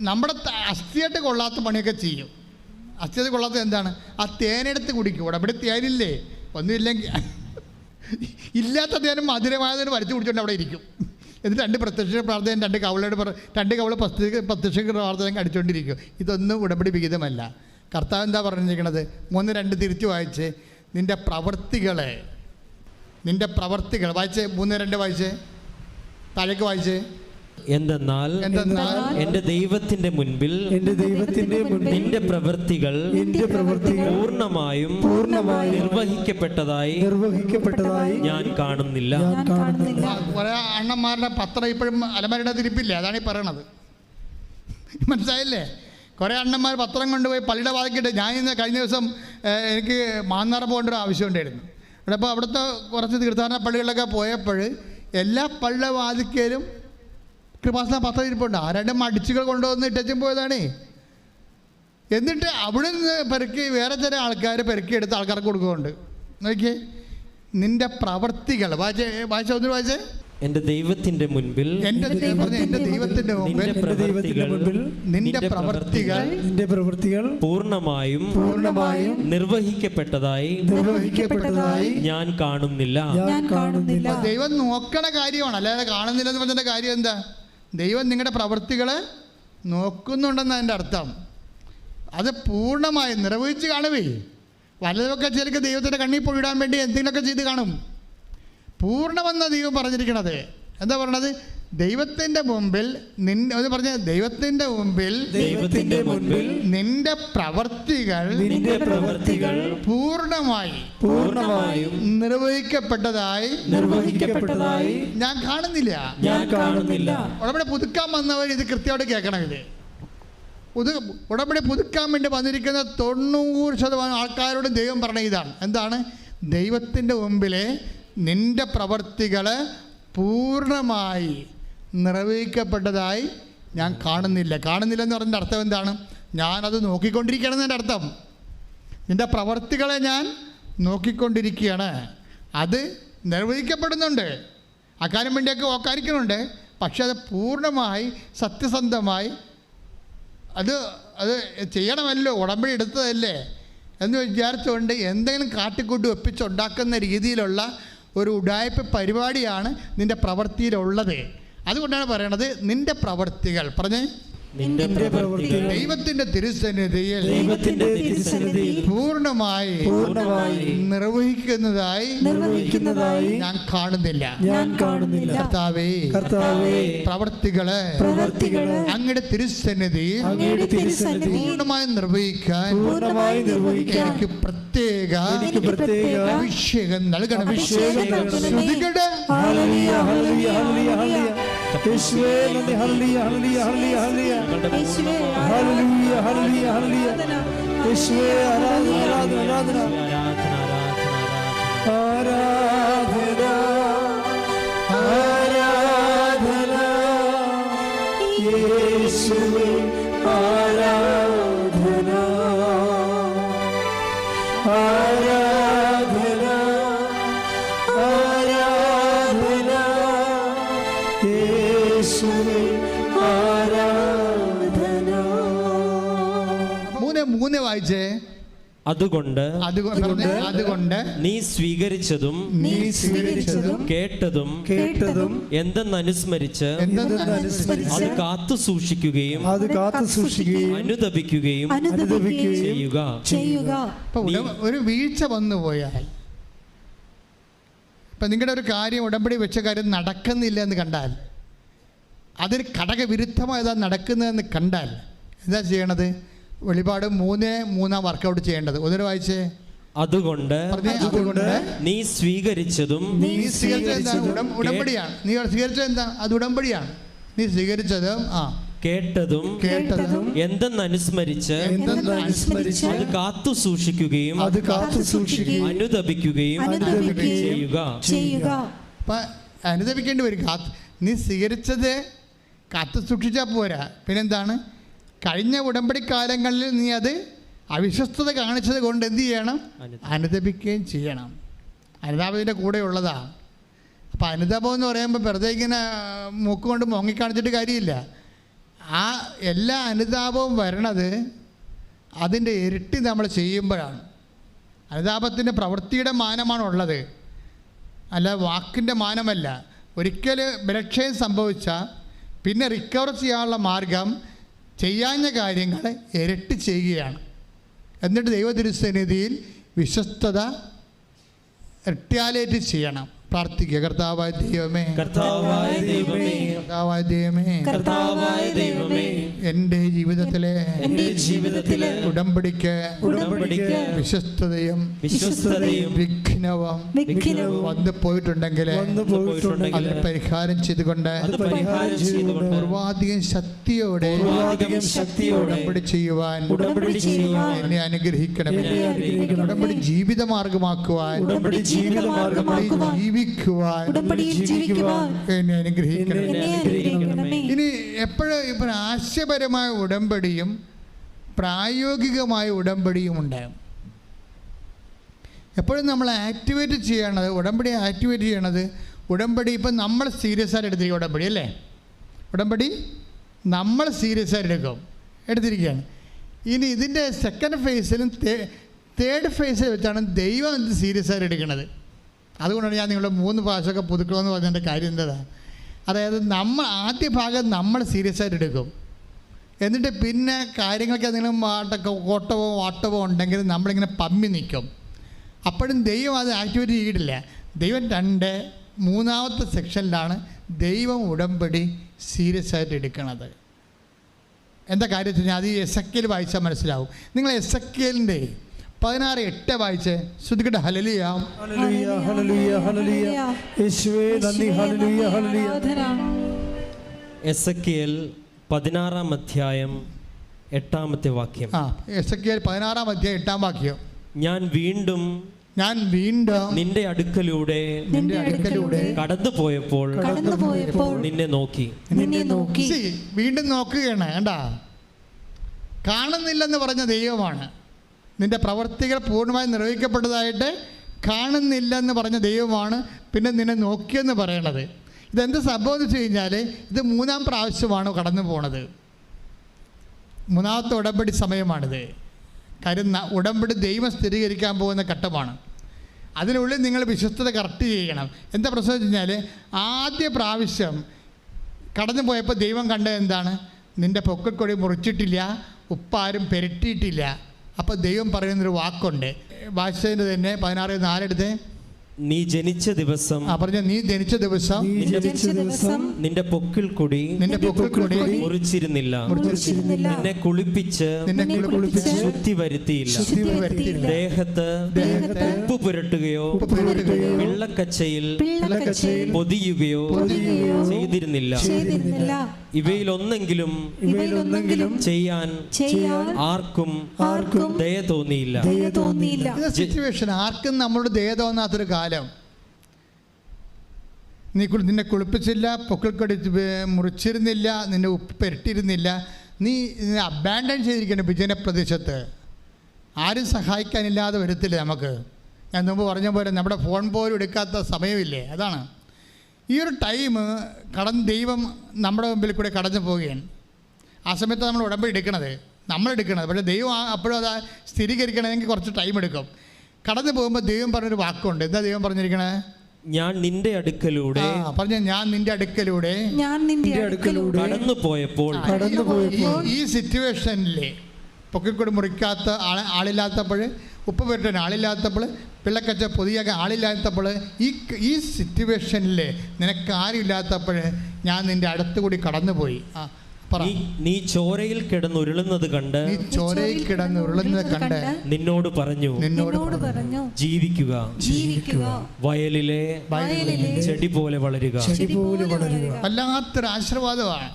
നമ്മുടെ അസ്ഥിയായിട്ട് കൊള്ളാത്ത പണിയൊക്കെ ചെയ്യും. അസ്ഥിയായിട്ട് കൊള്ളാത്തത് എന്താണ്? ആ തേനെടുത്ത് കുടിക്കും. ഉടമ്പടി തേനില്ലേ? ഒന്നുമില്ലെങ്കിൽ ഇല്ലാത്ത തേനും മധുരമായതിന് വരച്ച് കുടിച്ചുകൊണ്ട് അവിടെ ഇരിക്കും. എന്നിട്ട് 2 പ്രത്യക്ഷ പ്രാർത്ഥന, 2 കവള പ്രത്യക്ഷ പ്രാർത്ഥന അടിച്ചുകൊണ്ടിരിക്കും. ഇതൊന്നും ഉടമ്പടി വിഹിതമല്ല. കർത്താവ് എന്താ പറഞ്ഞിരിക്കുന്നത്? 3:2 തിരിച്ചു വായിച്ച്, നിൻ്റെ പ്രവൃത്തികൾ വായിച്ച്. 3:2 വായിച്ച്, താഴേക്ക് വായിച്ച്. എന്തെന്നാൽ എന്റെ ദൈവത്തിന്റെ മുൻപിൽ നിന്റെ പ്രവൃത്തികൾ പൂർണ്ണമായും നിർവഹിക്കപ്പെട്ടതായി ഞാൻ കാണുന്നില്ല. കുറെ അണ്ണന്മാരുടെ പത്രം ഇപ്പോഴും അലമാരയുടെ തിരിപ്പില്ലേ? അതാണ് ഈ പറയണത്. മനസ്സിലായില്ലേ? കുറേ അണ്ണന്മാർ പത്രം കൊണ്ടുപോയി പള്ളിയുടെ വാതിക്കിട്ട്. ഞാൻ ഇന്ന് കഴിഞ്ഞ ദിവസം എനിക്ക് മാന്നാർ പോകേണ്ട ഒരു ആവശ്യമുണ്ടായിരുന്നു. അപ്പോൾ അവിടുത്തെ കുറച്ച് തീർത്ഥാടന പള്ളികളിലൊക്കെ പോയപ്പോൾ എല്ലാ പള്ളിയുടെ വാതിക്കലും കൃപാസന പത്രം ഇരിപ്പുണ്ട്. ആ 2 മടിച്ചുകൾ കൊണ്ടുവന്ന് ഇട്ടും പോയതാണ്. എന്നിട്ട് അവിടെ നിന്ന് പെറുക്കി വേറെ ചില ആൾക്കാർ പെറുക്കിയെടുത്ത് ആൾക്കാർക്ക് കൊടുക്കുന്നുണ്ട്. നോക്കിയേ, നിന്റെ പ്രവൃത്തികൾ വായിച്ച ഒന്നും വായിച്ചേ. എന്റെ ദൈവത്തിന്റെ മുൻപിൽ നിന്റെ പ്രവൃത്തികൾ പൂർണ്ണമായും നിർവഹിക്കപ്പെട്ടതായി ഞാൻ കാണുന്നില്ല. ദൈവം നോക്കണ കാര്യമാണ്, അല്ലാതെ കാണുന്നില്ലെന്ന് പറഞ്ഞ കാര്യം എന്താ? ദൈവം നിങ്ങളുടെ പ്രവൃത്തികളെ നോക്കുന്നുണ്ടെന്ന് അതിൻ്റെ അർത്ഥം. അത് പൂർണ്ണമായി നിർവഹിച്ച് കാണുവേ. വല്ലതൊക്കെ ചിലക്ക് ദൈവത്തിൻ്റെ കണ്ണിൽ പോയിടാൻ വേണ്ടി എന്തെങ്കിലുമൊക്കെ ചെയ്ത് കാണും. പൂർണ്ണമെന്ന ദൈവം പറഞ്ഞിരിക്കണത്. എന്താ പറയണത്? ദൈവത്തിൻ്റെ മുമ്പിൽ ദൈവത്തിൻ്റെ മുമ്പിൽ നിന്റെ പ്രവൃത്തികൾ പൂർണ്ണമായും നിർവഹിക്കപ്പെട്ടതായി ഞാൻ കാണുന്നില്ല. ഉടമ്പടി പുതുക്കാൻ വന്നവർ ഇത് കൃത്യമായിട്ട് കേൾക്കണം. ഇത് ഉടമ്പടി പുതുക്കാൻ വേണ്ടി വന്നിരിക്കുന്ന 90% ആൾക്കാരോടും ദൈവം പറഞ്ഞ ഇതാണ്. എന്താണ്? ദൈവത്തിൻ്റെ മുമ്പിലെ നിന്റെ പ്രവൃത്തികൾ പൂർണ്ണമായി നിർവഹിക്കപ്പെട്ടതായി ഞാൻ കാണുന്നില്ല. കാണുന്നില്ലെന്ന് പറഞ്ഞ അർത്ഥം എന്താണ്? ഞാനത് നോക്കിക്കൊണ്ടിരിക്കുകയാണെന്ന് എൻ്റെ അർത്ഥം. നിന്റെ പ്രവൃത്തികളെ ഞാൻ നോക്കിക്കൊണ്ടിരിക്കുകയാണ്. അത് നിർവഹിക്കപ്പെടുന്നുണ്ട്, അക്കാര്യം വേണ്ടിയൊക്കെ ഓക്കാരിക്കുന്നുണ്ട്. പക്ഷെ അത് പൂർണ്ണമായി സത്യസന്ധമായി അത് ചെയ്യണമല്ലോ, ഉടമ്പടി എടുത്തതല്ലേ എന്ന് വിചാരിച്ചുകൊണ്ട് എന്തെങ്കിലും കാട്ടിക്കൂട്ടി ഒപ്പിച്ചുണ്ടാക്കുന്ന രീതിയിലുള്ള ഒരു ഉഡായിപ്പ് പരിപാടിയാണ് നിൻ്റെ പ്രവൃത്തിയിലുള്ളത്. അതുകൊണ്ടാണ് പറയണത് നിൻ്റെ പ്രവൃത്തികൾ. പറഞ്ഞേ, ദൈവത്തിന്റെ തിരുസന്നിധിയിൽ പൂർണ്ണമായി നിർവഹിക്കുന്നതായി ഞാൻ കാണുന്നില്ല. കർത്താവേ, പ്രവൃത്തികളെ അങ്ങയുടെ തിരുസന്നിധിയിൽ പൂർണ്ണമായി നിർവഹിക്കാൻ എനിക്ക് പ്രത്യേക അഭിഷേകം നൽകണം. ശ്രുതികടെ മൂന്ന് വായിച്ചേ. അതുകൊണ്ട് നീ സ്വീകരിച്ചതും കേട്ടതും എന്തെന്നനുസ്മരിച്ച് അത് കാത്തു സൂക്ഷിക്കുകയും അനുതപിക്കുകയും ചെയ്യുക. ഒരു വീഴ്ച വന്നു പോയാൽ, ഇപ്പം നിങ്ങളുടെ ഒരു കാര്യം, ഉടമ്പടി വെച്ച കാര്യം നടക്കുന്നില്ല എന്ന് കണ്ടാൽ, അതിന് ഘടകവിരുദ്ധമായതാണ് നടക്കുന്നതെന്ന് കണ്ടാൽ എന്താ ചെയ്യണത്? വെളിപാട് 3:3 വർക്കൗട്ട് ചെയ്യേണ്ടത്. ഒന്നിനു വായിച്ചേ. അതുകൊണ്ട് നീ സ്വീകരിച്ചതും ഉടമ്പടിയാണ്. നീ സ്വീകരിച്ചത് എന്താ? അത് ഉടമ്പടിയാണ്. നീ സ്വീകരിച്ചതും കേട്ടതും എന്തെന്നനുസ്മരിച്ച് അത് കാത്തു സൂക്ഷിക്കുകയും അനുതപിക്കുകയും ചെയ്യുക. അപ്പം അനുതപിക്കേണ്ടി വരും. നീ സ്വീകരിച്ചത് കാത്തു സൂക്ഷിച്ചാൽ പോരാ, പിന്നെന്താണ്? കഴിഞ്ഞ ഉടമ്പടി കാലങ്ങളിൽ നീ അത് അവിശ്വസ്തത കാണിച്ചത് കൊണ്ട് എന്ത് ചെയ്യണം? അനുതപിക്കുകയും ചെയ്യണം. അനുതാപത്തിൻ്റെ കൂടെ ഉള്ളതാണ്. അപ്പോൾ അനുതാപം എന്ന് പറയുമ്പോൾ വെറുതെ ഇങ്ങനെ മൂക്കുകൊണ്ട് മുങ്ങിക്കാണിച്ചിട്ട് കാര്യമില്ല. ആ എല്ലാ അനുതാപവും വരണത് അതിൻ്റെ ഇരട്ടി നമ്മൾ ചെയ്യുമ്പോഴാണ്. അനുതാപത്തിൻ്റെ പ്രവൃത്തിയുടെ മാനമാണുള്ളത്, അല്ല വാക്കിൻ്റെ മാനമല്ല. ഒരിക്കൽ ബലക്ഷയം സംഭവിച്ചാൽ പിന്നെ റിക്കവർ ചെയ്യാനുള്ള മാർഗം ചെയ്യാഞ്ഞ കാര്യങ്ങൾ ഇരട്ടി ചെയ്യുകയാണ്. എന്നിട്ട് ദൈവതിരുസന്നിധിയിൽ വിശ്വസ്തത റിറ്റാലിയേറ്റ് ചെയ്യണം. പ്രാർത്ഥിക്കുക. കർത്താവായ ദൈവമേ, എൻ്റെ ജീവിതത്തിലെ ഉടമ്പടിക്ക് വിശ്വസ്തതയും വിഘ്നവും വന്നു പോയിട്ടുണ്ടെങ്കിൽ അതിന് പരിഹാരം ചെയ്തുകൊണ്ട് പൂർവാധികം ശക്തിയോടെ ഉടമ്പടി ചെയ്യുവാൻ എന്നെ അനുഗ്രഹിക്കണമേ. ഉടമ്പടി ജീവിതമാർഗമാക്കുവാൻ, ജീവിക്കുവാൻ എന്നെ അനുഗ്രഹിക്കണമേ. ഇനി എപ്പോഴും ഇപ്പോൾ ആശയപരമായ ഉടമ്പടിയും പ്രായോഗികമായ ഉടമ്പടിയും ഉണ്ടാകും. എപ്പോഴും നമ്മൾ ആക്ടിവേറ്റ് ചെയ്യണത്, ഉടമ്പടി ആക്ടിവേറ്റ് ചെയ്യണത്, ഉടമ്പടി ഇപ്പം നമ്മൾ സീരിയസ് ആയിട്ട് എടുത്തിരിക്കും. ഉടമ്പടി അല്ലേ, ഉടമ്പടി നമ്മൾ സീരിയസ് ആയിട്ട് എടുത്തിരിക്കുകയാണ്. ഇനി ഇതിൻ്റെ സെക്കൻഡ് ഫേസിലും തേർഡ് ഫേസിൽ വെച്ചാണ് ദൈവം ഇത് സീരിയസ് ആയിട്ട് എടുക്കുന്നത്. അതുകൊണ്ടാണ് ഞാൻ നിങ്ങളുടെ 3 പ്രാവശ്യമൊക്കെ പുതുക്കണമെന്ന് പറഞ്ഞതിൻ്റെ കാര്യം എന്താണ്? അതായത് നമ്മൾ ആദ്യ ഭാഗം നമ്മൾ സീരിയസ് ആയിട്ട് എടുക്കും, എന്നിട്ട് പിന്നെ കാര്യങ്ങൾക്ക് എന്തെങ്കിലും കോട്ടവോ വാട്ടവോ ഉണ്ടെങ്കിൽ നമ്മളിങ്ങനെ പമ്മി നിൽക്കും. അപ്പോഴും ദൈവം അത് ആക്ടിവേറ്റ് ചെയ്തിട്ടില്ല. ദൈവം 3-ാമത്തെ സെക്ഷനിലാണ് ദൈവം ഉടമ്പടി സീരിയസ് ആയിട്ട് എടുക്കുന്നത്. എന്താ കാര്യത്തിൽ അത് എസെക്കിയേൽ വായിച്ചാൽ മനസ്സിലാവും. നിങ്ങൾ എസെക്കിയേലിൻ്റെ 16:8 വായിച്ച് ശ്രദ്ധിക്കട്ടെ. ഹല്ലേലൂയ, ഹല്ലേലൂയ, ഹല്ലേലൂയ, ഹല്ലേലൂയ. യേശുവേ നന്ദി. ഹല്ലേലൂയ, ഹല്ലേലൂയ. എസെക്കിയേൽ 16-ാം അധ്യായം 8-ാമത്തെ വാക്യം. എസെക്കിയേൽ 16-ാം അധ്യായം 8-ാം വാക്യം. ഞാൻ വീണ്ടും നിന്റെ അടുക്കലൂടെ കടന്നു പോയപ്പോൾ നിന്നെ നോക്കി. വീണ്ടും നോക്കുകയാണ്. കണ്ടാ, കാണുന്നില്ലെന്ന് പറഞ്ഞ ദൈവമാണ്. നിന്റെ പ്രവർത്തികൾ പൂർണ്ണമായി നിർവഹിക്കപ്പെട്ടതായിട്ട് കാണുന്നില്ലെന്ന് പറഞ്ഞ ദൈവമാണ് പിന്നെ നിന്നെ നോക്കിയെന്ന് പറയണത്. ഇതെന്ത് സംഭവം എന്ന് വെച്ച് കഴിഞ്ഞാൽ ഇത് 3-ാം പ്രാവശ്യമാണ് കടന്നു പോണത്. 3-ാമത്തെ ഉടമ്പടി സമയമാണിത്. കാര്യം ഉടമ്പടി ദൈവം സ്ഥിരീകരിക്കാൻ പോകുന്ന ഘട്ടമാണ്. അതിനുള്ളിൽ നിങ്ങൾ വിശ്വസ്തത കറക്റ്റ് ചെയ്യണം. എന്താ പ്രശ്നം വെച്ച് കഴിഞ്ഞാൽ ആദ്യ പ്രാവശ്യം കടന്നു പോയപ്പോൾ ദൈവം കണ്ടത് എന്താണ്? നിൻ്റെ പൊക്കക്കൊടി മുറിച്ചിട്ടില്ല, ഉപ്പാരും പെരട്ടിയിട്ടില്ല. അപ്പോൾ ദൈവം പറയുന്നൊരു വാക്കുണ്ട്, ഭാഷേൻ്റെ തന്നെ 16:4 എടുത്ത്. നീ ജനിച്ച ദിവസം നീ ജനിച്ച ദിവസം നിന്റെ പൊക്കിൾ കൊടി മുറിച്ചിരുന്നില്ല, നിന്നെ കുളിപ്പിച്ച് ശുദ്ധി വരുത്തിയില്ല, ദേഹത്ത് ഉപ്പ് പുരട്ടുകയോ വെള്ളക്കച്ചയിൽ പൊതിയുകയോ ചെയ്തിരുന്നില്ല. ഇവയിലൊന്നെങ്കിലും ചെയ്യാൻ ആർക്കും ദയ തോന്നിയില്ല. സിറ്റുവേഷൻ ആർക്കും നമ്മളോട് ദയ തോന്നാത്തൊരു കാലം. നിന്നെ കുളിപ്പിച്ചില്ല, പൊക്കിൾക്കൊടി മുറിച്ചിരുന്നില്ല, നിന്നെ ഉപ്പ് പെരട്ടിയിരുന്നില്ല, നീ അബാൻഡൻ ചെയ്തിരിക്കണം വിജനപ്രദേശത്ത്. ആരും സഹായിക്കാനില്ലാതെ വരത്തില്ല നമുക്ക്. ഞാൻ മുമ്പ് പറഞ്ഞ പോലെ നമ്മുടെ ഫോൺ പോലും എടുക്കാത്ത സമയമില്ലേ, അതാണ്. ഈ ഒരു ടൈം ദൈവം നമ്മുടെ മുമ്പിൽ കൂടെ കടന്നു പോവുകയാണ്. ആ സമയത്ത് നമ്മൾ ഉടമ്പടി എടുക്കണത്. നമ്മളെടുക്കണത്. പക്ഷേ ദൈവം അപ്പോഴും അത് സ്ഥിരീകരിക്കണമെങ്കിൽ കുറച്ച് ടൈം എടുക്കും. കടന്നു പോകുമ്പോൾ ദൈവം പറഞ്ഞൊരു വാക്കുണ്ട്. എന്താ ദൈവം പറഞ്ഞിരിക്കണേ? ഞാൻ നിന്റെ അടുക്കലൂടെ ഞാൻ നിന്റെ അടുക്കലൂടെ കടന്നു പോയപ്പോൾ ഈ സിറ്റുവേഷനിലെ പൊക്കിക്കൂടി മുറിക്കാത്ത ആളില്ലാത്തപ്പോൾ, ഉപ്പ് പുരട്ടാൻ ആളില്ലാത്തപ്പോൾ, പിള്ളക്കച്ച പൊതിയാക്കാൻ ആളില്ലാത്തപ്പോൾ, ഈ സിറ്റുവേഷനിൽ നിനക്ക് ആരുമില്ലാത്തപ്പോൾ ഞാൻ നിന്റെ അടുത്തുകൂടി കടന്നുപോയി. നീ ചോരയിൽ കിടന്നുരുളുന്നത് കണ്ട് നിന്നോട് പറഞ്ഞു ജീവിക്കുക, വയലിലെ ചെടി പോലെ വളരുക. വല്ലാത്തൊരു ആശീർവാദമാണ്.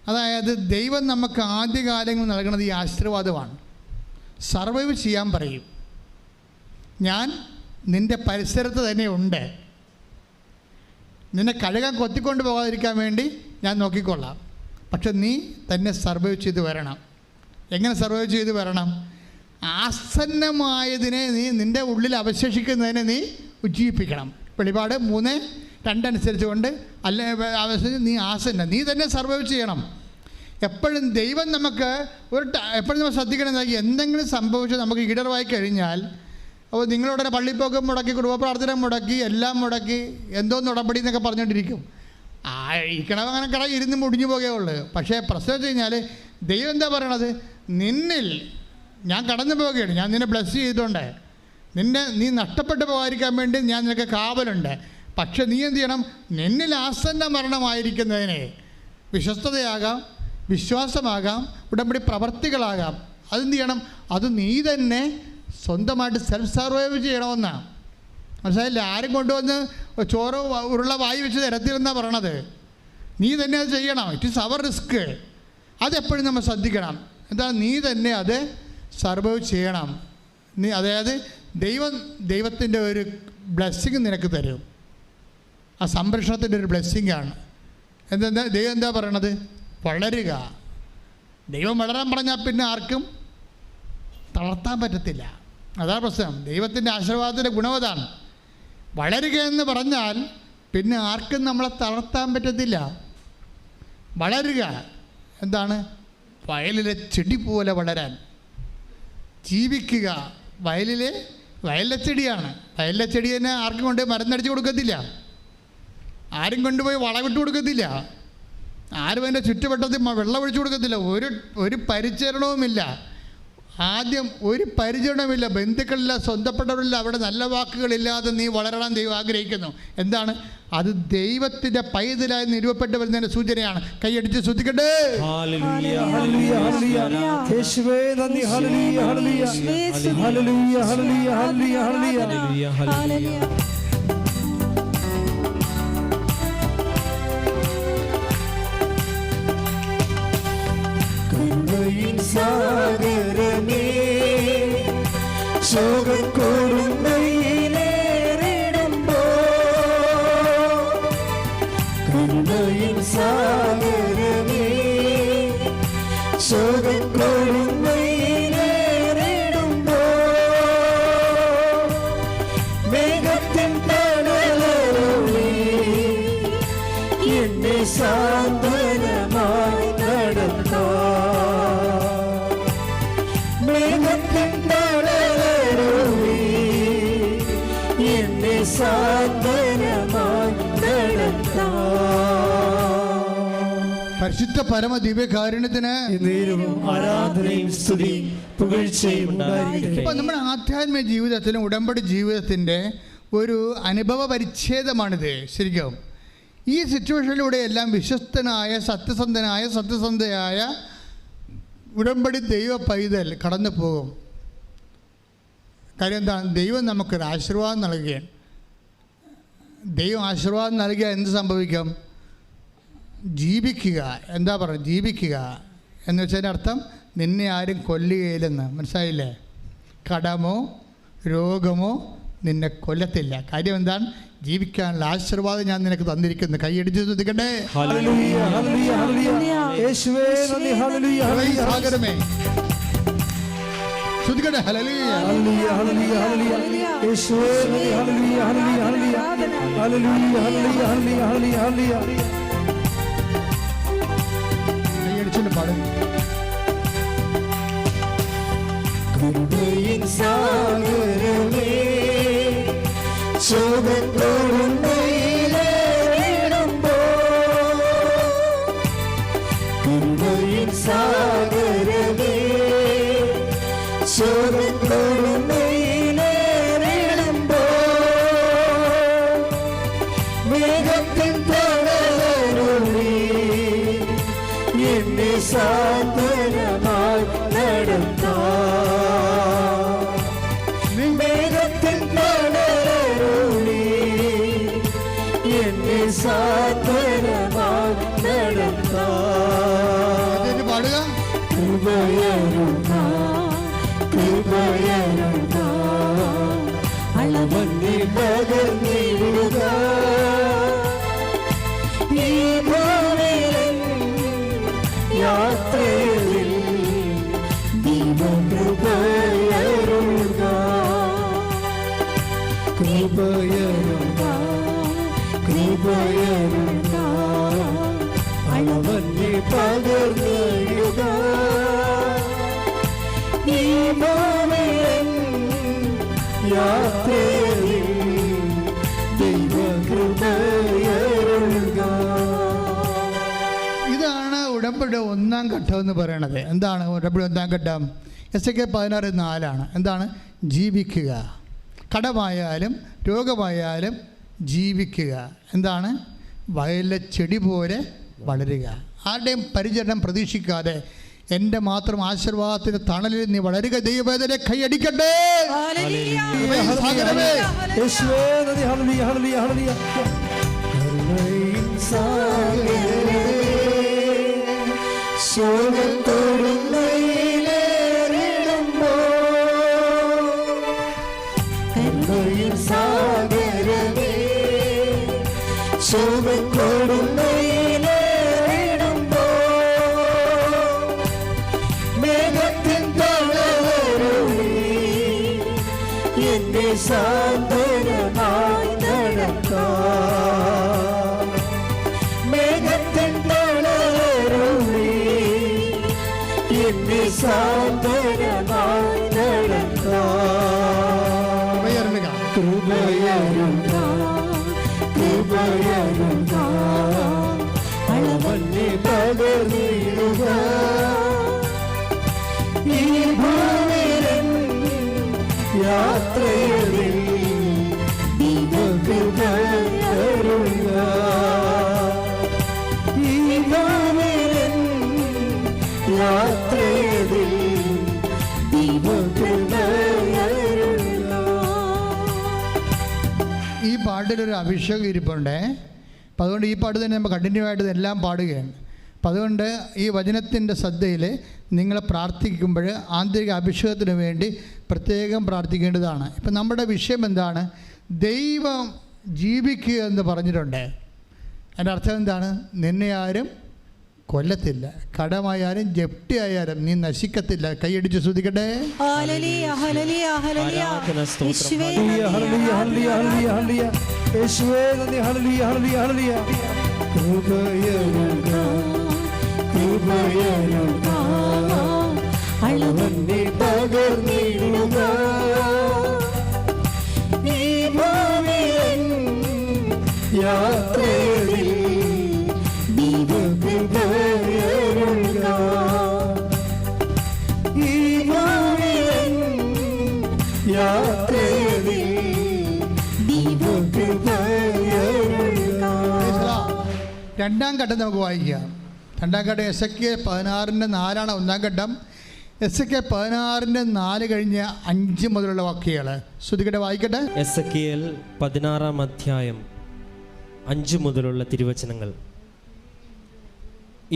അതായത് ദൈവം നമുക്ക് ആദ്യകാലങ്ങളിൽ നൽകുന്നത് ഈ ആശീർവാദമാണ്. സർവൈവ് ചെയ്യാൻ പറയും. ഞാൻ നിന്റെ പരിസരത്ത് തന്നെ ഉണ്ട്, നിന്നെ കഴുകാൻ കൊത്തിക്കൊണ്ട് പോകാതിരിക്കാൻ വേണ്ടി ഞാൻ നോക്കിക്കൊള്ളാം. പക്ഷെ നീ തന്നെ സർവൈവ് ചെയ്ത് വരണം. എങ്ങനെ സർവൈവ് ചെയ്ത് വരണം? ആസന്നമായതിനെ നിൻ്റെ ഉള്ളിൽ അവശേഷിക്കുന്നതിനെ നീ ഉജ്ജീവിപ്പിക്കണം. വെളിപാട് 3:2 അനുസരിച്ച് കൊണ്ട് നീ ആസന്ന, നീ തന്നെ സർവൈവ് ചെയ്യണം. എപ്പോഴും ദൈവം നമുക്ക് എപ്പോഴും നമ്മൾ ശ്രദ്ധിക്കണം. എന്തെങ്കിലും സംഭവിച്ച് നമുക്ക് ഈടർവായി കഴിഞ്ഞാൽ, അപ്പോൾ നിങ്ങളോടനെ പള്ളിപ്പോക്കം മുടക്കി, കുടുംബ പ്രാർത്ഥന മുടക്കി, എല്ലാം മുടക്കി, എന്തോന്ന് ഉടമ്പടി എന്നൊക്കെ പറഞ്ഞുകൊണ്ടിരിക്കും. ഈ കിണവ് അങ്ങനെ കട ഇരുന്ന് മുടിഞ്ഞു പോകുകയുള്ളൂ. പക്ഷേ പ്രശ്നം വെച്ച് കഴിഞ്ഞാൽ ദൈവം എന്താ പറയണത്? നിന്നിൽ ഞാൻ കടന്നു പോവുകയാണ്, ഞാൻ നിന്നെ ബ്ലെസ് ചെയ്തിട്ടുണ്ട്, നീ നഷ്ടപ്പെട്ടു പോകാതിരിക്കാൻ വേണ്ടി ഞാൻ നിനക്ക് കാവലുണ്ട്. പക്ഷെ നീ എന്ത് ചെയ്യണം? നിന്നിൽ ആസന്ന മരണമായിരിക്കുന്നതിനെ വിശ്വസ്തതയാകാം, വിശ്വാസമാകാം, ഉടമ്പടി പ്രവർത്തികളാകാം, അതെന്ത് ചെയ്യണം? അത് നീ തന്നെ സ്വന്തമായിട്ട് സെൽഫ് സർവൈവ് ചെയ്യണമെന്നാണ്. മനസ്സിലായില്ല? ആരും കൊണ്ടുവന്ന് ചോറ് ഉരുള വായി വെച്ച് തരത്തില്ലെന്നാണ് പറയണത്. നീ തന്നെ അത് ചെയ്യണം. It is our risk. അതെപ്പോഴും നമ്മൾ ശ്രദ്ധിക്കണം. എന്താ? നീ തന്നെ അത് സർവൈവ് ചെയ്യണം. അതായത് ദൈവത്തിൻ്റെ ഒരു ബ്ലെസ്സിങ് നിനക്ക് തരും. ആ സംരക്ഷണത്തിൻ്റെ ഒരു ബ്ലെസ്സിങ്ങാണ്. ദൈവം എന്താ പറയണത്? വളരുക. ദൈവം വളരാൻ പറഞ്ഞാൽ പിന്നെ ആർക്കും തളർത്താൻ പറ്റത്തില്ല. അതാണ് പ്രശ്നം. ദൈവത്തിൻ്റെ ആശീർവാദത്തിൻ്റെ ഗുണം അതാണ്. വളരുക എന്ന് പറഞ്ഞാൽ പിന്നെ ആർക്കും നമ്മളെ തളർത്താൻ പറ്റത്തില്ല. വളരുക എന്താണ്? വയലിലെ ചെടി പോലെ വളരാൻ. ജീവിക്കുക. വയലിലെ ചെടിയാണ്. വയലിലെ ചെടി തന്നെ ആർക്കും കൊണ്ടുപോയി മരുന്നടിച്ച് കൊടുക്കത്തില്ല, ആരും കൊണ്ടുപോയി വളമിട്ട് കൊടുക്കത്തില്ല, ആരും അതിൻ്റെ ചുറ്റുവട്ടത്തിൽ വെള്ളം ഒഴിച്ചു കൊടുക്കത്തില്ല. ഒരു പരിചരണവുമില്ല. ആദ്യം ഒരു പരിചരണമില്ല, ബന്ധുക്കളില്ല, സ്വന്തപ്പെട്ടവരില്ല. അവിടെ നല്ല വാക്കുകളില്ലാതെ നീ വളരണം ദൈവം ആഗ്രഹിക്കുന്നു. എന്താണ്? അത് ദൈവത്തിൻ്റെ പൈതലായി നിരൂപപ്പെട്ട് വരുന്നതിൻ്റെ സൂചനയാണ്. കൈയടിച്ച് ശ്രദ്ധിക്കട്ടെ. സാഗരമേ ശോകക്കൊടുങ്ങയിലേറിടുമ്പോ, കരുണയിൻ സാഗരമേ ശോകക്കൊടുങ്ങയിലേറിടുമ്പോ, മേഘത്തിൻ തണലോടെ എന്നെ സാന്ത്വനമായി നടത്താ, പരിശുദ്ധ പരമ ദിവ്യകാരുണ്യത്തിന് ആരാധനയും സ്തുതിയും പുകഴ്ചയും ഉണ്ടായിരിക്കട്ടെ. ഇപ്പം നമ്മുടെ ആധ്യാത്മിക ജീവിതത്തിലും ഉടമ്പടി ജീവിതത്തിൻ്റെ ഒരു അനുഭവ പരിച്ഛേദമാണിത്. ശരിക്കും ഈ സിറ്റുവേഷനിലൂടെ എല്ലാം വിശ്വസ്തനായ സത്യസന്ധയായ ഉടമ്പടി ദൈവ പൈതൽ കടന്നു പോകും. കാര്യം എന്താണ്? ദൈവം നമുക്കൊരു ആശീർവാദം നൽകുകയാണ്. ദൈവം ആശീർവാദം നൽകിയാൽ എന്ത് സംഭവിക്കും? ജീവിക്കുക. എന്താ പറയുക? ജീവിക്കുക എന്ന് വെച്ചതിൻ്റെ അർത്ഥം നിന്നെ ആരും കൊല്ലുകയില്ലെന്ന്. മനസ്സിലായില്ലേ? കടമോ രോഗമോ നിന്നെ കൊല്ലത്തില്ല. കാര്യം എന്താണ്? ജീവിക്കാനുള്ള ആശീർവാദം ഞാൻ നിനക്ക് തന്നിരിക്കുന്നു. കൈയടിച്ച് ശ്രദ്ധിക്കട്ടെ. സാഗരമേ ശ്രദ്ധിക്കട്ടെ. ഹല്ലേലൂയ ഹല്ലേലൂയ ഹല്ലേലൂയ യേശുവേ ഹല്ലേലൂയ ഹല്ലേലൂയ ഹല്ലേലൂയ ഹല്ലേലൂയ ഹല്ലേലൂയ ഹല്ലേലൂയ. കൈയടിച്ചുകൊണ്ട് പാടും. കൃപയിൻ സാഗരമേ ശോകത്തോടുന്നയിലേറിടുമ്പോൾ കൃപയിൻ സാഗരമേ ശോകത്തോടുന്നയിലേറിടുമ്പോൾ മേഘത്തിൻ തണലരുളി എന്നെ സാന്ത്വനമായി നടത്താം. മേഘത്തിൻ തണലരുളി എന്നെ സാന്ത്വനമായി നടത്താം. പാടുക. കൃപയരുക കൃപയരുക അളവന്നി പകർന്നിടുക ഈ ഭൂമിയിൽ യാത്രയിൽ ദൈവകൃപയരുക കൃപയരുക കൃപയരുക അളവന്നി പകർന്നിടുക ഈ ഭൂമിയിൽ യാത്രയിൽ ദൈവകൃപയരുക. ഇതാണ് ഉടമ്പടി ഒന്നാം ഘട്ടം എന്ന് പറയണത്. എന്താണ് ഉടമ്പടി ഒന്നാം ഘട്ടം? SK 16:4 എന്താണ്? ജീവിക്കുക. കടമായാലും രോഗമായാലും ജീവിക്കുക. എന്താണ്? വയലിലെ ചെടി പോലെ വളരുക. ആരുടെയും പരിചരണം പ്രതീക്ഷിക്കാതെ എൻ്റെ മാത്രം ആശീർവാദത്തിന്റെ തണലിൽ നീ വളരുക. ദൈവവേദന കൈയടിക്കട്ടെ. മേഘത്തിൻ തണലരുളി എന്നെ സാന്ത്വനമായി നടത്താം. മേഘത്തിൻ തണലരുളി എന്നെ സാന്ത്വനമായി നടത്താം. കൃപയരുക കൃപയരുക അളവന്നി പകർന്നിടുക ഈ ഭൂമിയിൽ യാത്രയിൽ ദൈവകൃപയരുക ഈ ഭൂമിയിൽ യാത്രയിൽ ദൈവകൃപയരുക. ഈ പാട്ടിലൊരു അഭിഷേകം ഇരിപ്പുണ്ടേ. അപ്പം അതുകൊണ്ട് ഈ പാട്ട് തന്നെ നമ്മൾ കണ്ടിന്യൂ ആയിട്ട് എല്ലാം പാടുകയാണ്. അപ്പം അതുകൊണ്ട് ഈ വചനത്തിൻ്റെ ശ്രദ്ധയിൽ നിങ്ങൾ പ്രാർത്ഥിക്കുമ്പോൾ ആന്തരിക അഭിഷേകത്തിന് വേണ്ടി പ്രത്യേകം പ്രാർത്ഥിക്കേണ്ടതാണ്. ഇപ്പം നമ്മുടെ വിഷയം എന്താണ്? ദൈവം ജീവിക്കുക എന്ന് പറഞ്ഞിട്ടുണ്ട്. അതിൻ്റെ അർത്ഥം എന്താണ്? നിന്നെ ആരും കൊല്ലത്തില്ല, കടമായാലും ജപ്തിയായാലും നീ നശിക്കത്തില്ല. കൈയടിച്ച് ശ്രദ്ധിക്കട്ടെ. അളവന്നി പകർന്നിടുക ഈ ഭൂമിയിൽ യാത്രയിൽ ദൈവകൃപയരുക ഈ ഭൂമിയിൽ യാത്രയിൽ ദൈവകൃപയരുക. രണ്ടാം ഘട്ടം നമുക്ക് വായിക്കാം. രണ്ടാം ഘട്ടം SK 16:4 ഒന്നാം ഘട്ടം. SK 16:4 കഴിഞ്ഞ് 5 മുതലുള്ള വാക്യങ്ങൾ ശ്രദ്ധിക്കട്ടെ, വായിക്കട്ടെ. എസെക്കിയേൽ 16-ാം അധ്യായം 5 മുതലുള്ള തിരുവചനങ്ങൾ.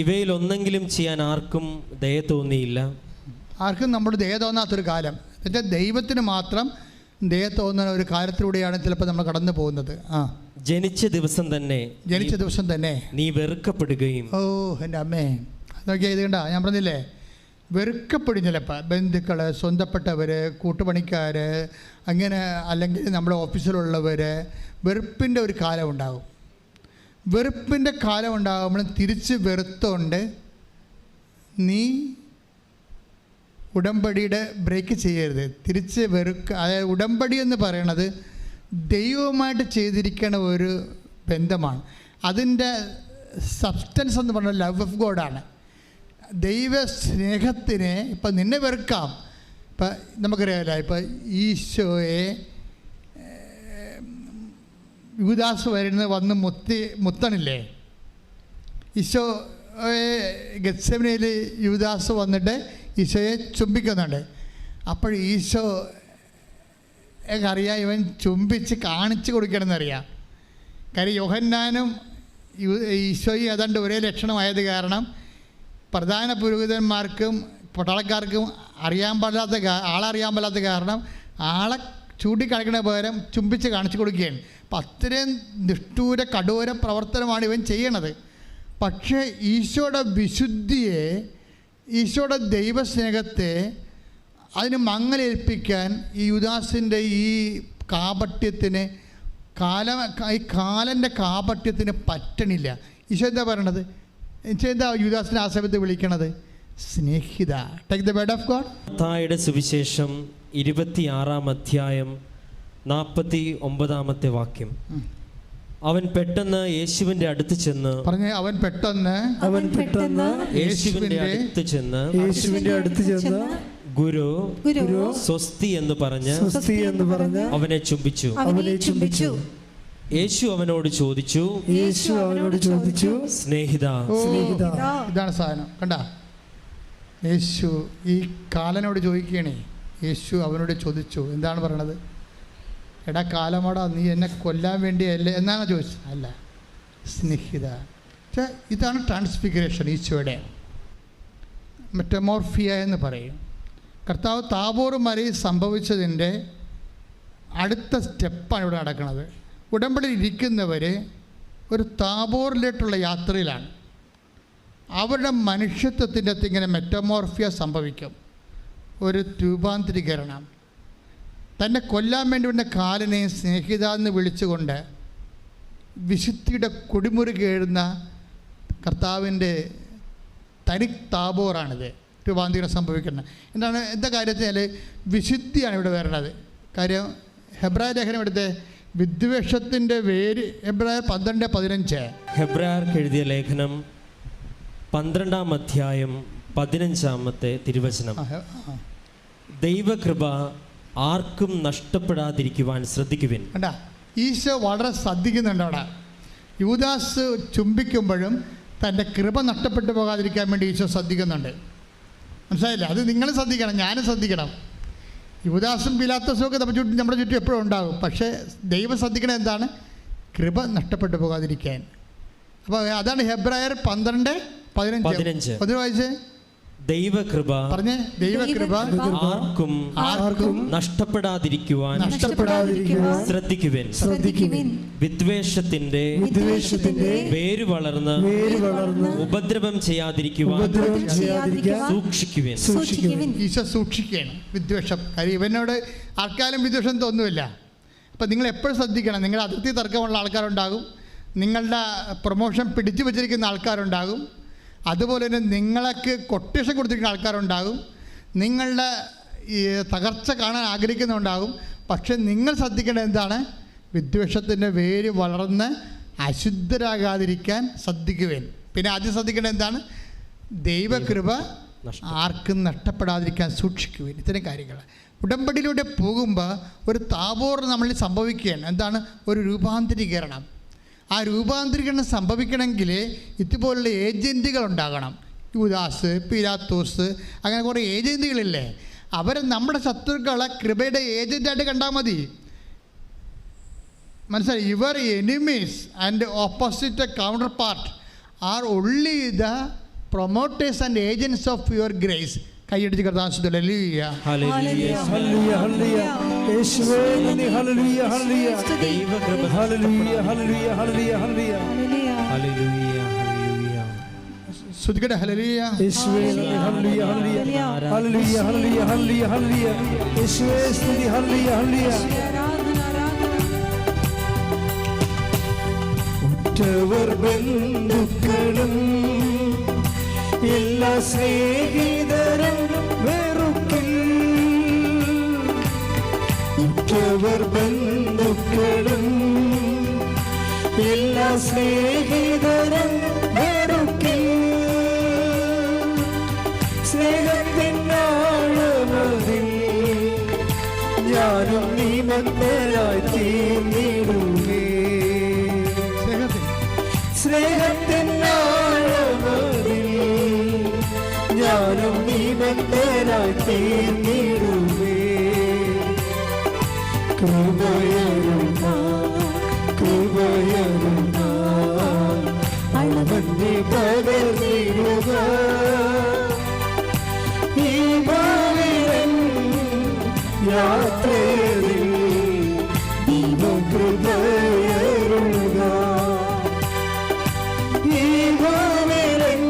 ഇവയിൽ ഒന്നെങ്കിലും ചെയ്യാൻ ആർക്കും ദയ തോന്നിയില്ല. ആർക്കും നമ്മുടെ ദയ തോന്നാത്തൊരു കാലം. എന്നുവെച്ചാൽ ദൈവത്തിന് മാത്രം ദയ തോന്നുന്ന ഒരു കാലത്തിലൂടെയാണ് ചിലപ്പോൾ നമ്മൾ കടന്നു പോകുന്നത്. ജനിച്ച ദിവസം തന്നെ നീ വെറുക്കപ്പെടുകയും. ഓ എൻ്റെ അമ്മേ, നോക്കിയാൽ ഇത് കണ്ട, ഞാൻ പറഞ്ഞില്ലേ, വെറുക്കപ്പെടും ചിലപ്പോൾ. ബന്ധുക്കൾ, സ്വന്തപ്പെട്ടവർ, കൂട്ടുപണിക്കാർ, അങ്ങനെ അല്ലെങ്കിൽ നമ്മുടെ ഓഫീസിലുള്ളവർ, വെറുപ്പിൻ്റെ ഒരു കാലം ഉണ്ടാകും. വെറുപ്പിൻ്റെ കാലം ഉണ്ടാകുമ്പോൾ തിരിച്ച് വെറുത്തോണ്ട് നീ ഉടമ്പടിയുടെ ബ്രേക്ക് ചെയ്യരുത്, തിരിച്ച് അതായത് ഉടമ്പടി എന്ന് പറയണത് ദൈവവുമായിട്ട് ചെയ്തിരിക്കുന്ന ഒരു ബന്ധമാണ്. അതിൻ്റെ സബ്സ്റ്റൻസ് എന്ന് പറഞ്ഞാൽ ലവ് ഓഫ് ഗോഡാണ്. ദൈവ സ്നേഹത്തിന് ഇപ്പം നിന്നെ വെറുക്കാം. ഇപ്പം നമുക്കറിയാമല്ലോ, ഇപ്പം ഈശോയെ യൂദാസ് വന്ന് മുത്തണില്ലേ? ഈശോയെ ഗെത്സെമനയിൽ യൂദാസ് വന്നിട്ട് ഈശോയെ ചുംബിക്കുന്നുണ്ട്. അപ്പോൾ ഈശോ അറിയാം ഇവൻ ചുംബിച്ച് കാണിച്ചു കൊടുക്കണമെന്നറിയാം. കാര്യം യോഹന്നാനും ഈശോയും ഏതാണ്ട് ഒരേ ലക്ഷണമായത് കാരണം പ്രധാന പുരോഹിതന്മാർക്കും പട്ടാളക്കാർക്കും ആളറിയാൻ പാടില്ലാത്ത കാരണം ആളെ ചൂണ്ടിക്കാണിക്കണ പകരം ചുംബിച്ച് കാണിച്ചു കൊടുക്കുകയാണ്. അപ്പം അത്രയും നിഷ്ഠൂര കഠോര പ്രവർത്തനമാണ് ഇവൻ ചെയ്യണത്. പക്ഷേ ഈശോയുടെ വിശുദ്ധിയെ, ഈശോയുടെ ദൈവസ്നേഹത്തെ അതിന് മങ്ങലേൽപ്പിക്കാൻ ഈ യൂദാസിൻ്റെ ഈ കാപട്യത്തിന് ഈ കാലൻ്റെ കാപട്യത്തിന് പറ്റണില്ല. ഈശോ എന്താ പറയണത്? ഈശോ എന്താ യൂദാസിനെ ആ സമയത്ത് വിളിക്കണത്? സ്നേഹിത. Take the word of God. മത്തായിയുടെ സുവിശേഷം 26-ാം അധ്യായം 49-ാമത്തെ വാക്യം. അവൻ പെട്ടെന്ന് യേശുവിന്റെ അടുത്ത് ചെന്ന് അവൻ പെട്ടെന്ന് യേശുവിന്റെ അടുത്ത് ചെന്ന് ഗുരു സ്വസ്തി എന്ന് പറഞ്ഞ് അവനെ ചുംബിച്ചു. യേശു അവനോട് ചോദിച്ചു സ്നേഹിത. ഇതാണ് സാധനം. കണ്ട, യേശു ഈ കാലനോട് ചോദിക്കുകയാണേ. യേശു അവനോട് ചോദിച്ചു. എന്താണ് പറയണത്? എടാ കാലമാടാ, നീ എന്നെ കൊല്ലാൻ വേണ്ടിയല്ലേ എന്നാണ് ചോദിച്ചത്? അല്ല, സ്നേഹിത. പക്ഷേ ഇതാണ് ട്രാൻസ്ഫിഗറേഷൻ, ഈശോയുടെ മെറ്റമോർഫിയ എന്ന് പറയും. കർത്താവ് താബോർ മലയിൽ സംഭവിച്ചതിൻ്റെ അടുത്ത സ്റ്റെപ്പാണ് ഇവിടെ നടക്കുന്നത്. ഉടമ്പടിയിൽ ഇരിക്കുന്നവർ ഒരു താബോറിലേട്ടുള്ള യാത്രയിലാണ്. അവരുടെ മനുഷ്യത്വത്തിൻ്റെ അകത്ത് ഇങ്ങനെ മെറ്റമോർഫിയ സംഭവിക്കും, ഒരു രൂപാന്തരീകരണം. തന്നെ കൊല്ലാൻ വേണ്ടി വന്ന കാലിനെ സ്നേഹിത എന്ന് വിളിച്ചുകൊണ്ട് വിശുദ്ധിയുടെ കൊടിമുറി കേഴുന്ന കർത്താവിൻ്റെ തനി താബോറാണിത് രൂപാന്തരീകരണം സംഭവിക്കുന്നത്. എന്താ കാര്യത്തിൽ വിശുദ്ധിയാണ് ഇവിടെ വരുന്നത്. കാര്യം ഹെബ്രായ ലേഖനം ഇവിടുത്തെ വിദ്വേഷത്തിൻ്റെ വേര്. ഹെബ്രായർ 12:15. ഹെബ്രായർക്ക് എഴുതിയ ലേഖനം 12-ാം അധ്യായം 15-ാമത്തെ തിരുവചനം. ദൈവകൃപ ആർക്കും നഷ്ടപ്പെടാതിരിക്കുവാൻ ശ്രദ്ധിക്കുവിൻ. കണ്ടാ, ഈശോ വളരെ ശ്രദ്ധിക്കുന്നുണ്ട് അവിടെ. യൂദാസ് ചുംബിക്കുമ്പോഴും തൻ്റെ കൃപ നഷ്ടപ്പെട്ടു പോകാതിരിക്കാൻ വേണ്ടി ഈശോ ശ്രദ്ധിക്കുന്നുണ്ട്. മനസ്സിലായില്ല? അത് നിങ്ങൾ ശ്രദ്ധിക്കണം, ഞാനും ശ്രദ്ധിക്കണം. യൂദാസും പിലാത്തോസും ഒക്കെ നമ്മുടെ ചുറ്റും എപ്പോഴും ഉണ്ടാകും. പക്ഷേ ദൈവം ശ്രദ്ധിക്കണത് എന്താണ്? കൃപ നഷ്ടപ്പെട്ടു പോകാതിരിക്കാൻ. അപ്പോൾ അതാണ് ഹെബ്രായർ 12:15. അത് വായിച്ചേ. ദൈവകൃപ ആർക്കും നഷ്ടപ്പെടാതിരിക്കുവാൻ ശ്രദ്ധിക്കുവിൻ. വിദ്വേഷത്തിന്റെ വേര് വളർന്ന് ഉപദ്രവം ചെയ്യാതിരിക്കുവാൻ സൂക്ഷിക്കുവിൻ. ഈശോ സൂക്ഷിക്കുകയാണ് വിദ്വേഷം. കാര്യം ഇവനോട് ആർക്കാലും വിദ്വേഷം തോന്നുമില്ല. അപ്പം നിങ്ങൾ എപ്പോഴും ശ്രദ്ധിക്കണം. നിങ്ങളുടെ അതിർത്തി തർക്കമുള്ള ആൾക്കാരുണ്ടാകും, നിങ്ങളുടെ പ്രൊമോഷൻ പിടിച്ചു വച്ചിരിക്കുന്ന ആൾക്കാരുണ്ടാകും, അതുപോലെ തന്നെ നിങ്ങൾക്ക് കൊട്ടേഷൻ കൊടുത്തിരിക്കുന്ന ആൾക്കാരുണ്ടാകും, നിങ്ങളുടെ ഈ തകർച്ച കാണാൻ ആഗ്രഹിക്കുന്നുണ്ടാകും. പക്ഷെ നിങ്ങൾ ശ്രദ്ധിക്കേണ്ടത് എന്താണ്? വിദ്വേഷത്തിൻ്റെ വേര് വളർന്ന് അശുദ്ധരാകാതിരിക്കാൻ ശ്രദ്ധിക്കുവേൻ. പിന്നെ ആദ്യം ശ്രദ്ധിക്കേണ്ടത് എന്താണ്? ദൈവകൃപ ആർക്കും നഷ്ടപ്പെടാതിരിക്കാൻ സൂക്ഷിക്കുവേൻ. ഇത്തരം കാര്യങ്ങൾ ഉടമ്പടിയിലൂടെ പോകുമ്പോൾ ഒരു താബോർ നമ്മളിൽ സംഭവിക്കുകയാണ്. എന്താണ്? ഒരു രൂപാന്തരീകരണം. ആ രൂപാന്തരീകരണം സംഭവിക്കണമെങ്കിൽ ഇതുപോലുള്ള ഏജൻറ്റുകൾ ഉണ്ടാകണം. യൂദാസ്, പിലാത്തോസ്, അങ്ങനെ കുറേ ഏജൻറ്റുകളില്ലേ? അവരെ നമ്മുടെ ശത്രുക്കളെ കൃപയുടെ ഏജൻറ്റായിട്ട് കണ്ടാൽ മതി. മനസ്സിലായി? Your enemies and opposite counter part are only the promoters and agents of your grace. കൈയടിച്ച് കർത്താവേ ഹല്ലേലൂയ ഹല്ലേലൂയ ഹല്ലേലൂയ യേശുവേ നന്ദി ഹല്ലേലൂയ ഹല്ലേലൂയ ദൈവകൃപ ഹല്ലേലൂയ ഹല്ലേലൂയ ഹല്ലേലൂയ ഹല്ലേലൂയ ഹല്ലേലൂയ ഹല്ലേലൂയ സ്തുതിക്കട്ടെ. ഹല്ലേലൂയ യേശുവേ നന്ദി ഹല്ലേലൂയ ഹല്ലേലൂയ ഹല്ലേലൂയ ഹല്ലേലൂയ ഹല്ലേലൂയ ഹല്ലേലൂയ യേശുവേ സ്തുതി ഹല്ലേലൂയ ഹല്ലേലൂയ. ഉറ്റവർ ബന്ധുക്കളും എല്ലാ സ്നേഹിതരും വെറുക്കിൽ, ഉറ്റവർ ബന്ധുക്കളും എല്ലാ സ്നേഹിതരും വെറുക്കിൽ, സ്നേഹത്തിനാഴമതിൽ ഞാനും നീ മന്ദരായി തീർന്നിടുമേ. സ്നേഹത്തിനാഴമതിൽ ഞാനും നീ മന്ദരായി തീർന്നിടുമേ. കൃപയരുന്ന അളവന്നെ പകർന്നിടുക ഈ ഭാവിരൻ യാത്രയിൽ ദൈവകൃപയരുക. ഈ ഭാവിരൻ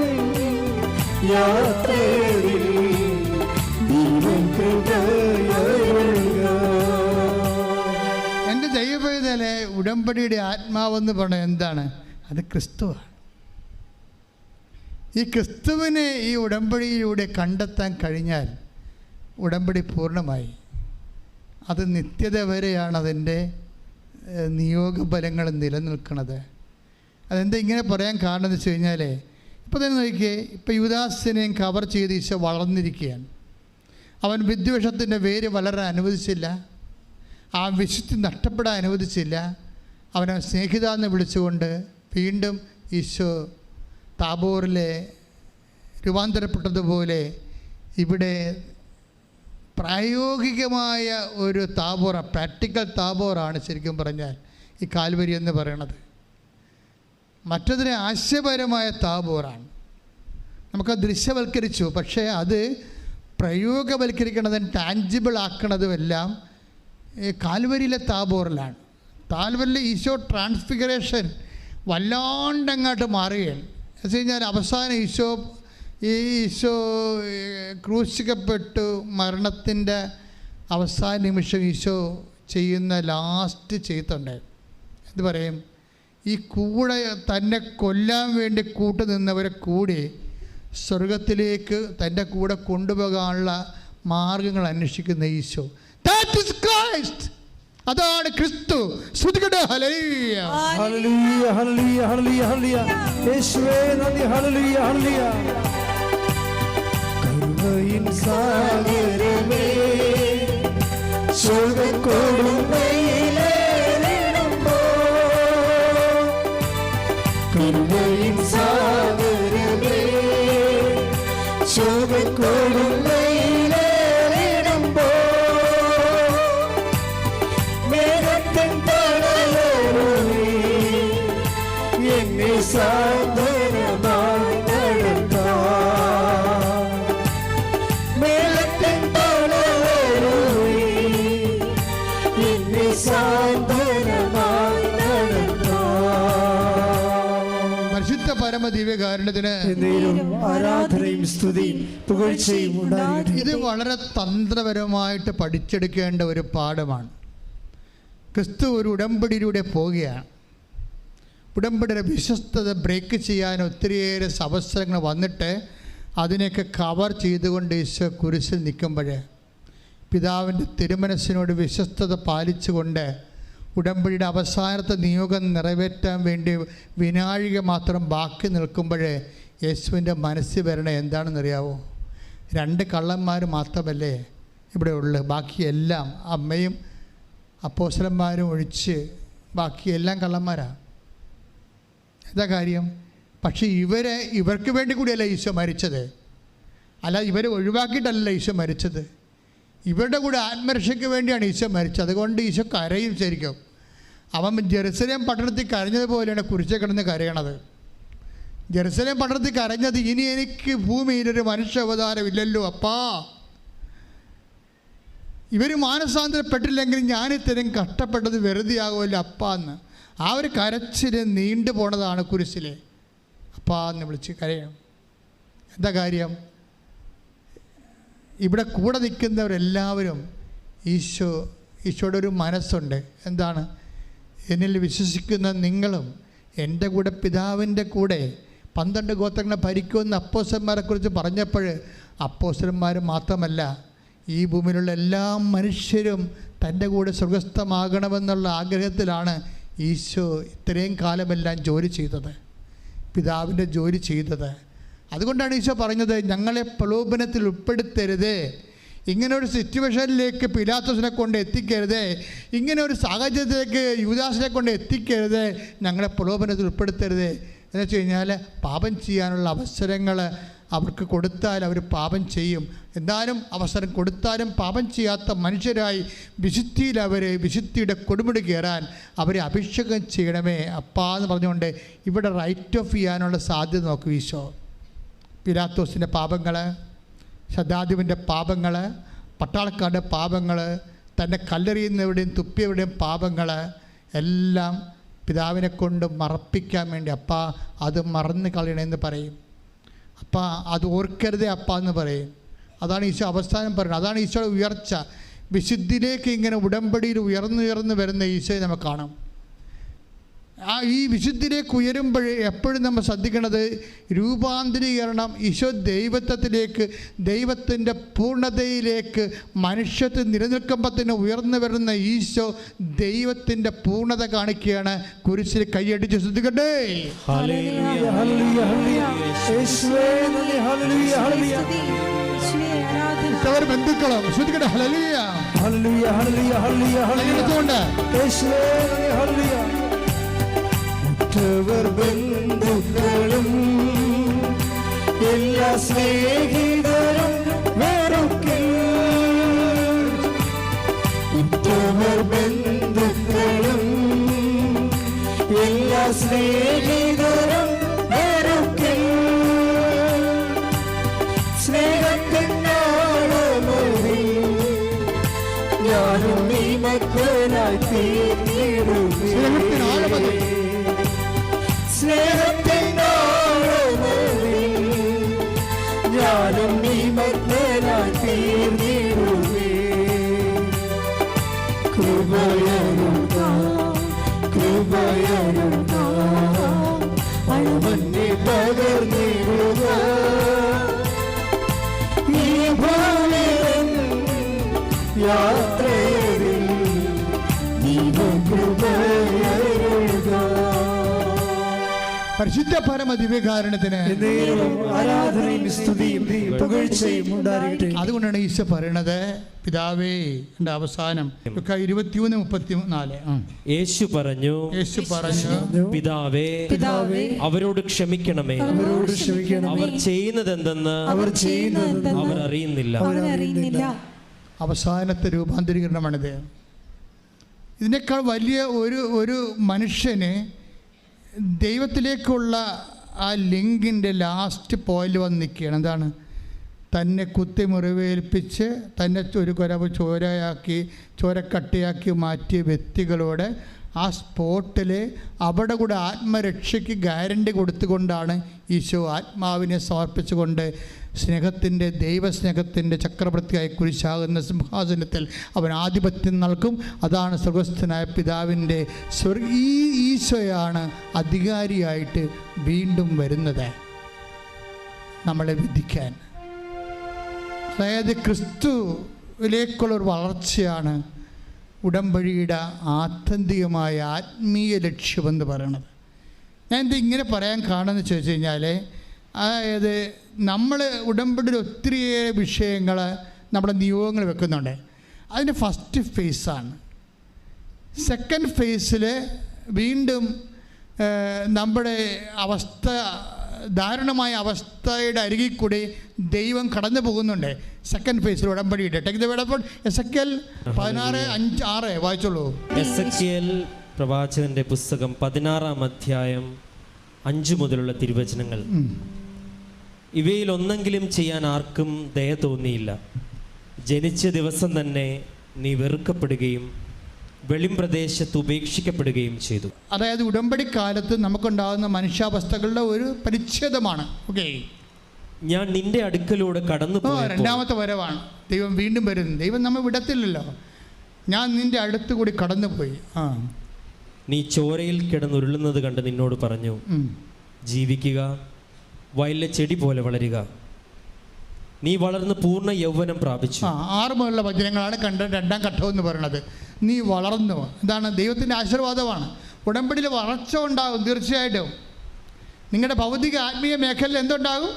യാത്രയിൽ ദൈവകൃപയരുക. എൻ്റെ ദൈവവേദനയിലെ ഉടമ്പടിയുടെ ആത്മാവെന്ന് പറഞ്ഞാൽ എന്താണ്? അത് ക്രിസ്തുവാണ്. ഈ ക്രിസ്തുവിനെ ഈ ഉടമ്പടിയിലൂടെ കണ്ടെത്താൻ കഴിഞ്ഞാൽ ഉടമ്പടി പൂർണ്ണമായി. അത് നിത്യത വരെയാണ് അതിൻ്റെ നിയോഗഫലങ്ങൾ നിലനിൽക്കുന്നത്. അതെന്താ ഇങ്ങനെ പറയാൻ കാരണം എന്ന് വെച്ച് കഴിഞ്ഞാൽ, ഇപ്പോൾ തന്നെ നോക്കിയേ, ഇപ്പോൾ യൂദാസിനെയും കവർ ചെയ്ത് ഈശോ വളർന്നിരിക്കുകയാണ്. അവൻ വിദ്വേഷത്തിൻ്റെ വേര് വളരാൻ അനുവദിച്ചില്ല, ആ വിശുദ്ധി നഷ്ടപ്പെടാൻ അനുവദിച്ചില്ല. അവനെ സ്നേഹിത എന്ന് വിളിച്ചുകൊണ്ട് വീണ്ടും ഈശോ താബോറിലെ രൂപാന്തരപ്പെട്ടതുപോലെ ഇവിടെ പ്രായോഗികമായ ഒരു താബോറാണ്, പ്രാക്ടിക്കൽ താബോറാണ് ശരിക്കും പറഞ്ഞാൽ ഈ കാൽവരി എന്ന് പറയണത്. മറ്റതിനെ ആശയപരമായ താബോറാണ്. നമുക്ക് ദൃശ്യവൽക്കരിച്ചു, പക്ഷേ അത് പ്രയോഗവൽക്കരിക്കണതും ടാഞ്ചിബിൾ ആക്കണതും എല്ലാം കാൽവരിയിലെ താബോറിലാണ്. താൽവരിലെ ഈശോ ട്രാൻസ്ഫിഗറേഷൻ വല്ലാണ്ടങ്ങോട്ട് മാറുകയാണ്. എന്ന് വെച്ച് കഴിഞ്ഞാൽ അവസാനം ഈശോ ക്രൂശിക്കപ്പെട്ടു മരണത്തിൻ്റെ അവസാന നിമിഷം ഈശോ ചെയ്യുന്ന ലാസ്റ്റ് ചെയ്തുണ്ട്. എന്ത് പറയും? ഈ കൂടെ തന്നെ കൊല്ലാൻ വേണ്ടി കൂട്ടു നിന്നവരെ കൂടി സ്വർഗത്തിലേക്ക് തൻ്റെ കൂടെ കൊണ്ടുപോകാനുള്ള മാർഗങ്ങൾ അന്വേഷിക്കുന്ന ഈശോ. That is Christ. അതാണ് ക്രിസ്തു. സ്തുതിക്കട്ടെ. ഹല്ലേലൂയ ഹല്ലേലൂയ ഹല്ലേലൂയ ഹല്ലേലൂയ ഹല്ലേലൂയ. യേശുവേ നന്ദി. ഹല്ലേലൂയ ഹല്ലേലൂയ. കരുണയിൻ സാഗരമേ സ്വർഗ്ഗക്കൊടുമ്പയിലേറുമ്പോൾ, കരുണയിൻ സാഗരമേ സ്വർഗ്ഗക്കൊടുമ്പയിലേറുമ്പോൾ, മേഘത്തിൻ തണലോടെ എന്നെ സാന്ത്വനമായി നടത്താം. മേഘത്തിൻ തണലോടെ എന്നെ സാന്ത്വനമായി നടത്താം. പരിശുദ്ധ പരമദിവ്യകാരുണ്യത്തിന് ആരാധനയും സ്തുതിയും പുകഴ്ചയും ഉണ്ടാകട്ടെ. ഇത് വളരെ തന്ത്രപരമായിട്ട് പഠിച്ചെടുക്കേണ്ട ഒരു പാഠമാണ്. ക്രിസ്തു ഒരു ഉടമ്പടിയിലൂടെ പോവുകയാണ്. ഉടമ്പടിയുടെ വിശ്വസ്തത ബ്രേക്ക് ചെയ്യാൻ ഒത്തിരിയേറെ അവസരങ്ങൾ വന്നിട്ട് അതിനെയൊക്കെ കവർ ചെയ്തുകൊണ്ട് ഈശോ കുരിശിൽ നിൽക്കുമ്പോൾ പിതാവിൻ്റെ തിരുമനസ്സിനോട് വിശ്വസ്തത പാലിച്ചുകൊണ്ട് ഉടമ്പടിയുടെ അവസാനത്തെ നിയോഗം നിറവേറ്റാൻ വേണ്ടി വിനാഴിക മാത്രം ബാക്കി നിൽക്കുമ്പോൾ യേശുവിൻ്റെ മനസ്സിൽ വരണ എന്താണെന്നറിയാവോ? 2 കള്ളന്മാർ മാത്രമല്ലേ ഇവിടെ ഉള്ളു. ബാക്കിയെല്ലാം അമ്മയും അപ്പോസ്തലന്മാരും ഒഴിച്ച് ബാക്കിയെല്ലാം കള്ളന്മാരാണ്. എന്താ കാര്യം? പക്ഷേ ഇവർക്ക് വേണ്ടി കൂടിയല്ല ഈശോ മരിച്ചത്. അല്ല, ഇവരെ ഒഴിവാക്കിയിട്ടല്ല ഈശോ മരിച്ചത്. ഇവരുടെ കൂടെ ആത്മരക്ഷയ്ക്ക് വേണ്ടിയാണ് ഈശോ മരിച്ചത്. അതുകൊണ്ട് ഈശോ കരയും. ശരിക്കും അവൻ ജെറുസലേം പട്ടണത്തിൽ കരഞ്ഞതുപോലെയാണ് കുരിശിൽ കിടന്ന് കരയണത്. ജെറുസലേം പട്ടണത്തിൽ കരഞ്ഞത്, ഇനി എനിക്ക് ഭൂമിയിലൊരു മനുഷ്യ അവതാരമില്ലല്ലോ അപ്പാ, ഇവർ മാനസാന്തരപ്പെട്ടില്ലെങ്കിൽ ഞാനിത്തരം കഷ്ടപ്പെട്ടത് വെറുതെ ആകുമല്ലോ അപ്പാ എന്ന്. ആ ഒരു കരച്ചിൽ നീണ്ടു പോണതാണ് കുരിശിലെ അപ്പാ എന്ന് വിളിച്ച് കരയണം. എന്താ കാര്യം? ഇവിടെ കൂടെ നിൽക്കുന്നവരെല്ലാവരും ഈശോയുടെ ഒരു മനസ്സുണ്ട്. എന്താണ്? എന്നിൽ വിശ്വസിക്കുന്ന നിങ്ങളും എൻ്റെ കൂടെ പിതാവിൻ്റെ കൂടെ 12 ഗോത്രങ്ങളെ ഭരിക്കുമെന്ന് അപ്പോസ്തലന്മാരെ കുറിച്ച് പറഞ്ഞപ്പോൾ അപ്പോസ്തലന്മാർ മാത്രമല്ല, ഈ ഭൂമിയിലുള്ള എല്ലാ മനുഷ്യരും തൻ്റെ കൂടെ സ്വർഗസ്ഥമാകണമെന്നുള്ള ആഗ്രഹത്തിലാണ് ഈശോ ഇത്രയും കാലമെല്ലാം ജോലി ചെയ്തത്, പിതാവിൻ്റെ ജോലി ചെയ്തത്. അതുകൊണ്ടാണ് ഈശോ പറഞ്ഞത്, ഞങ്ങളെ പ്രലോഭനത്തിൽ ഉൾപ്പെടുത്തരുത്, ഇങ്ങനെ ഒരു സിറ്റുവേഷനിലേക്ക് പിലാത്തോസിനെ കൊണ്ട് എത്തിക്കരുത്, ഇങ്ങനെ ഒരു സാഹചര്യത്തിലേക്ക് യൂദാസിനെ കൊണ്ട് എത്തിക്കരുത്, ഞങ്ങളെ പ്രലോഭനത്തിൽ ഉൾപ്പെടുത്തരുത്. എന്ന് വെച്ച് കഴിഞ്ഞാൽ പാപം ചെയ്യാനുള്ള അവസരങ്ങൾ അവർക്ക് കൊടുത്താൽ അവർ പാപം ചെയ്യും. എന്നാലും അവസരം കൊടുത്താലും പാപം ചെയ്യാത്ത മനുഷ്യരായി വിശുദ്ധിയിൽ വിശുദ്ധിയുടെ കൊടുമുടി കയറാൻ അവരെ അഭിഷേകം ചെയ്യണമേ അപ്പാ എന്ന് പറഞ്ഞുകൊണ്ട് ഇവിടെ റൈറ്റ് ഓഫ് ചെയ്യാനുള്ള സാധ്യത നോക്കും ഈശോ. പിലാത്തോസിൻ്റെ പാപങ്ങൾ, ശതാധിപൻ്റെ പാപങ്ങൾ, പട്ടാളക്കാരുടെ പാപങ്ങൾ, തന്നെ കല്ലെറിയുന്നവരുടെയും തുപ്പിയവരുടെയും പാപങ്ങൾ എല്ലാം പിതാവിനെ കൊണ്ട് മറപ്പിക്കാൻ വേണ്ടി അപ്പാ അത് മറന്ന് കളയണമെന്ന് പറയും. അപ്പാ അത് ഓർക്കരുതേ അപ്പാ എന്ന് പറയും. അതാണ് ഈശോ അവസാനം പറയുന്നത്. അതാണ് ഈശോയുടെ ഉയർച്ച. വിശുദ്ധിയിലേക്ക് ഇങ്ങനെ ഉടമ്പടിയിൽ ഉയർന്നുയർന്ന് വരുന്ന ഈശോയെ നമുക്ക് കാണാം. ഈ വിശുദ്ധിയിലേക്ക് ഉയരുമ്പോൾ എപ്പോഴും നമ്മൾ ശ്രദ്ധിക്കേണ്ടത് രൂപാന്തരീകരണം, ഈശോ ദൈവത്വത്തിലേക്ക്, ദൈവത്തിൻ്റെ പൂർണ്ണതയിലേക്ക് മനുഷ്യത്തിൽ നിലനിൽക്കുമ്പോൾ തന്നെ ഉയർന്നു വരുന്ന ഈശോ ദൈവത്തിൻ്റെ പൂർണ്ണത കാണിക്കുകയാണ്. കുരിശിൽ കൈയടിച്ച് ശ്രദ്ധിക്കട്ടെ. ബന്ധുക്കളും ശ്രദ്ധിക്കട്ടെ. ബന്ധുക്കളും എല്ലാ സ്നേഹിതരും വെറുക്കിൽ, ഉറ്റവർ ബന്ധുക്കളും എല്ലാ സ്നേഹിതരും വെറുക്കിൽ, സ്നേഹത്തിനാളമതിൽ ഞാനും നീ മക്കളായി തീർന്നിടുമേ. സ്നേഹത്തിനാളമതിൽ ഞാനും നീ മക്കളായി തീർന്നിടുമേ. കൃപയരുക അളവന്നെ പകർന്നിടുക ഈ ഭൂമിയിൽ യാത്രയിൽ കൃപയരുക. പരിശുദ്ധ പരമദിവ്യകാരണത്തിന് ആരാധനയും സ്തുതിയും പുകഴ്ചയും ഉണ്ടാകട്ടെ. അതുകൊണ്ടാണ് ഈശോ പറയണത്, പിതാവേ, എൻ്റെ അവസാനം 21:34 യേശു പറഞ്ഞു പിതാവേ, അവരോട് ക്ഷമിക്കണമേ, അവർ ചെയ്യുന്നതെന്തെന്ന് അവർ അറിയുന്നില്ല. അവസാനത്തെ രൂപാന്തരീകരണമാണിത്. ഇതിനേക്കാൾ വലിയ ഒരു മനുഷ്യന് ദൈവത്തിലേക്കുള്ള ആ ലിങ്കിൻ്റെ ലാസ്റ്റ് പോയിന്റ് വന്ന് നിൽക്കുകയാണ്. എന്താണ്? തന്നെ കുത്തി മുറിവേൽപ്പിച്ച് തന്നെ ഒരു കുരവ് ചോരക്കട്ടയാക്കി മാറ്റിയ വ്യക്തികളോട് ആ സ്പോട്ടിൽ അവിടെ കൂടെ ആത്മരക്ഷയ്ക്ക് ഗ്യാരണ്ടി കൊടുത്തുകൊണ്ടാണ് ഈശോ ആത്മാവിനെ സമർപ്പിച്ചുകൊണ്ട് സ്നേഹത്തിൻ്റെ, ദൈവസ്നേഹത്തിൻ്റെ ചക്രവർത്തിയായി കുരിശാകുന്ന സിംഹാസനത്തിൽ അവൻ ആധിപത്യം നൽകും. അതാണ് സ്വർഗസ്ഥനായ പിതാവിൻ്റെ ഈ ഈശോയാണ് അധികാരിയായിട്ട് വീണ്ടും വരുന്നത് നമ്മളെ വിധിക്കാൻ. അതായത് ക്രിസ്തുവിലേക്കുള്ളൊരു വളർച്ചയാണ് ഉടമ്പടിയുടെ ആത്യന്തികമായ ആത്മീയ ലക്ഷ്യമെന്ന് പറയണത്. ഞാൻ ഇത് ഇങ്ങനെ പറയാൻ കാണുമെന്ന് ചോദിച്ചു കഴിഞ്ഞാൽ, അതായത് നമ്മൾ ഉടമ്പടിയിൽ ഒത്തിരിയേറെ വിഷയങ്ങൾ നമ്മുടെ നിയോഗങ്ങൾ വെക്കുന്നുണ്ട്. അതിൻ്റെ ഫസ്റ്റ് ഫേസാണ്. സെക്കൻഡ് ഫേസിൽ വീണ്ടും നമ്മുടെ അവസ്ഥ, ദാരുണമായ അവസ്ഥയുടെ അരികിൽ കൂടി ദൈവം കടന്നു പോകുന്നുണ്ട്. സെക്കൻഡ് ഫേസിൽ ഉടമ്പടിയുടെ എസെക്കിയേൽ 16:5 വായിച്ചോളൂ. എസെക്കിയേൽ പ്രവാചകന്റെ പുസ്തകം 16-ാം അധ്യായം 5 മുതലുള്ള തിരുവചനങ്ങൾ. ഇവയിൽ ഒന്നെങ്കിലും ചെയ്യാൻ ആർക്കും ദയ തോന്നിയില്ല. ജനിച്ച ദിവസം തന്നെ നീ വെറുക്കപ്പെടുകയും വെളിംപ്രദേശത്ത് ഉപേക്ഷിക്കപ്പെടുകയും ചെയ്തു. അതായത് ഉടമ്പടി കാലത്ത് നമുക്കുണ്ടാകുന്ന മനുഷ്യാവസ്ഥകളുടെ ഒരു പരിച്ഛേദമാണ്. ഓക്കെ, ഞാൻ നിന്റെ അടുക്കലൂടെ കടന്നു പോയി. രണ്ടാമത്തെ വരവാണ്. ദൈവം വീണ്ടും വരുന്നു. ദൈവം നമ്മെ വിടത്തില്ലല്ലോ. ഞാൻ നിന്റെ അടുത്ത് കൂടി കടന്നുപോയി. നീ ചോരയിൽ കിടന്നുരുളുന്നത് കണ്ട് നിന്നോട് പറഞ്ഞു, ജീവിക്കുക, വയലിലെ ചെടി പോലെ വളരുക. നീ വളർന്ന് പൂർണ്ണ യൗവനം പ്രാപിച്ചു. 6 മുതലുള്ള വചനങ്ങളാണ് രണ്ടാം ഘട്ടം എന്ന് പറയുന്നത്. നീ വളർന്നു. എന്താണ്? ദൈവത്തിൻ്റെ ആശീർവാദമാണ്. ഉടമ്പടിയിൽ വളർച്ച ഉണ്ടാകും. തീർച്ചയായിട്ടും നിങ്ങളുടെ ഭൗതിക ആത്മീയ മേഖലയിൽ എന്തുണ്ടാകും?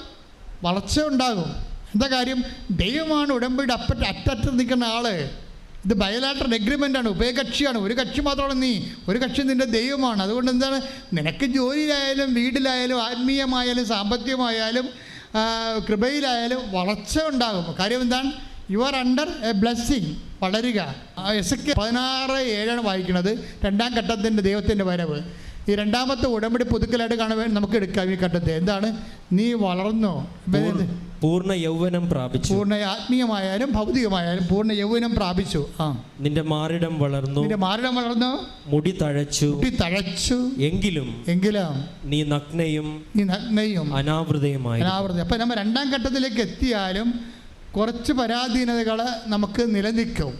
വളർച്ച ഉണ്ടാകും. എന്താ കാര്യം? ദൈവമാണ് ഉടമ്പടിയുടെ അറ്റത്ത് നിൽക്കുന്ന ആൾ. ഇത് ബയലാറ്ററൽ എഗ്രിമെൻ്റാണ്, ഉഭയകക്ഷിയാണ്. ഒരു കക്ഷി മാത്രമാണ് നീ, ഒരു കക്ഷി നിൻ്റെ ദൈവമാണ്. അതുകൊണ്ട് എന്താണ്, നിനക്ക് ജോലിയിലായാലും വീട്ടിലായാലും ആത്മീയമായാലും സാമ്പത്തികമായാലും കൃപയിലായാലും വളർച്ച ഉണ്ടാകും. കാര്യം എന്താണ്? You are under A blessing. വളരുക. എസെക്കിയേൽ 16:7 വായിക്കുന്നത്. രണ്ടാം ഘട്ടത്തിൻ്റെ ദൈവത്തിൻ്റെ വരവ്. ഈ രണ്ടാമത്തെ ഉടമ്പടി പുതുക്കലായിട്ട് കാണുവാൻ നമുക്ക് എടുക്കാം ഈ ഘട്ടത്തെ. എന്താണ്? നീ വളർന്നോ, പൂർണ്ണ യൗവനം പ്രാപിച്ചു. പൂർണ്ണ ആത്മീയമായാലും ഭൗതികമായാലും പൂർണ്ണ യൗവനം പ്രാപിച്ചു. നിന്റെ മാറിടം വളർന്നു, മുടി തഴച്ചു. എങ്കിലും നീ നഗ്നയും അനാവൃതയുമായി. അപ്പം നമ്മൾ രണ്ടാം ഘട്ടത്തിലേക്ക് എത്തിയാലും കുറച്ച് പരാധീനതകൾ നമുക്ക് നിലനിൽക്കും.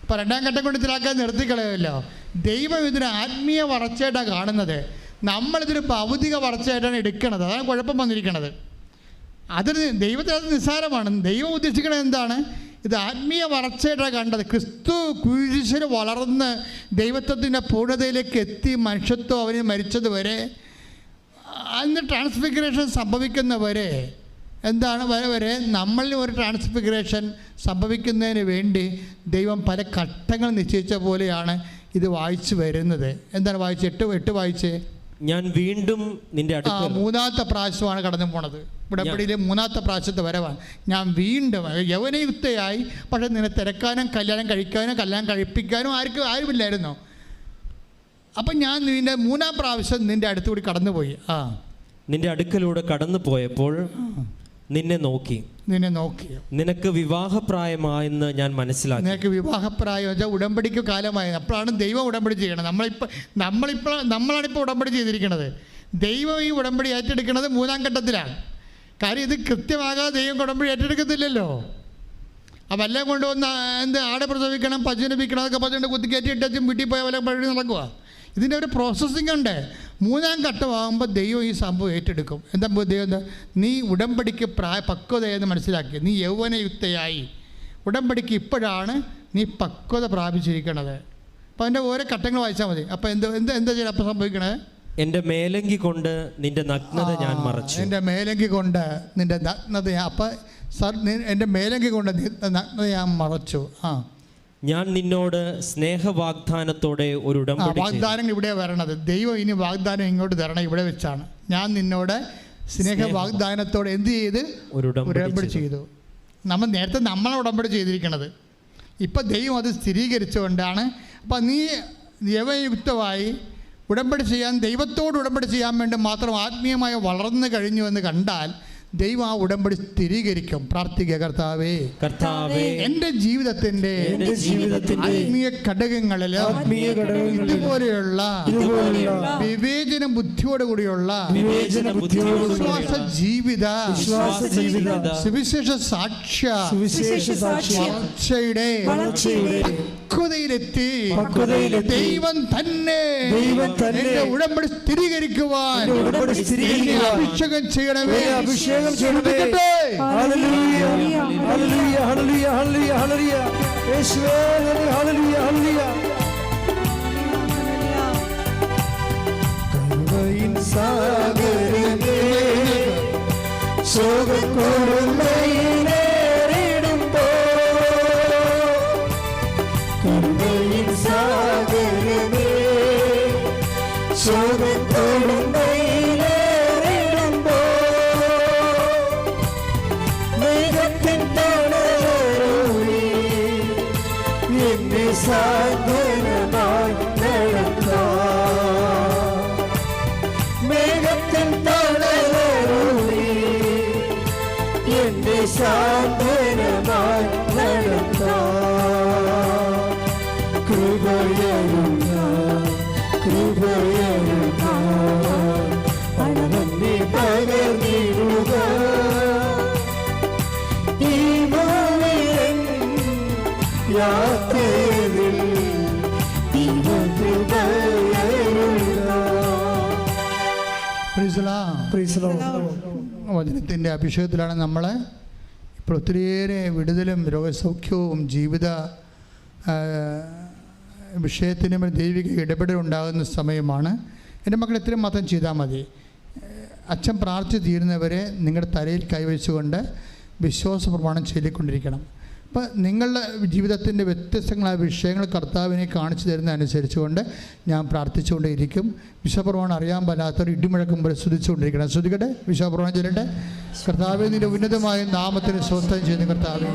അപ്പം രണ്ടാം ഘട്ടം കൊണ്ട് ഇതിലാക്കാൻ നിർത്തിക്കളയല്ലോ. ദൈവം ഇതിന് ആത്മീയ വളർച്ചയായിട്ടാണ് കാണുന്നത്. നമ്മളിതൊരു ഭൗതിക വളർച്ചയായിട്ടാണ് എടുക്കുന്നത്. അതാണ് കുഴപ്പം വന്നിരിക്കുന്നത്. ദൈവത്തിന് അത് നിസ്സാരമാണ്. ദൈവം ഉദ്ദേശിക്കുന്നത് എന്താണ്? ഇത് ആത്മീയ വളർച്ചയായിട്ടാണ് കണ്ടത്. ക്രിസ്തു കുരിശിൽ വളർന്ന് ദൈവത്വത്തിൻ്റെ പൂർണ്ണതയിലേക്ക് എത്തി മനുഷ്യത്വം അവന് മരിച്ചതുവരെ, അതിന് ട്രാൻസ്ഫിഗറേഷൻ സംഭവിക്കുന്നവരെ എന്താണ് വരെ നമ്മളിൽ ഒരു ട്രാൻസ്ഫിഗറേഷൻ സംഭവിക്കുന്നതിന് വേണ്ടി ദൈവം പല ഘട്ടങ്ങൾ നിശ്ചയിച്ച പോലെയാണ് ഇത് വായിച്ചു വരുന്നത്. എന്താണ് വായിച്ച് 8 വായിച്ചേ. ഞാൻ വീണ്ടും നിന്റെ അടുക്കൽ. 3ാമത്തെ പ്രാവശ്യമാണ് കടന്നു പോണത്. ഉടമ്പടിയിലെ 3ാമത്തെ പ്രാവശ്യത്തെ വരവാണ്. ഞാൻ വീണ്ടും യൗവനയുക്തയായി. പക്ഷെ നിന്നെ തിരക്കാനും കല്യാണം കഴിക്കാനും കല്യാണം കഴിപ്പിക്കാനും ആരുമില്ലായിരുന്നു. അപ്പം ഞാൻ നിന്റെ 3ാം പ്രാവശ്യം നിന്റെ അടുത്തുകൂടി കടന്നുപോയി. നിന്റെ അടുക്കലൂടെ കടന്നു പോയപ്പോൾ നിന്നെ നോക്കി. നിനക്ക് വിവാഹപ്രായമായെന്ന് ഞാൻ മനസ്സിലാക്കി. നിനക്ക് വിവാഹപ്രായം വെച്ചാൽ ഉടമ്പടിക്ക് കാലമായി. അപ്പോഴാണ് ദൈവം ഉടമ്പടി ചെയ്യണം. നമ്മളാണിപ്പോൾ ഉടമ്പടി ചെയ്തിരിക്കുന്നത്. ദൈവം ഈ ഉടമ്പടി ഏറ്റെടുക്കുന്നത് 3ാം ഘട്ടത്തിലാണ്. കാര്യം ഇത് കൃത്യമാകാതെ ദൈവം ഉടമ്പടി ഏറ്റെടുക്കത്തില്ലല്ലോ. അപ്പം എല്ലാം കൊണ്ടുവന്ന് ആടെ പ്രസവിക്കണം, പശുവിനെ വിൽക്കണം, അതൊക്കെ പശുവിൻ്റെ കുത്തിക്കയറ്റി ഇട്ടും വീട്ടിൽ പോയ പോലെ പഴി നടക്കുക. ഇതിൻ്റെ ഒരു പ്രോസസ്സിംഗ് ഉണ്ട്. 3ാം ഘട്ടമാകുമ്പോൾ ദൈവം ഈ സംഭവം ഏറ്റെടുക്കും. എന്താ ദൈവം? നീ ഉടമ്പടിക്ക് പക്വതയെന്ന് മനസ്സിലാക്കി. നീ യൗവനയുക്തയായി. ഉടമ്പടിക്ക് ഇപ്പോഴാണ് നീ പക്വത പ്രാപിച്ചിരിക്കണത്. അപ്പോൾ അതിൻ്റെ ഓരോ ഘട്ടങ്ങൾ വായിച്ചാൽ മതി. അപ്പോൾ എന്താ ചെയ്യാൻ അപ്പം സംഭവിക്കണത്? എൻ്റെ മേലങ്കി കൊണ്ട് നിന്റെ നഗ്നത ഞാൻ മറച്ചു. എൻ്റെ മേലങ്കി കൊണ്ട് നിന്റെ നഗ്നത. അപ്പം എൻ്റെ മേലങ്കി കൊണ്ട് നഗ്നത ഞാൻ മറച്ചു. ഞാൻ നിന്നോട് സ്നേഹവാഗ്ദാനത്തോടെ ഒരു ഉടമ്പടി. വാഗ്ദാനങ്ങൾ ഇവിടെ വരണത്. ദൈവം ഇനി വാഗ്ദാനം ഇങ്ങോട്ട് തരണം ഇവിടെ വെച്ചാണ്. ഞാൻ നിന്നോട് സ്നേഹവാഗ്ദാനത്തോടെ എന്ത് ചെയ്ത്? ഒരു ഉടമ്പടി ചെയ്തു. നേരത്തെ നമ്മളെ ഉടമ്പടി ചെയ്തിരിക്കണത്. ഇപ്പം ദൈവം അത് സ്ഥിരീകരിച്ചുകൊണ്ടാണ്. അപ്പം നീ യവയുക്തമായി ഉടമ്പടി ചെയ്യാൻ, ദൈവത്തോട് ഉടമ്പടി ചെയ്യാൻ വേണ്ടി മാത്രം ആത്മീയമായി വളർന്നു കഴിഞ്ഞു എന്ന് കണ്ടാൽ ദൈവം ആ ഉടമ്പടി സ്ഥിരീകരിക്കും. പ്രാർത്ഥിക്കുക. കർത്താവേ, എൻ്റെ ജീവിതത്തിന്റെ ആത്മീയ ഘടകങ്ങളിൽ ഇതുപോലെയുള്ള വിവേചന ബുദ്ധിയോടുകൂടിയുള്ള വിശ്വാസ ജീവിത സുവിശേഷ സാക്ഷ്യ വളർച്ചയുടെ പക്വതയിലെത്തി ദൈവം തന്നെ ഉടമ്പടി സ്ഥിരീകരിക്കുവാൻ അഭിഷേകം ചെയ്യണമേ. Praise the Lord. വചനത്തിൻ്റെ അഭിഷേകത്തിലാണ് നമ്മൾ ഇപ്പോൾ ഒത്തിരിയേറെ വിടുതലും രോഗസൗഖ്യവും ജീവിത വിഷയത്തിനും ദൈവിക ഇടപെടൽ ഉണ്ടാകുന്ന സമയമാണ്. എൻ്റെ മക്കൾ ഇത്രയും മാത്രം ചെയ്താൽ മതി. അച്ഛൻ പ്രാർത്ഥിച്ച് തീരുന്നവരെ നിങ്ങളുടെ തലയിൽ കൈവച്ചുകൊണ്ട് വിശ്വാസ പ്രമാണം ചൊല്ലിക്കൊണ്ടിരിക്കണം. അപ്പോൾ നിങ്ങളുടെ ജീവിതത്തിൻ്റെ വ്യത്യസ്തങ്ങളായ വിഷയങ്ങൾ കർത്താവിനെ കാണിച്ചു തരുന്ന അനുസരിച്ചുകൊണ്ട് ഞാൻ പ്രാർത്ഥിച്ചുകൊണ്ടേയിരിക്കും. വിശ്വപ്രമാണം അറിയാൻ പാലാത്തവർ ഇടിമുഴക്കം പോലെ സ്തുതിച്ചുകൊണ്ടിരിക്കണം. ശ്രുതിക്കട്ടെ, വിശ്വപ്രമാണം ചൊല്ലട്ടെ. കർത്താവെ, നിൻ്റെ ഉന്നതമായ നാമത്തിന് സ്വസ്ഥം ചെയ്യുന്ന കർത്താവെ,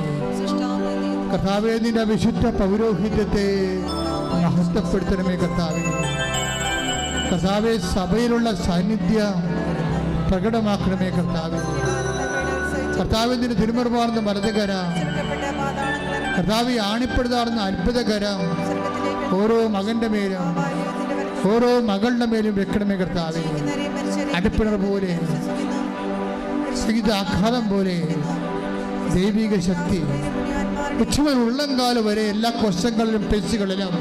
കർത്താവെ, നിൻ്റെ വിശുദ്ധ പൗരോഹിത്യത്തെ മഹത്വപ്പെടുത്തണമേ കർത്താവെ. കർത്താവെ, സഭയിലുള്ള സാന്നിധ്യം പ്രകടമാക്കണമേ കർത്താവെ. കർത്താവെ, നിന്റെ തിരുമുറുമാർന്ന വലതുകര, കർത്താവെ, ആണിപ്പെടുത്താറുന്ന അത്ഭുതകരം ഓരോ മകൻ്റെ മേലും ഓരോ മകളുടെ മേലും വെക്കണമേ കർത്താവെ. അടിപ്പിണർ പോലെ, ആഘാതം പോലെ ദൈവിക ശക്തി ഉച്ചമുതൽ ഉള്ളംകാലം വരെ എല്ലാ കൊശങ്ങളിലും പെശുകളിലും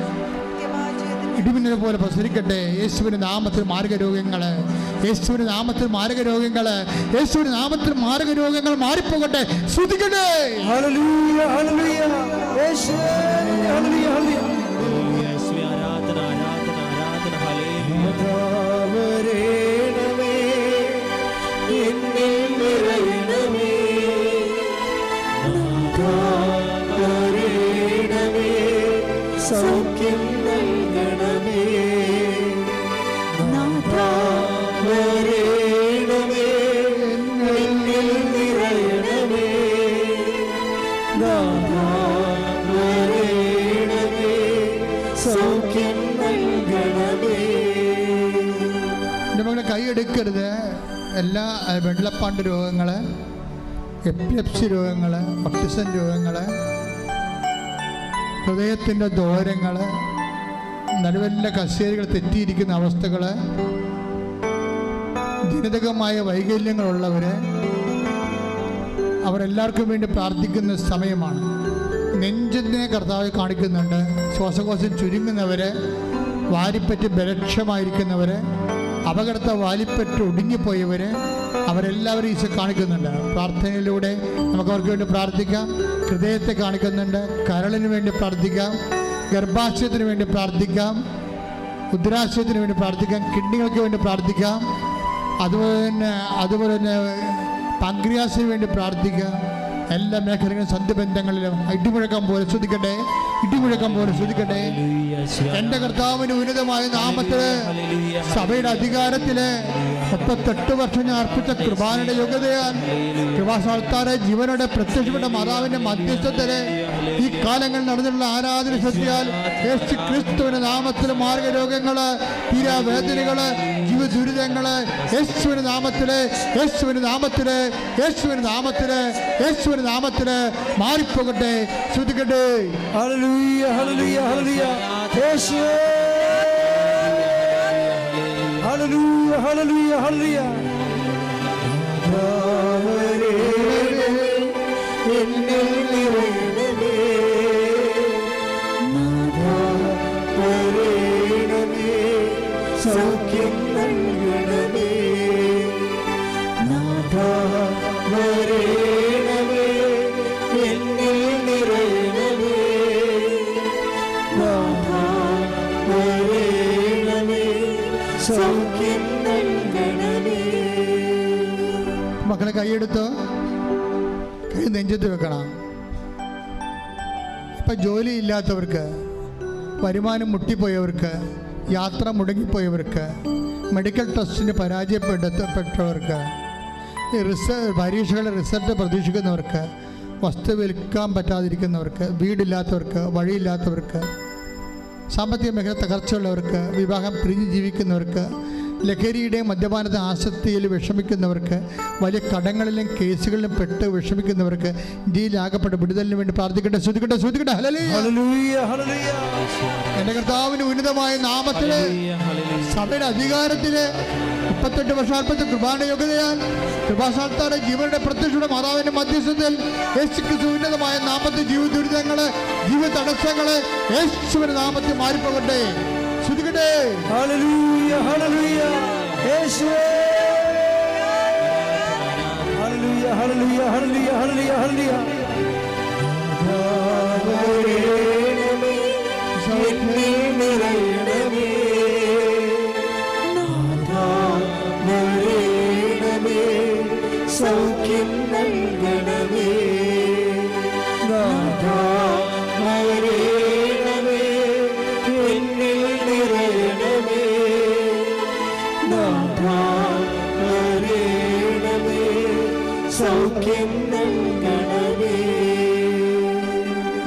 ഇടിമിന്നൽ പോലെ പ്രസരിക്കട്ടെ. യേശുവിൻ്റെ നാമത്തിൽ മാർഗരോഗങ്ങൾ, യേശുവിൻ്റെ നാമത്തിൽ മാർഗരോഗങ്ങൾ, യേശുവിൻ്റെ നാമത്തിൽ മാർഗരോഗങ്ങൾ മാറിപ്പോകട്ടെ. ശ്രുതിക്കട്ടെ. ഹല്ലേലൂയ, ഹല്ലേലൂയ, യേശുവേ, ഹല്ലേലൂയ, ഹല്ലേലൂയ. യേശുവേ, ആരാധന, ആരാധന, ആരാധന. ഹല്ലേലൂയ. വരേണമേ, എന്നിൽ നിറയണമേ, വരേണമേ, സൗഖ്യം നൽകണമേ, വരേണമേ, എന്നിൽ നിറയണമേ, വരേണമേ, സൗഖ്യം നൽകണമേ. എൻ്റെ മകളെ കൈയെടുക്കരുത്. എല്ലാ വെള്ളപ്പാണ്ട് രോഗങ്ങൾ, എപ്പിലെപ്സി രോഗങ്ങൾ, ഓട്ടിസം രോഗങ്ങൾ, ഹൃദയത്തിൻ്റെ ദോരങ്ങൾ, നടുവലിൻ്റെ കസേരകൾ തെറ്റിയിരിക്കുന്ന അവസ്ഥകൾ, ജനിതകമായ വൈകല്യങ്ങളുള്ളവർ, അവരെല്ലാവർക്കും വേണ്ടി പ്രാർത്ഥിക്കുന്ന സമയമാണ്. നെഞ്ചിനെ കർത്താവ് കാണിക്കുന്നുണ്ട്. ശ്വാസകോശം ചുരുങ്ങുന്നവർ, വാരിപ്പറ്റ് ബലക്ഷമായിരിക്കുന്നവർ, അപകടത്തെ വാലിപ്പറ്റ് ഒടുങ്ങിപ്പോയവർ, അവരെല്ലാവരും ഈശോ കാണിക്കുന്നുണ്ട്. പ്രാർത്ഥനയിലൂടെ നമുക്ക് അവർക്ക് വേണ്ടി പ്രാർത്ഥിക്കാം. ഹൃദയത്തെ കാണിക്കുന്നുണ്ട്. കരളിന് വേണ്ടി പ്രാർത്ഥിക്കാം, ഗർഭാശയത്തിന് വേണ്ടി പ്രാർത്ഥിക്കാം, ഉദരാശയത്തിന് വേണ്ടി പ്രാർത്ഥിക്കാം, കിഡ്നികൾക്ക് വേണ്ടി പ്രാർത്ഥിക്കാം, അതുപോലെ തന്നെ പാൻക്രിയാസിന് വേണ്ടി പ്രാർത്ഥിക്കാം. എല്ലാ മേഖലകളിലും സന്ധിബന്ധങ്ങളിലും ഇടിമുഴക്കം പോലെ ശ്രദ്ധിക്കട്ടെ, ഇടിമുഴക്കം പോലെ ശ്രദ്ധിക്കട്ടെ. എൻ്റെ കർത്താവിൻ്റെ ഉന്നതമായ നാമത്തിൽ സഭയുടെ അധികാരത്തില് 38 വർഷം ഞാൻ അർപ്പിച്ച കൃപാനയുടെ യോഗ്യതയാൽ കൃപാസാൽത്താരെ ജീവനോടെ പ്രത്യക്ഷപ്പെട്ട മാതാവിൻ്റെ മധ്യസ്ഥത്തില് ഈ കാലങ്ങളിൽ നടന്നിട്ടുള്ള ആരാധന ശക്തിയാൽ യേശു ക്രിസ്തുവിന്റെ നാമത്തിൽ മാർഗരോഗങ്ങള്, തീരാവേദനകള്, ജീവ ദുരിതങ്ങള് യേശുവിന്റെ നാമത്തില്, യേശുവിന്റെ നാമത്തില്, യേശുവിന്റെ നാമത്തില്, യേശുവിന്റെ നാമത്തില് മാറിപ്പോകട്ടെ. ശ്രദ്ധിക്കട്ടെ. ഹല്ലേലൂയ, ഹല്ലേലൂയ, ഹല്ലേലൂയ, യേശുവേ, ഹല്ലേലൂയ, ഹല്ലേലൂയ, ഹല്ലേലൂയ. എന്നിൽ നിറയണമേ, വരേണമേ, സൗഖ്യം നൽകണമേ, വരേണമേ, എന്നിൽ നിറയണമേ, വരേണമേ, സൗഖ്യം നൽകണമേ. മക്കളെ കൈയെടുത്ത് കൈ നെഞ്ചത്ത് വെക്കണം. ഇപ്പം ജോലിയില്ലാത്തവർക്ക്, വരുമാനം മുട്ടിപ്പോയവർക്ക്, യാത്ര മുടങ്ങിപ്പോയവർക്ക്, മെഡിക്കൽ ടെസ്റ്റിന് പരാജയപ്പെട്ടവർക്ക്, പരീക്ഷകളുടെ റിസൾട്ട് പ്രതീക്ഷിക്കുന്നവർക്ക്, വസ്തു വിൽക്കാൻ പറ്റാതിരിക്കുന്നവർക്ക്, വീടില്ലാത്തവർക്ക്, വഴിയില്ലാത്തവർക്ക്, സാമ്പത്തിക മേഖല തകർച്ചയുള്ളവർക്ക്, വിവാഹം പിരിഞ്ഞ് ജീവിക്കുന്നവർക്ക്, ലഹരിയുടെ മദ്യപാനത്തെ ആസക്തിയിൽ വിഷമിക്കുന്നവർക്ക്, വലിയ കടങ്ങളിലും കേസുകളിലും പെട്ട് വിഷമിക്കുന്നവർക്ക്, ഇന്ത്യയിലാകപ്പെട്ട വിടുതലിന് വേണ്ടി പ്രാർത്ഥിക്കട്ടെ. ശ്രദ്ധിക്കട്ടെ, ശ്രദ്ധിക്കട്ടെ. ഹല്ലേലൂയ, ഹല്ലേലൂയ. എൻ്റെ കർത്താവിൻ്റെ ഉന്നതമായ നാമത്തില് സഭയുടെ അധികാരത്തില് 38 വർഷം അർപ്പിച്ച കൃപാന യോഗ്യതയാൽ കൃപാസാൽത്താരെ ജീവന്റെ പ്രത്യക്ഷയുടെ മാതാവിന്റെ മധ്യസ്ഥത്തിൽ യേശുക്രിസ്തു ഉന്നതമായ നാമത്തിൽ ജീവ ദുരിതങ്ങള്, ജീവ തടസ്സങ്ങള് യേശുവിന്റെ നാമത്തിൽ മാറിപ്പോകട്ടെ. ശ്രദ്ധിക്കട്ടെ. ഹല്ലേലൂയ, ഹല്ലേലൂയ, യേശുവേ, ഹല്ലേലൂയ ഹല്ലേലൂയ ഹല്ലേലൂയ ഹല്ലേലൂയ വരേണമേ സൗഖ്യം നിറയണമേ നാഥാ വരേണമേ സൗഖ്യം നൽകണമേ നാഥാ വരേണമേ എന്നിൽ നിറയണമേ നാഥാ വരേണമേ സൗഖ്യം നൽകണമേ.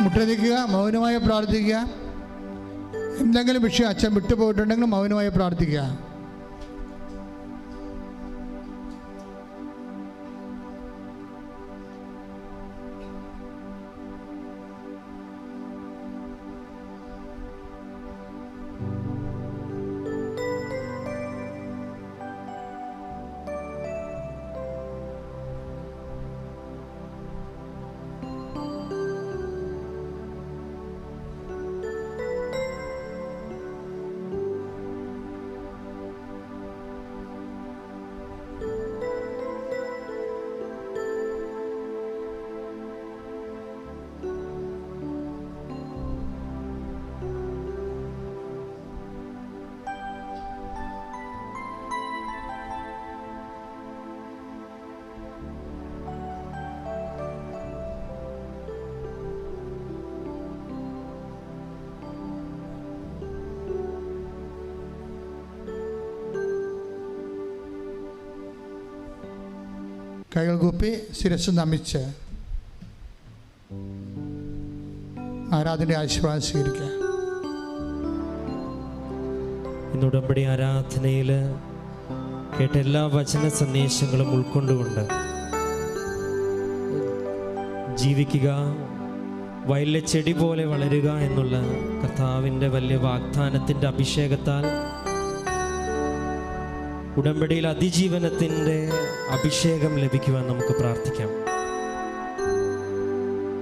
മുട്ടനിക്കുക, മൗനമായി പ്രാർത്ഥിക്കുക. എന്തെങ്കിലും വിഷയം അച്ഛൻ വിട്ടുപോയിട്ടുണ്ടെങ്കിൽ മൗനമായി പ്രാർത്ഥിക്കുക. കൈകൾ കൂപ്പി ശിരസ് നമിച്ച് ആരാധനയുടെ ആശീർവാദം സ്വീകരിക്കുക. ഇന്ന് ഉടമ്പടി ആരാധനയിൽ കേട്ട എല്ലാ വചന സന്ദേശങ്ങളും ഉൾക്കൊണ്ടുകൊണ്ട് ജീവിക്കുക, വയലിലെ ചെടി പോലെ വളരുക എന്നുള്ള കർത്താവിൻ്റെ വലിയ വാഗ്ദാനത്തിൻ്റെ അഭിഷേകത്താൽ ഉടമ്പടിയിൽ അതിജീവനത്തിൻ്റെ അഭിഷേകം ലഭിക്കുവാൻ നമുക്ക് പ്രാർത്ഥിക്കാം.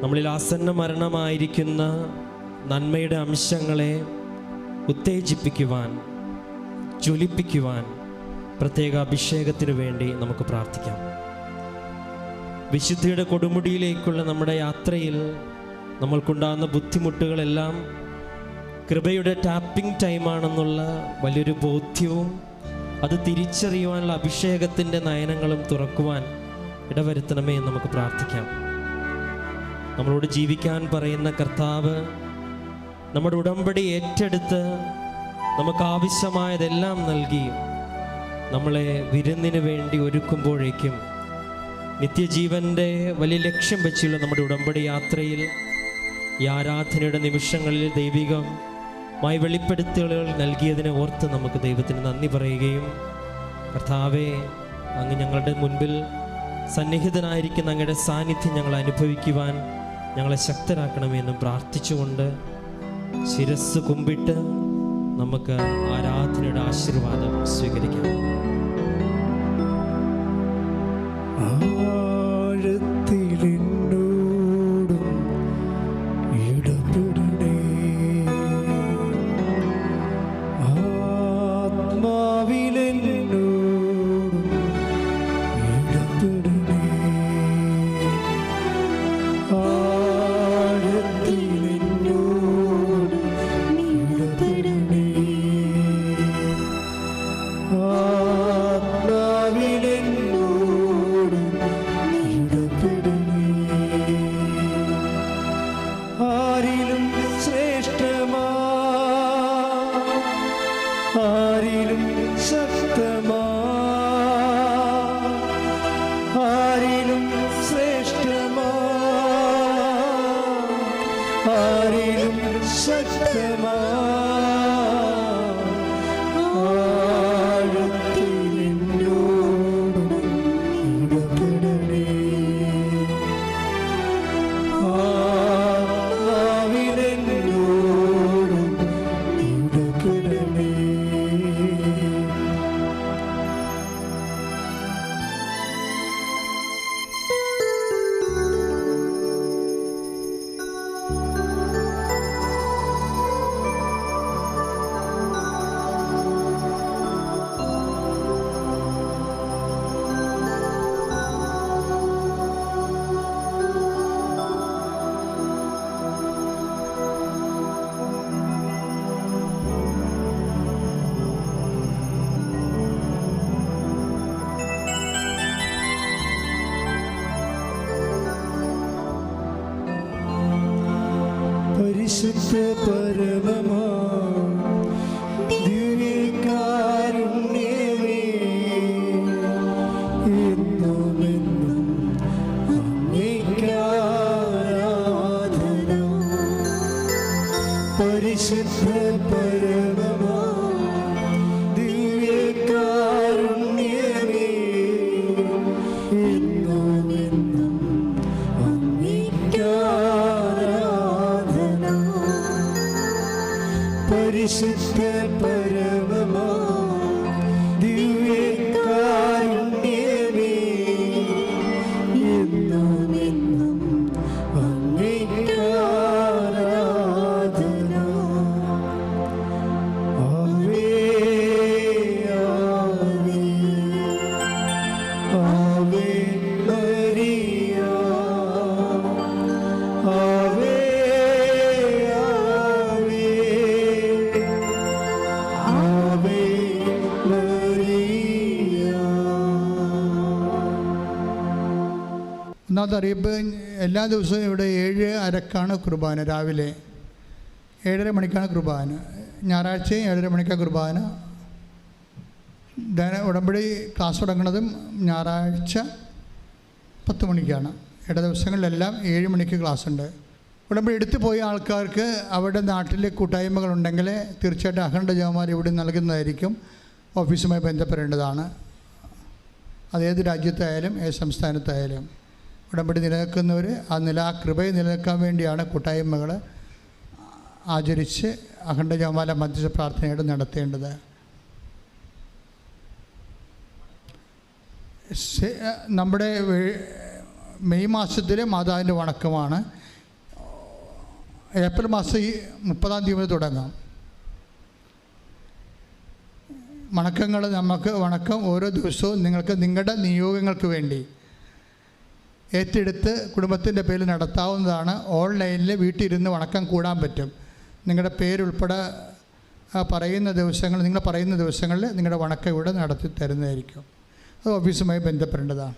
നമ്മളിൽ ആസന്ന മരണമായിരിക്കുന്ന നന്മയുടെ അംശങ്ങളെ ഉത്തേജിപ്പിക്കുവാൻ, ജ്വലിപ്പിക്കുവാൻ പ്രത്യേക അഭിഷേകത്തിനു വേണ്ടി നമുക്ക് പ്രാർത്ഥിക്കാം. വിശുദ്ധിയുടെ കൊടുമുടിയിലേക്കുള്ള നമ്മുടെ യാത്രയിൽ നമ്മൾക്കുണ്ടാകുന്ന ബുദ്ധിമുട്ടുകളെല്ലാം കൃപയുടെ ടാപ്പിംഗ് ടൈമാണെന്നുള്ള വലിയൊരു ബോധ്യവും അത് തിരിച്ചറിയുവാനുള്ള അഭിഷേകത്തിൻ്റെ നയനങ്ങളും തുറക്കുവാൻ ഇടവരുത്തണമേ എന്ന് നമുക്ക് പ്രാർത്ഥിക്കാം. നമ്മളോട് ജീവിക്കാൻ പറയുന്ന കർത്താവ് നമ്മുടെ ഉടമ്പടി ഏറ്റെടുത്ത് നമുക്ക് ആവശ്യമായതെല്ലാം നൽകി നമ്മളെ വിരുന്നിന് വേണ്ടി ഒരുക്കുമ്പോഴേക്കും നിത്യജീവൻ്റെ വലിയ ലക്ഷ്യം വെച്ചുള്ള നമ്മുടെ ഉടമ്പടി യാത്രയിൽ ഈ ആരാധനയുടെ നിമിഷങ്ങളിൽ ദൈവികമായി വെളിപ്പെടുത്തലുകൾ നൽകിയതിനെ ഓർത്ത് നമുക്ക് ദൈവത്തിന് നന്ദി പറയുകയും, കർത്താവേ, അങ്ങ് ഞങ്ങളുടെ മുൻപിൽ സന്നിഹിതനായിരിക്കുന്ന അങ്ങയുടെ സാന്നിധ്യം ഞങ്ങൾ അനുഭവിക്കുവാൻ ഞങ്ങളെ ശക്തരാക്കണമെന്നും പ്രാർത്ഥിച്ചുകൊണ്ട് ശിരസ് കുമ്പിട്ട് നമുക്ക് ആരാധനയുടെ ആശീർവാദം സ്വീകരിക്കാം. ആഴത്തിലെന്നോടും ഇടപെടണേ, ആത്മാവിലെന്നോടും ഇടപെടണേ, ആഴത്തിലെന്നോടും ഇടപെടണേ, ആത്മാവിലെന്നോടും ഇടപെടണേ. ആരിലും ശ്രേഷ്ഠമാ, ആരിലും ശക്തമാ, ആരിലും ശ്രേഷ്ഠമാ, ആരിലും ശക്തമാ, ആഴത്തിലെന്നോടും ഇടപെടണേ, ആത്മാവിലെന്നോടും ഇടപെടണേ. പരിശുദ്ധ പരമമാ ദിവ്യകാരുണ്യമേ, എന്നുമെന്നും അങ്ങേയ്ക്കാരാധന. പരിശുദ്ധ പരമമാ ദിവ്യകാരുണ്യമേ, എന്നുമെന്നും അങ്ങേയ്ക്കാരാധന. പരിശുദ്ധ പരമമാ ദിവ്യകാരുണ്യമേ, എന്നുമെന്നും അങ്ങേയ്ക്കാരാധന. ആവേ ആവേ ആവേ മരിയ, ആവേ ആവേ ആവേ മരിയ. ഒന്നാമത്തെ അറിയിപ്പ്, എല്ലാ ദിവസവും ഇവിടെ 7:30 കുർബാന. രാവിലെ 7:30 മണിക്കാണ് കുർബാന. ഞായറാഴ്ചയും 7:30 മണിക്കാണ് കുർബാന. ഉടമ്പടി ക്ലാസ് തുടങ്ങുന്നതും ഞായറാഴ്ച 10 മണിക്കാണ്. ഇട ദിവസങ്ങളിലെല്ലാം 7 മണിക്ക് ക്ലാസ് ഉണ്ട്. ഉടമ്പടി എടുത്തു പോയ ആൾക്കാർക്ക് അവരുടെ നാട്ടിൽ കൂട്ടായ്മകളുണ്ടെങ്കിൽ തീർച്ചയായിട്ടും അഖണ്ഡ ജപമാല ഇവിടെ നൽകുന്നതായിരിക്കും. ഓഫീസുമായി ബന്ധപ്പെടേണ്ടതാണ്. അതേത് രാജ്യത്തായാലും ഏത് സംസ്ഥാനത്തായാലും ഉടമ്പടി നിലനിൽക്കുന്നവർ ആ കൃപയെ നിലനിൽക്കാൻ വേണ്ടിയാണ് കൂട്ടായ്മകൾ ആചരിച്ച് അഖണ്ഡ ജപമാല മധ്യസ്ഥ പ്രാർത്ഥനയായിട്ട് നടത്തേണ്ടത്. നമ്മുടെ മെയ് മാസത്തിലെ മാതാവിൻ്റെ വണക്കമാണ്. ഏപ്രിൽ മാസം 30-ാം തീയതി മുതൽ തുടങ്ങാം. വണക്കങ്ങൾ വണക്കം ഓരോ ദിവസവും നിങ്ങൾക്ക് നിങ്ങളുടെ നിയോഗങ്ങൾക്ക് വേണ്ടി ഏറ്റെടുത്ത് കുടുംബത്തിൻ്റെ പേരിൽ നടത്താവുന്നതാണ്. ഓൺലൈനിൽ വീട്ടിലിരുന്ന് വണക്കം കൂടാൻ പറ്റും. നിങ്ങളുടെ പേരുൾപ്പെടെ നിങ്ങൾ പറയുന്ന ദിവസങ്ങളിൽ നിങ്ങളുടെ വണക്കം ഇവിടെ നടത്തി തരുന്നതായിരിക്കും. അത് ഓഫീസുമായി ബന്ധപ്പെടേണ്ടതാണ്.